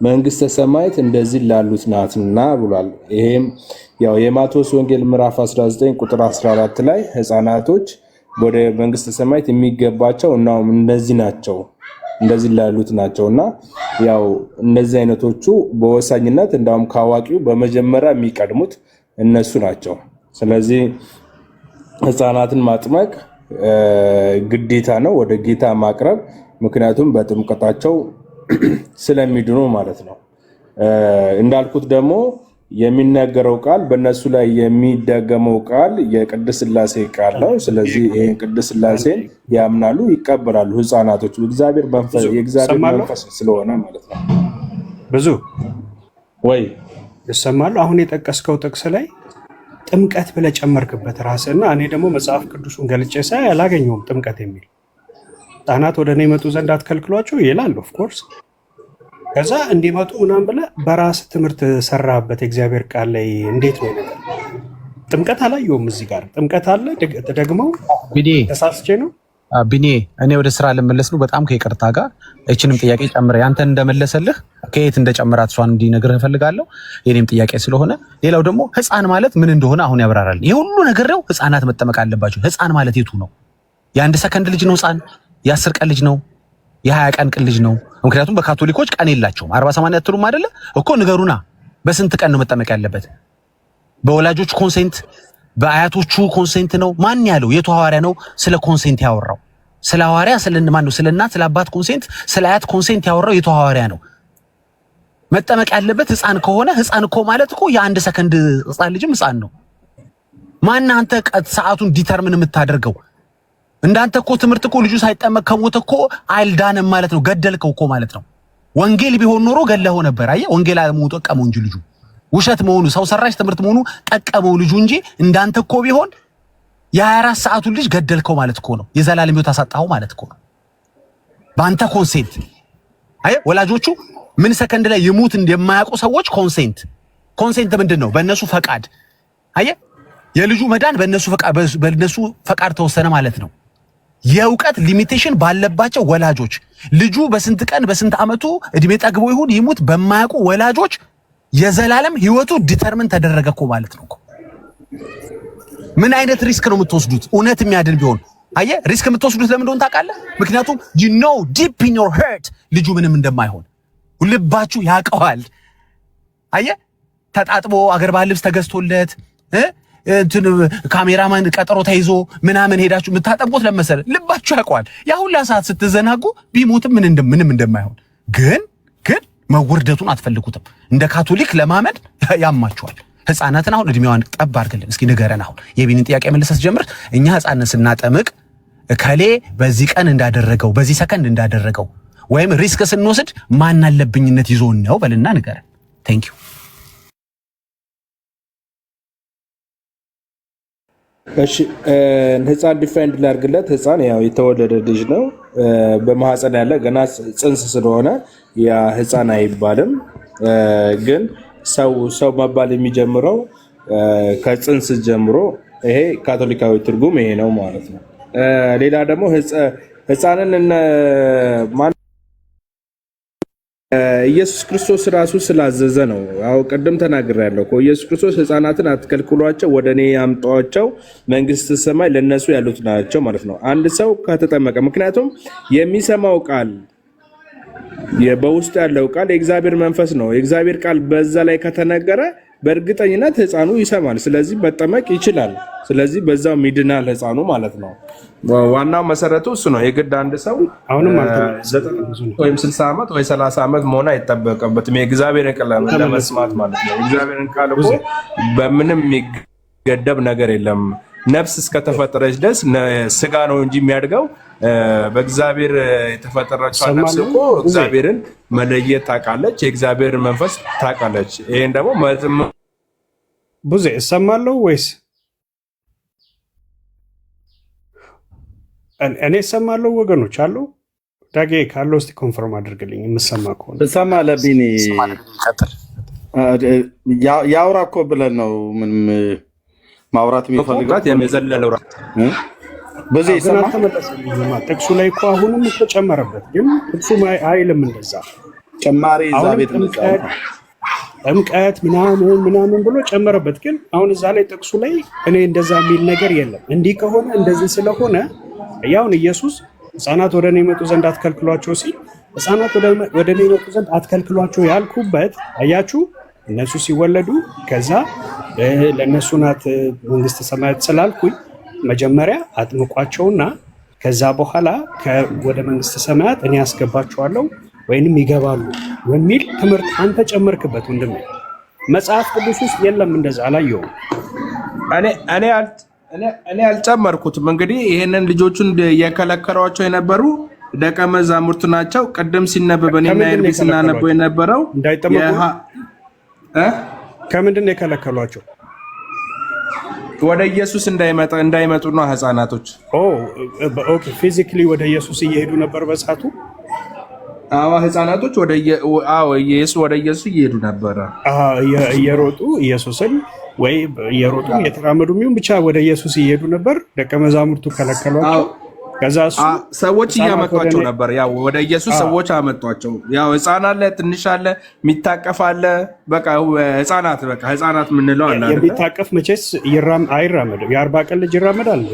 መንግስተ ሰማያት እንደዚህ ላሉት ናትና ብሏል። ይሄም ያው የማቴዎስ ወንጌል ምዕራፍ 19 ቁጥር 14 ላይ ሕፃናቶች ወደ መንግስተ ሰማያት የሚገባቸው እናም እነዚህ ናቸው እንደዚህ ላሉት ናቸው እና ያው እነዚህ አይነቶቹ በወሳኝነት እንዳውም ከአዋቂው በመጀመሪያ የሚቀድሙት እነሱ ናቸው። ስለዚህ ሕፃናትን ማጥመቅ ግዴታ ነው፣ ወደ ጌታ ማቅረብ፣ ምክንያቱም በጥምቀታቸው ስለሚድኑ ማለት ነው። እንዳልኩት ደግሞ የሚነገረው ቃል በእነሱ ላይ የሚደገመው ቃል የቅድስት ሥላሴ ቃል ነው። ስለዚህ ይህን ቅድስት ሥላሴን ያምናሉ፣ ይቀበላሉ ሕፃናቶች የእግዚአብሔር መንፈስ ስለሆነ ማለት ነው። ብዙ ወይ ይሰማሉ። አሁን የጠቀስከው ጥቅስ ላይ ጥምቀት ብለህ ጨመርክበት ራስህና እኔ ደግሞ መጽሐፍ ቅዱሱን ገልጬ ሳይ አላገኘውም ጥምቀት የሚል። ሕፃናት ወደ እኔ ይመጡ ዘንድ አትከልክሏቸው ይላል። ኦፍኮርስ ከዛ እንዲመጡ ምናምን ብለህ በራስ ትምህርት ሰራበት የእግዚአብሔር ቃል ላይ። እንዴት ነው ነገር? ጥምቀት አላየውም እዚህ ጋር ጥምቀት አለ ደግመው ተሳስቼ ነው ቢኔ። እኔ ወደ ስራ ልመለስ ነው በጣም ከይቅርታ ጋር እችንም ጥያቄ ጨምረ ያንተን እንደመለሰልህ ከየት እንደጨመራት እሷን እንዲነግርህ እፈልጋለሁ። የኔም ጥያቄ ስለሆነ ሌላው ደግሞ ሕፃን ማለት ምን እንደሆነ አሁን ያብራራል። ይሄ ሁሉ ነገር ነው ሕፃናት መጠመቅ አለባቸው። ሕፃን ማለት የቱ ነው? የአንድ ሰከንድ ልጅ ነው ሕፃን? የ10 ቀን ልጅ ነው? የ20 ቀን ልጅ ነው? ምክንያቱም በካቶሊኮች ቀን የላቸውም። 40-80 አትሉም አይደለ እኮ? ንገሩና በስንት ቀን ነው መጠመቅ ያለበት? በወላጆች ኮንሴንት፣ በአያቶቹ ኮንሴንት ነው? ማን ያለው? የቱ ሐዋርያ ነው ስለ ኮንሴንት ያወራው? ስለ ሐዋርያ ማን ነው? ስለ እናት ስለ አባት ኮንሴንት፣ ስለ አያት ኮንሴንት ያወራው የቱ ሐዋርያ ነው? መጠመቅ ያለበት ሕፃን ከሆነ ሕፃን እኮ ማለት እኮ የአንድ ሰከንድ ሕፃን ልጅም ሕፃን ነው። ማን አንተ ሰዓቱን ዲተርምን የምታደርገው? እንዳንተ እኮ ትምህርት እኮ ልጁ ሳይጠመቅ ከሞተ እኮ አልዳንም ማለት ነው፣ ገደልከው እኮ ማለት ነው። ወንጌል ቢሆን ኖሮ ገለኸው ነበር። አየህ፣ ወንጌል አለመሆኑ ጠቀመው እንጂ ልጁ ውሸት መሆኑ ሰው ሰራሽ ትምህርት መሆኑ ጠቀመው ልጁ እንጂ እንዳንተ እኮ ቢሆን የ24 ሰዓቱን ልጅ ገደልከው ማለት እኮ ነው። የዘላለም ሕይወት አሳጣኸው ማለት እኮ ነው በአንተ ኮንሴንት። አየህ፣ ወላጆቹ ምን ሰከንድ ላይ ይሙት እንደማያውቁ ሰዎች ኮንሴንት ምንድን ነው? በእነሱ ፈቃድ። አየህ፣ የልጁ መዳን በእነሱ ፈቃድ ተወሰነ ማለት ነው። የእውቀት ሊሚቴሽን ባለባቸው ወላጆች ልጁ በስንት ቀን በስንት ዓመቱ እድሜ ጠግቦ ይሁን ይሙት በማያውቁ ወላጆች የዘላለም ሕይወቱ ዲተርሚን ተደረገ እኮ ማለት ነው። ምን አይነት ሪስክ ነው የምትወስዱት? እውነት የሚያድን ቢሆን አየህ፣ ሪስክ የምትወስዱት ለምን እንደሆነ ታውቃለህ? ምክንያቱም you know deep in your heart ልጁ ምንም እንደማይሆን ልባችሁ ያውቀዋል። አየህ፣ ተጣጥቦ አገር ባህል ልብስ ተገዝቶለት እንትን ካሜራማን ቀጠሮ ተይዞ ምናምን ሄዳችሁ የምታጠቡት ለመሰለ ልባችሁ ያውቀዋል። ያ ሁላ ሰዓት ስትዘናጉ ቢሞትም ምንም እንደማይሆን ግን መወርደቱን አትፈልጉትም። እንደ ካቶሊክ ለማመድ ያማችኋል። ሕፃናትን አሁን እድሜዋን ጠብ አድርግልን እስኪ ንገረን። አሁን የቢኒን ጥያቄ መልሰህ ጀምር። እኛ ሕፃንን ስናጠምቅ ከሌ በዚህ ቀን እንዳደረገው በዚህ ሰከንድ እንዳደረገው ወይም ሪስክ ስንወስድ ማን አለብኝነት ይዞን ነው በልና ንገረን። ቴንክ ዩ። እሺ ሕፃን ዲፋይንድ ላድርግለት። ሕፃን ያው የተወለደ ልጅ ነው። በማህፀን ያለ ገና ጽንስ ስለሆነ ያ ሕፃን አይባልም። ግን ሰው መባል የሚጀምረው ከጽንስ ጀምሮ፣ ይሄ ካቶሊካዊ ትርጉም ይሄ ነው ማለት ነው። ሌላ ደግሞ ሕፃንን ኢየሱስ ክርስቶስ ራሱ ስላዘዘ ነው። አዎ ቅድም ተናግሬያለሁ እኮ ኢየሱስ ክርስቶስ ሕፃናትን አትከልክሏቸው፣ ወደ እኔ ያምጧቸው፣ መንግስተ ሰማይ ለነሱ ያሉት ናቸው ማለት ነው። አንድ ሰው ከተጠመቀ፣ ምክንያቱም የሚሰማው ቃል በውስጡ ያለው ቃል የእግዚአብሔር መንፈስ ነው። የእግዚአብሔር ቃል በዛ ላይ ከተነገረ በእርግጠኝነት ሕፃኑ ይሰማል። ስለዚህ መጠመቅ ይችላል። ስለዚህ በዛው ሚድናል ሕፃኑ ማለት ነው። ዋናው መሰረቱ እሱ ነው። የግድ አንድ ሰው ወይም 60 ዓመት ወይ 30 ዓመት መሆን አይጠበቅበትም የእግዚአብሔርን ቃል ለመስማት ማለት ነው። የእግዚአብሔርን ቃል እኮ በምንም የሚገደብ ነገር የለም። ነፍስ እስከተፈጠረች ድረስ ስጋ ነው እንጂ የሚያድገው በእግዚአብሔር የተፈጠረችው ነፍስ እኮ እግዚአብሔርን መለየት ታውቃለች፣ የእግዚአብሔር መንፈስ ታውቃለች። ይሄን ደግሞ ቡዜ እሰማለሁ ወይስ እኔ እሰማለሁ ወገኖች አሉ። ዳጌ ካለው እስቲ ኮንፈርም አድርግልኝ የምሰማ ከሆነ እሰማ ለቢኒ ያውራ እኮ ብለን ነው ምንም ማውራት የሚፈልጋት የዘለለው ብዙ ይሰማ ጥቅሱ ላይ እኮ አሁንም እኮ ጨመረበት፣ ግን ጥቅሱ አይልም እንደዛ ጭማሪ እዛ ቤት ጥምቀት ምናምን ብሎ ጨመረበት። ግን አሁን እዛ ላይ ጥቅሱ ላይ እኔ እንደዛ የሚል ነገር የለም። እንዲህ ከሆነ እንደዚህ ስለሆነ ያውን ኢየሱስ ሕፃናት ወደ እኔ ይመጡ ዘንድ አትከልክሏቸው ሲል ሕፃናት ወደ እኔ ይመጡ ዘንድ አትከልክሏቸው ያልኩበት አያችሁ፣ እነሱ ሲወለዱ ከዛ ለእነሱ ናት መንግስተ ሰማያት ስላልኩኝ መጀመሪያ አጥምቋቸውና ከዛ በኋላ ወደ መንግስተ ሰማያት እኔ ያስገባቸዋለሁ ወይንም ይገባሉ የሚል ትምህርት አንተ ጨመርክበት ወንድሜ። መጽሐፍ ቅዱስ ውስጥ የለም እንደዛ አላየሁም። እኔ አልጨመርኩትም። እንግዲህ ይሄንን ልጆቹን የከለከሏቸው የነበሩ ደቀ መዛሙርት ናቸው። ቅድም ሲነበብ እኔና ኤርሚ ስናነበው የነበረው ከምንድን ነው የከለከሏቸው? ወደ ኢየሱስ እንዳይመጡ ነው ህፃናቶች። ኦኬ ፊዚካሊ ወደ ኢየሱስ እየሄዱ ነበር በሰዓቱ። ህፃናቶች ወደ ኢየሱስ እየሄዱ ነበረ እየሮጡ ኢየሱስን ወይ እየሮጡ እየተራመዱ የሚሆን ብቻ ወደ ኢየሱስ እየሄዱ ነበር። ደቀ መዛሙርቱ ከለከሏቸው። ከዛ ሰዎች እያመጧቸው ነበር። ያው ወደ ኢየሱስ ሰዎች አመጧቸው። ያው ህፃን አለ፣ ትንሽ አለ፣ የሚታቀፍ አለ። በቃ ህፃናት የምንለው አለ። የሚታቀፍ መቼስ አይራመድም። የ40 ቀን ልጅ ይራመዳል?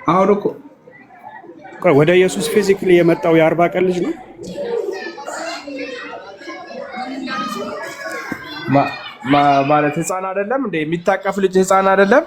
አሁን እኮ ወደ ኢየሱስ ፊዚካሊ የመጣው የ40 ቀን ልጅ ነው ማለት ህፃን አይደለም እንዴ? የሚታቀፍ ልጅ ህፃን አይደለም?